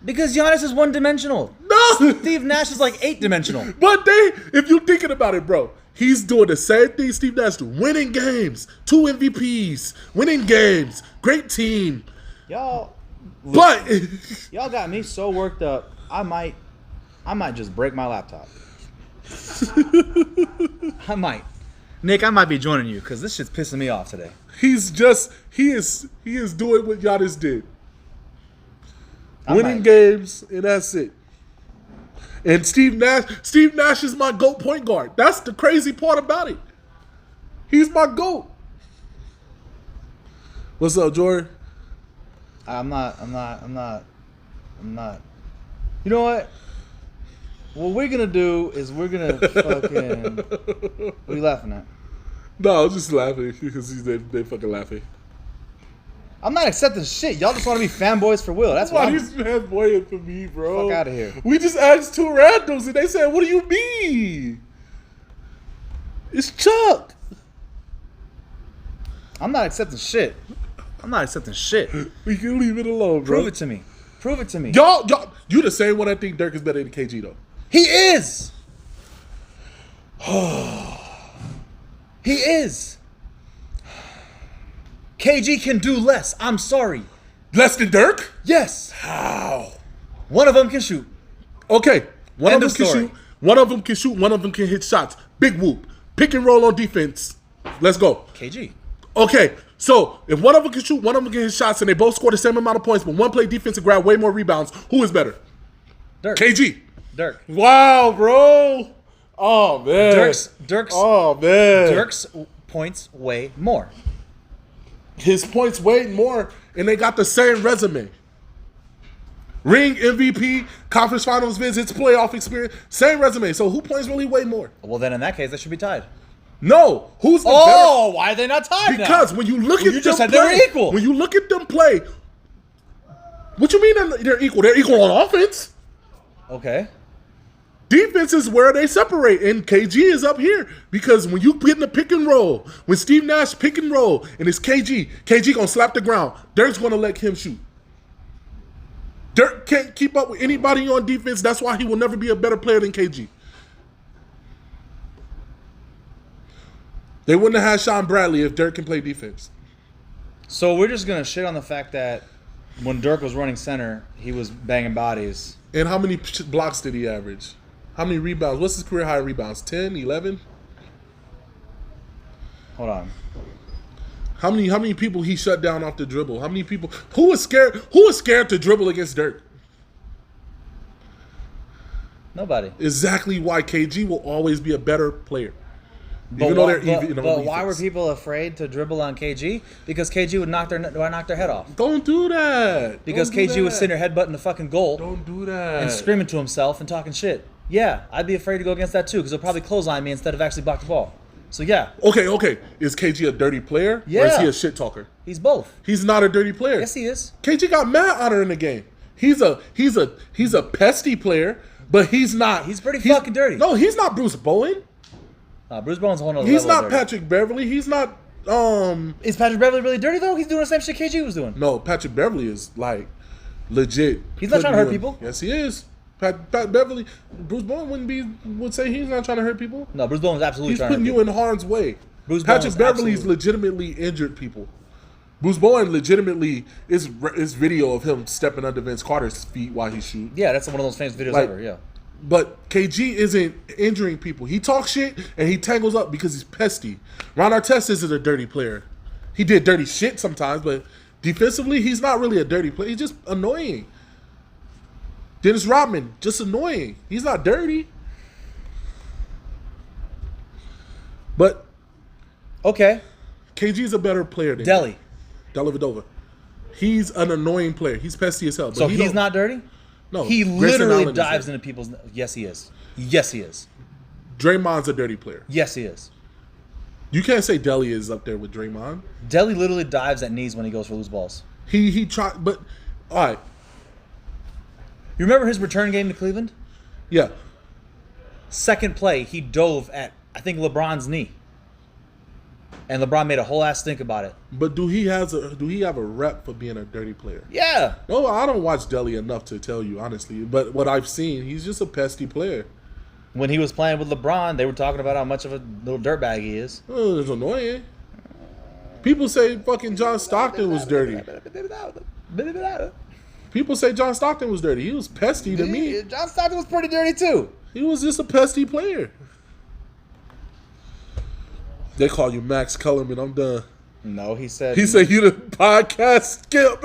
Because Giannis is one-dimensional. No! Steve Nash is like 8-dimensional. But if you're thinking about it, bro, he's doing the same thing Steve Nash do. Winning games. 2 MVPs. Winning games. Great team. Y'all got me so worked up. I might just break my laptop. I might. Nick, I might be joining you because this shit's pissing me off today. he is doing what Giannis did. Winning games, and that's it. And Steve Nash is my GOAT point guard. That's the crazy part about it. He's my GOAT. What's up, Jordan? I'm not. You know what? What we're gonna do is we're gonna fucking. What are you laughing at? No, I'm just laughing because they fucking laughing. I'm not accepting shit. Y'all just want to be fanboys for Will. That's why. He's fanboying for me, bro. Fuck out of here. We just asked 2 randoms and they said, "What do you mean?" It's Chuck. I'm not accepting shit. We can leave it alone, bro. Prove it to me. Y'all, you the same one that think Dirk is better than KG though. He is. He is. KG can do less. I'm sorry. Less than Dirk? Yes. How? One of them can shoot. Okay. One End of of them can story. shoot. One of them can shoot. One of them can hit shots. Big whoop. Pick and roll on defense. Let's go. KG. Okay. So if one of them can shoot, one of them can hit shots, and they both score the same amount of points, but one play defense and grab way more rebounds, who is better? Dirk. KG. Dirk. Wow, bro. Oh man. Dirk's Oh man. Dirk's points way more. His points way more, and they got the same resume. Ring, MVP, conference finals visits, playoff experience, same resume. So who points really way more? Well, then in that case, they should be tied. No, who's the Oh, why are they not tied better? Because now? when you look Well, at you them just said play, they were equal. When you look at them play, what you mean they're equal? They're equal on offense. Okay. Defense is where they separate, and KG is up here because when you get in the pick and roll, when Steve Nash pick and roll, and it's KG gonna slap the ground. Dirk's gonna let him shoot. Dirk can't keep up with anybody on defense. That's why he will never be a better player than KG. They wouldn't have had Sean Bradley if Dirk can play defense. So we're just gonna shit on the fact that when Dirk was running center, he was banging bodies. And how many blocks did he average? How many rebounds? What's his career high rebounds? 10, 11? Hold on. How many people he shut down off the dribble? How many people? Who was scared to dribble against Dirk? Nobody. Exactly why KG will always be a better player. Even though they're even on but why were defense. people afraid to dribble on KG? Because KG would knock their head off. Don't do that. Because Don't do KG would that. send her headbutt in the fucking goal Don't do that. and screaming to himself and talking shit. Yeah, I'd be afraid to go against that too because he'll probably clothesline me instead of actually block the ball. So yeah, Okay. Is KG a dirty player? Or is Yeah. he a shit talker? he's both. He's not a dirty player. Yes, he is. KG got mad honor in the game. He's a pesty player, but he's not. He's pretty fucking dirty. No, he's not Bruce Bowen. Bruce Bowen's a whole nother He's level not of dirty. Patrick Beverly. He's not. Is Patrick Beverly really dirty though? He's doing the same shit KG was doing. No, Patrick Beverly is like legit. He's not trying to putting hurt you in- people. Yes, he is. Pat Beverly, Bruce Bowen would say he's not trying to hurt people. No, Bruce Bowen's absolutely He's trying to putting hurt you people. in harm's way. Bruce Patrick Bowen's Beverly's absolutely- legitimately injured people. Bruce Bowen legitimately is video of him stepping under Vince Carter's feet while he shoot. Yeah, that's one of those famous videos Like- ever. Yeah. But KG isn't injuring people. He talks shit and he tangles up because he's pesty. Ron Artest isn't a dirty player. He did dirty shit sometimes, but defensively, he's not really a dirty player. He's just annoying. Dennis Rodman, just annoying. He's not dirty. But Okay. KG is a better player than Delhi. Dellavedova. He's an annoying player. He's pesty as hell. But So he he's don't- not dirty? No. He Grayson literally Allen is dives dirty. into people's. Yes, he is. Yes, he is. Draymond's a dirty player. Yes, he is. You can't say Deli is up there with Draymond. Deli literally dives at knees when he goes for loose balls. He tried, but all right, You remember his return game to Cleveland? yeah. Second play, he dove at, I think, LeBron's knee. And LeBron made a whole ass stink about it. But do he have a rep for being a dirty player? Yeah. No, I don't watch Deli enough to tell you honestly. But what I've seen, he's just a pesky player. When he was playing with LeBron, they were talking about how much of a little dirtbag he is. Oh, it's annoying. People say fucking John Stockton was dirty. People say John Stockton was dirty. He was pesky to me. John Stockton was pretty dirty too. He was just a pesky player. They call you Max Kellerman. I'm done. No, he said. He said you the podcast skip.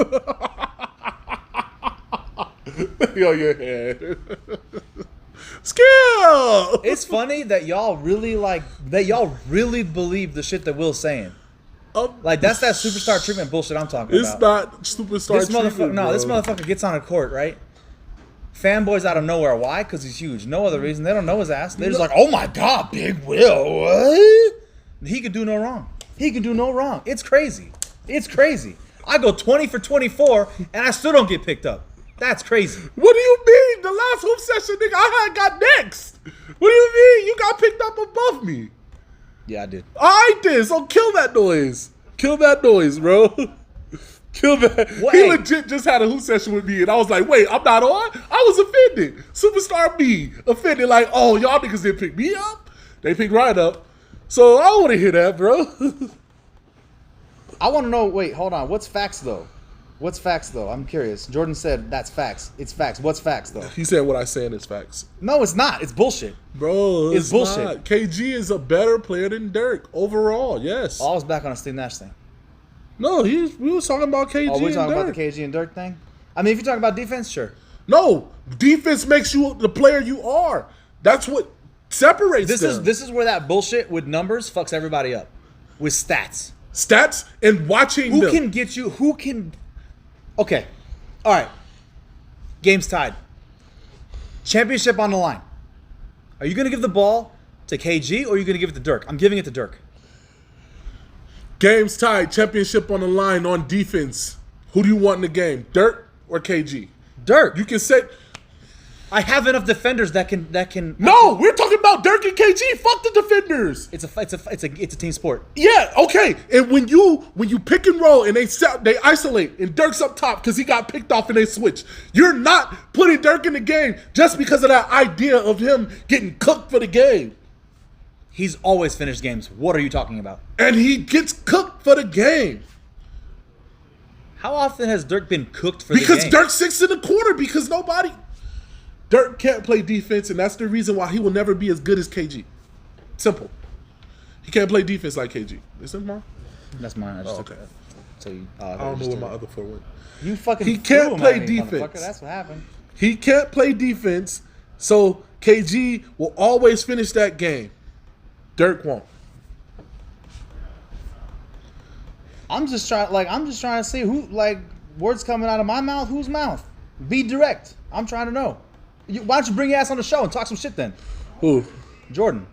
Yo, your head. Skip. It's funny that y'all really believe the shit that Will's saying. Like that's that superstar treatment bullshit I'm talking It's about. not superstar This motherfucker, treatment, no, this bro. motherfucker gets on a court, right? Fanboys out of nowhere. Why? Because he's huge. No other reason. They don't know his ass. They're just like, oh my god, Big Will. What? He can do no wrong. He can do no wrong. It's crazy. It's crazy. I go 20 for 24 and I still don't get picked up. That's crazy. What do you mean? The last hoop session, nigga, I had got next. What do you mean? You got picked up above me. Yeah, I did. I did. So kill that noise. Kill that noise, bro. Kill that. What? He legit just had a hoop session with me, and I was like, wait, I'm not on? I was offended. Superstar me. Offended, like, oh, y'all niggas didn't pick me up? They picked Ryan up. So I don't want to hear that, bro. I want to know, wait, hold on. What's facts, though? What's facts, though? I'm curious. Jordan said that's facts. It's facts. What's facts, though? He said what I saying is facts. No, it's not. It's bullshit. Bro, It's bullshit. not. KG is a better player than Dirk overall, yes. I was back on a Steve Nash thing. No, we was talking about KG Oh, we're and talking Dirk. about the KG and Dirk thing? I mean, if you're talking about defense, sure. No, defense makes you the player you are. That's what separates them. This is where that bullshit with numbers fucks everybody up. With stats. Stats and watching Who them. can get you? Who can? Okay, all right. Game's tied. Championship on the line. Are you gonna give the ball to KG or are you gonna give it to Dirk? I'm giving it to Dirk. Game's tied. Championship on the line on defense. Who do you want in the game, Dirk or KG? Dirk. You can say I have enough defenders that can. no. We're talking about Dirk and KG. Fuck the defenders. It's a team sport. Yeah, okay. And when you pick and roll and they isolate and Dirk's up top because he got picked off and they switch, you're not putting Dirk in the game just because of that idea of him getting cooked for the game. He's always finished games. What are you talking about? And he gets cooked for the game. How often has Dirk been cooked for the game? Because Dirk sits in the corner because Dirk can't play defense, and that's the reason why he will never be as good as KG. Simple. He can't play defense like KG. Is that mine? That's mine. I just Oh, took okay. that. So you, I don't know where my other foot went. You fucking. He threw can't him play at me, defense. motherfucker. That's what happened. He can't play defense, so KG will always finish that game. Dirk won't. I'm just trying to see who, like, words coming out of my mouth. Whose mouth? Be direct. I'm trying to know. Why don't you bring your ass on the show and talk some shit then? Who? Jordan.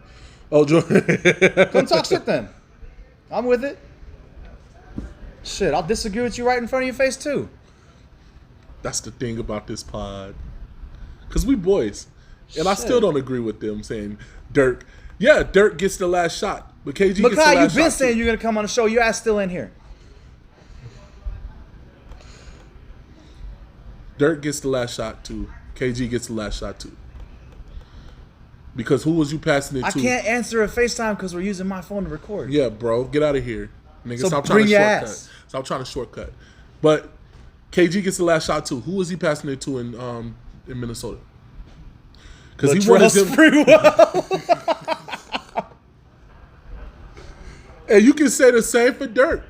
Oh, Jordan. Come talk shit then. I'm with it. Shit, I'll disagree with you right in front of your face too. That's the thing about this pod. Because we boys. And I Shit. still don't agree with them saying Dirk. Yeah, Dirk gets the last shot. But KG gets the Makai, last you've been shot. saying too. you're gonna come on the show. Your ass still in here. Dirk gets the last shot too. KG gets the last shot too. Because who was you passing it to? I can't answer a FaceTime because we're using my phone to record. Yeah, bro. Get out of here. Nigga, So stop trying bring to your shortcut. ass. Stop trying to shortcut. But KG gets the last shot too. Who was he passing it to in Minnesota? Because he wanted him. And you can say the same for Dirk.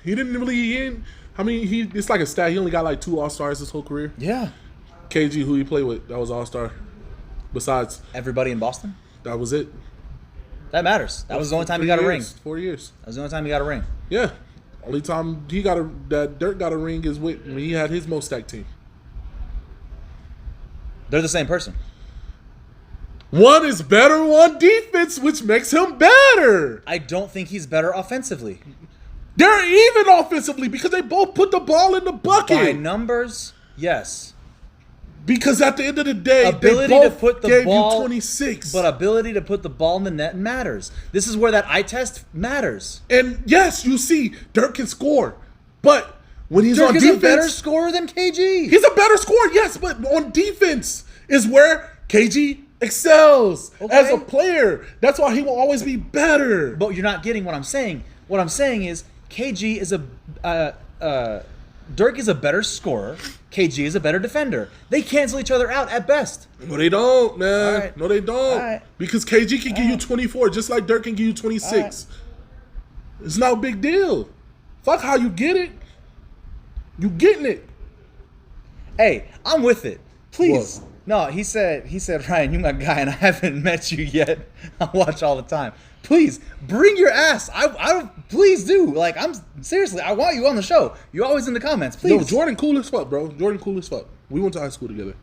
He didn't really. It's like a stat. He only got like 2 All-Stars his whole career. Yeah. KG, who he played with, that was All-Star. Besides, Everybody in Boston? that was it. That matters. That was the only time he got a ring. 4 years. That was the only time he got a ring. Yeah. Only time that Dirk got a ring is when he had his most stacked team. They're the same person. One is better on defense, which makes him better. I don't think he's better offensively. They're even offensively because they both put the ball in the bucket. By numbers, yes. Because at the end of the day, Ability they to both put the gave ball, you 26. But ability to put the ball in the net matters. This is where that eye test matters. And yes, you see, Dirk can score. But when he's Dirk on is defense, a better scorer than KG. he's a better scorer, yes, but on defense is where KG excels as a player. That's why he will always be better. But you're not getting what I'm saying. What I'm saying is KG is Dirk is a better scorer. KG is a better defender. They cancel each other out at best. No, they don't, man. All right. No, they don't. All right. Because KG can give you 24, just like Dirk can give you 26. It's not a big deal. Fuck how you get it. You getting it. Hey, I'm with it. Please. What? No, he said, Ryan, you my guy, and I haven't met you yet. I watch all the time. Please bring your ass. I please do. Like, I'm seriously, I want you on the show. You're always in the comments. Please. No, Jordan cool as fuck, bro. Jordan cool as fuck. We went to high school together.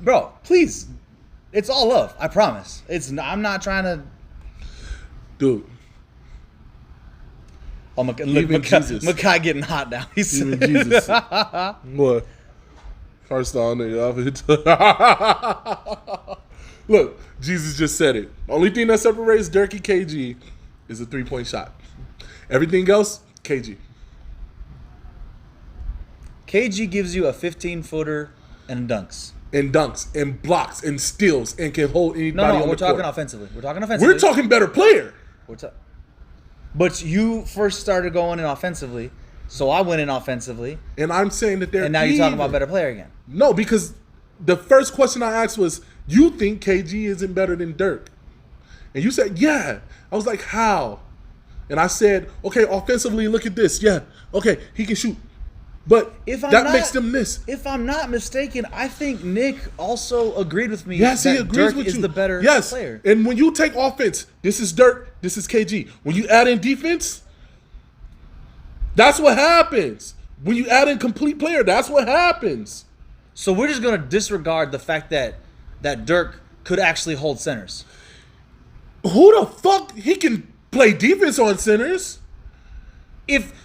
Bro, please. It's all love. I promise. I'm not trying to. Dude. Oh, look, Even Jesus. Makai getting hot now. He's Even Jesus. What? First on it. Look, Jesus just said it. Only thing that separates Dirk and KG is a 3-point shot. Everything else, KG. KG gives you a 15-footer and dunks. And dunks, and blocks, and steals, and can hold anybody on the we're talking court. offensively. We're talking offensively. We're talking better player. But you first started going in offensively, so I went in offensively, And I'm saying that they're and now you're talking about better player again. No, because the first question I asked was, you think KG isn't better than Dirk? And you said, yeah. I was like, how? And I said, okay, offensively, look at this. Yeah, okay, he can shoot. But makes them this. If I'm not mistaken, I think Nick also agreed with me Yes, he that agrees Dirk with is you. the better yes. player. And when you take offense, this is Dirk, this is KG. When you add in defense, that's what happens. When you add in complete player, that's what happens. So we're just going to disregard the fact that Dirk could actually hold centers. Who the fuck? He can play defense on centers. If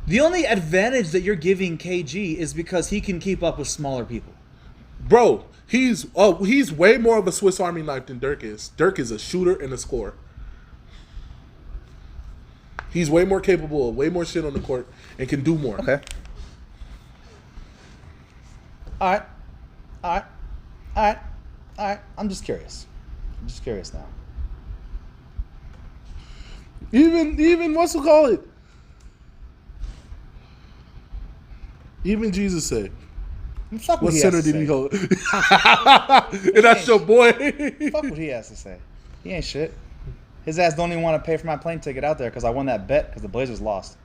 the only advantage that you're giving KG is because he can keep up with smaller people. Bro, he's way more of a Swiss Army knife than Dirk is. Dirk is a shooter and a scorer. He's way more capable of way more shit on the court and can do more. Okay. All right. I'm just curious. Now. Even what's to call it? Even Jesus said, Fuck what he center has to did he say. hold? And that's your boy. Fuck what he has to say. He ain't shit. His ass don't even want to pay for my plane ticket out there because I won that bet because the Blazers lost.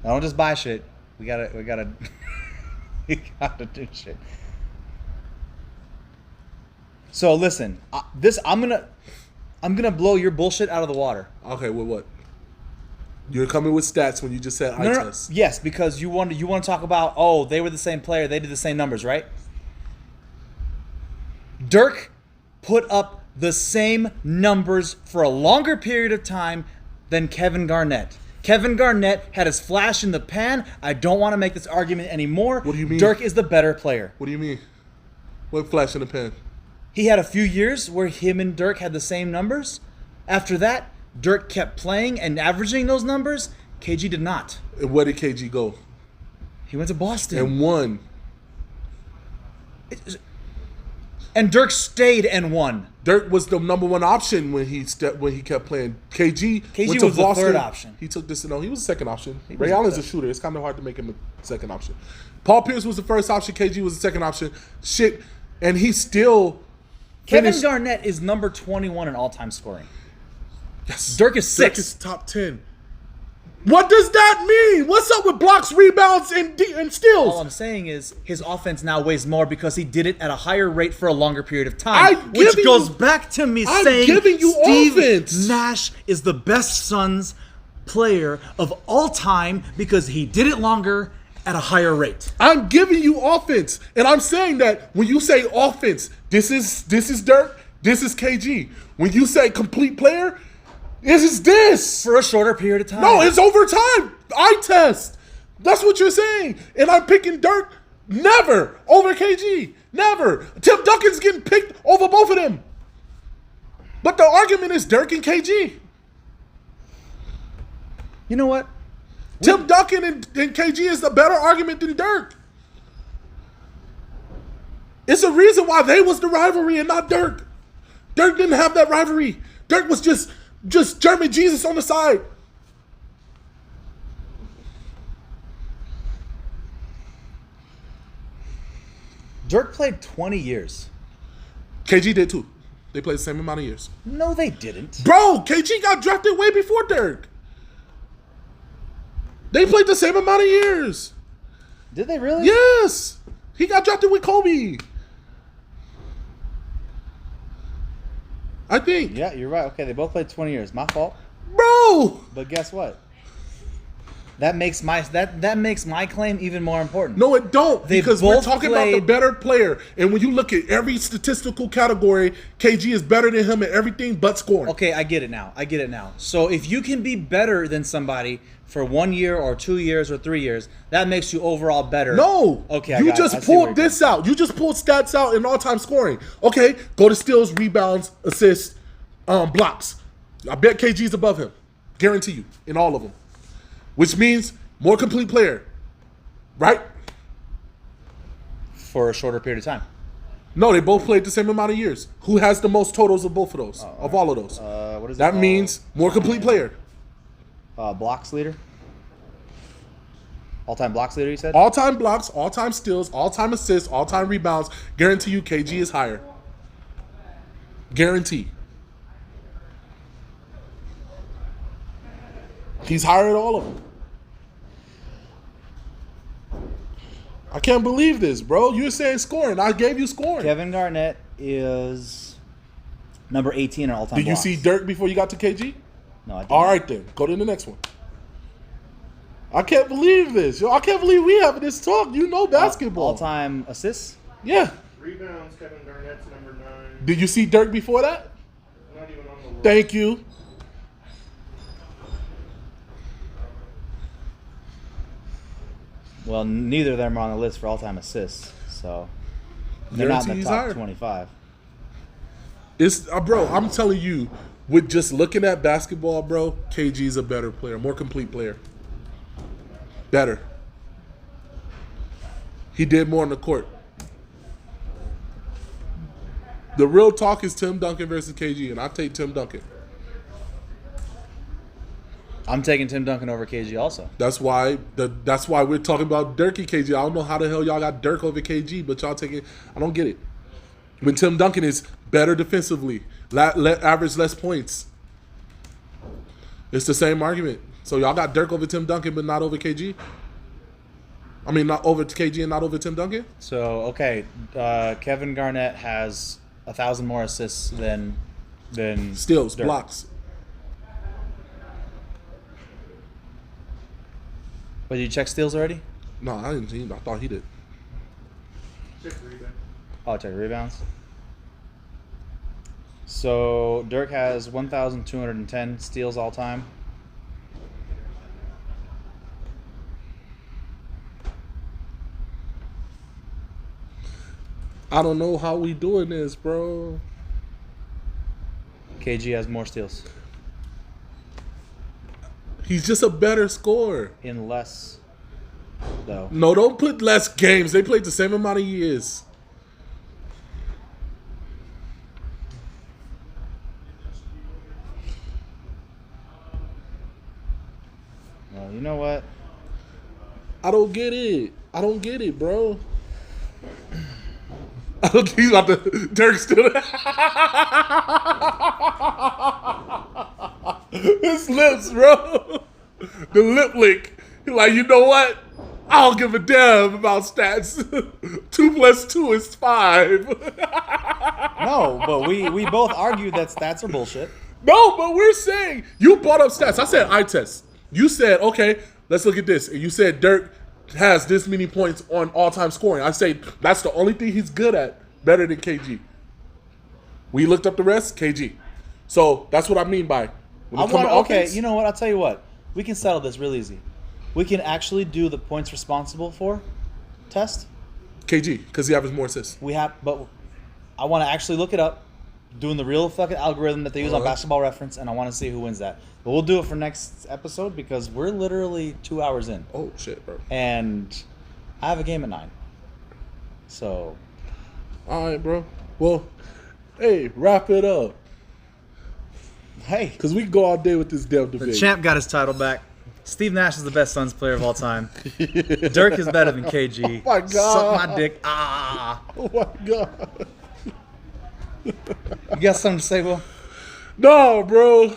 Now don't just buy shit. We gotta we gotta do shit. So listen, I'm gonna blow your bullshit out of the water. Okay, with what? You're coming with stats when you just said eye test. Yes, because you want to talk about, oh, they were the same player, they did the same numbers, right? Dirk put up the same numbers for a longer period of time than Kevin Garnett. Kevin Garnett had his flash in the pan. I don't want to make this argument anymore. What do you mean? Dirk is the better player. What do you mean? What flash in the pan? He had a few years where him and Dirk had the same numbers. After that, Dirk kept playing and averaging those numbers. KG did not. And where did KG go? He went to Boston. And won. And Dirk stayed and won. Dirk was the number one option when he kept playing. KG went to was the Boston. third option. He took this. No, he was the second option. was Ray the Allen's third. a shooter. It's kind of hard to make him a second option. Paul Pierce was the first option. KG was the second option. Shit, and he still. Kevin finished. Garnett is number 21 in all-time scoring. Yes. Dirk is 6. Dirk is top 10. What does that mean? What's up with blocks, rebounds, and steals? All I'm saying is his offense now weighs more because he did it at a higher rate for a longer period of time. Which goes back to me saying giving you Steve offense. Nash is the best Suns player of all time because he did it longer at a higher rate. I'm giving you offense, and I'm saying that when you say offense, this is Dirk, this is KG. When you say complete player, this is this. For a shorter period of time. No, it's overtime. Eye test. That's what you're saying. And I'm picking Dirk never over KG. Never. Tim Duncan's getting picked over both of them. But the argument is Dirk and KG. You know what? Tim Duncan and KG is the better argument than Dirk. It's a reason why they was the rivalry and not Dirk. Dirk didn't have that rivalry. Dirk was just German Jesus on the side. Dirk played 20 years. KG did too. They played the same amount of years. No, they didn't. Bro, KG got drafted way before Dirk. They played the same amount of years. Did they really? Yes. He got drafted with Kobe. I think. Yeah, you're right. Okay, they both played 20 years. My fault. Bro. But guess what? That makes my claim even more important. No, it don't. They Because we're both talking about the played- better player. And when you look at every statistical category, KG is better than him at everything but scoring. Okay, I get it now. So if you can be better than somebody for 1 year or 2 years or 3 years, that makes you overall better. No. Okay, You I got it. I just see where pulled you're this out. You just pulled stats out in all-time scoring. Okay, go to steals, rebounds, assists, blocks. I bet KG's above him. Guarantee you. In all of them. Which means more complete player. Right? for a shorter period of time. No, they both played the same amount of years. Who has the most totals of both of those? Of all of those? What is That it means more complete player. blocks leader? All-time blocks leader, you said? All-time blocks, all-time steals, all-time assists, all-time rebounds. Guarantee you KG is higher. Guarantee. He's higher than all of them. I can't believe this, bro. You're saying scoring. I gave you scoring. Kevin Garnett is number 18 in all-time Did you blocks. see Dirk before you got to KG? No, I didn't. All right, then. Go to the next one. I can't believe this. Yo, I can't believe we having this talk. You know basketball. All-time assists? Yeah. Rebounds, Kevin Garnett's number 9. Did you see Dirk before that? Not even on the list. Thank you. Well, neither of them are on the list for all-time assists, so they're not in Guarantee the he's top higher. 25. It's bro, I'm telling you, with just looking at basketball, bro, KG's a better player, more complete player. Better. He did more on the court. The real talk is Tim Duncan versus KG, and I take Tim Duncan. I'm taking Tim Duncan over KG also. That's why we're talking about Dirky KG. I don't know how the hell y'all got Dirk over KG, but y'all taking. I don't get it. When Tim Duncan is better defensively, average less points. It's the same argument. So y'all got Dirk over Tim Duncan, but not over KG. I mean, not over KG and not over Tim Duncan. So, okay, Kevin Garnett has 1,000 more assists than Steals, Dirk. blocks. But did you check steals already? No, I didn't see. I thought he did. Check rebound. Oh, check rebounds. So Dirk has 1,210 steals all time. I don't know how we doing this, bro. KG has more steals He's just a better scorer. in less, though. No, don't put less games. They played the same amount of years. Well, you know what? I don't get it. I don't get it, bro. I don't think he's about to. Dirk still. His lips, bro. The lip lick. He's like, you know what? I don't give a damn about stats. 2 + 2 is 5. No, but we both argued that stats are bullshit. No, but we're saying you brought up stats. I said eye test. You said, okay, let's look at this. And you said Dirk has this many points on all-time scoring. I say that's the only thing he's good at, better than KG. We looked up the rest, KG. So that's what I mean by when it comes to okay, offense. you know what? I'll tell you what. We can settle this real easy. We can actually do the points responsible for test. KG, because he averages more assists. But I want to actually look it up, doing the real fucking algorithm that they use on Basketball Reference, and I want to see who wins that. But we'll do it for next episode because we're literally 2 hours in. Oh shit, bro. And I have a game at 9. So. All right, bro. Well, hey, wrap it up. Hey. Because we can go all day with this damn debate. The champ got his title back. Steve Nash is the best Suns player of all time. Dirk is better than KG. Oh my God. Suck my dick. Ah. Oh my God. You got something to say, Will? No, bro.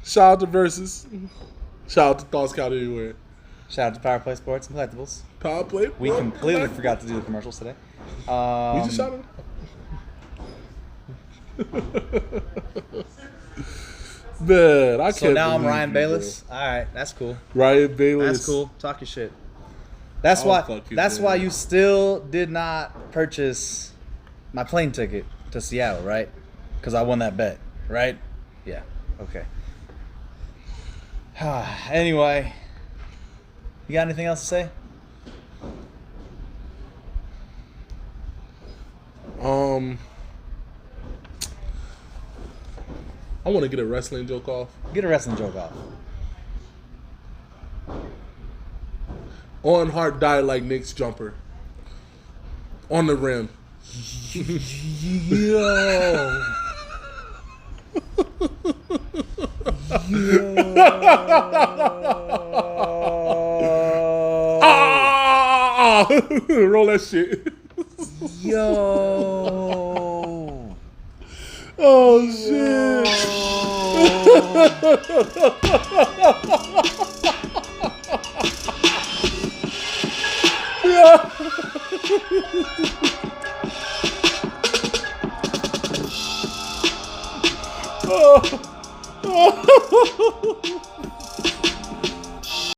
Shout out to Versus. Shout out to Thoughts Count Anywhere. Shout out to Power Play Sports and Collectibles. Power Play. We completely forgot to do the commercials today. We just shot him. Man, I can't. So now I'm believe Ryan you, Bayless. All right, that's cool. bro. Ryan Bayless. That's cool. Talk your shit. That's I'll why. fuck you, That's man. why you still did not purchase my plane ticket to Seattle, right? Because I won that bet, right? Yeah. Okay. Anyway, you got anything else to say? I want to get a wrestling joke off. Get a wrestling joke off. Owen Hart died like Nick's jumper. On the rim. Yo. Ah! Roll that shit. Yo. Oh shit. Oh.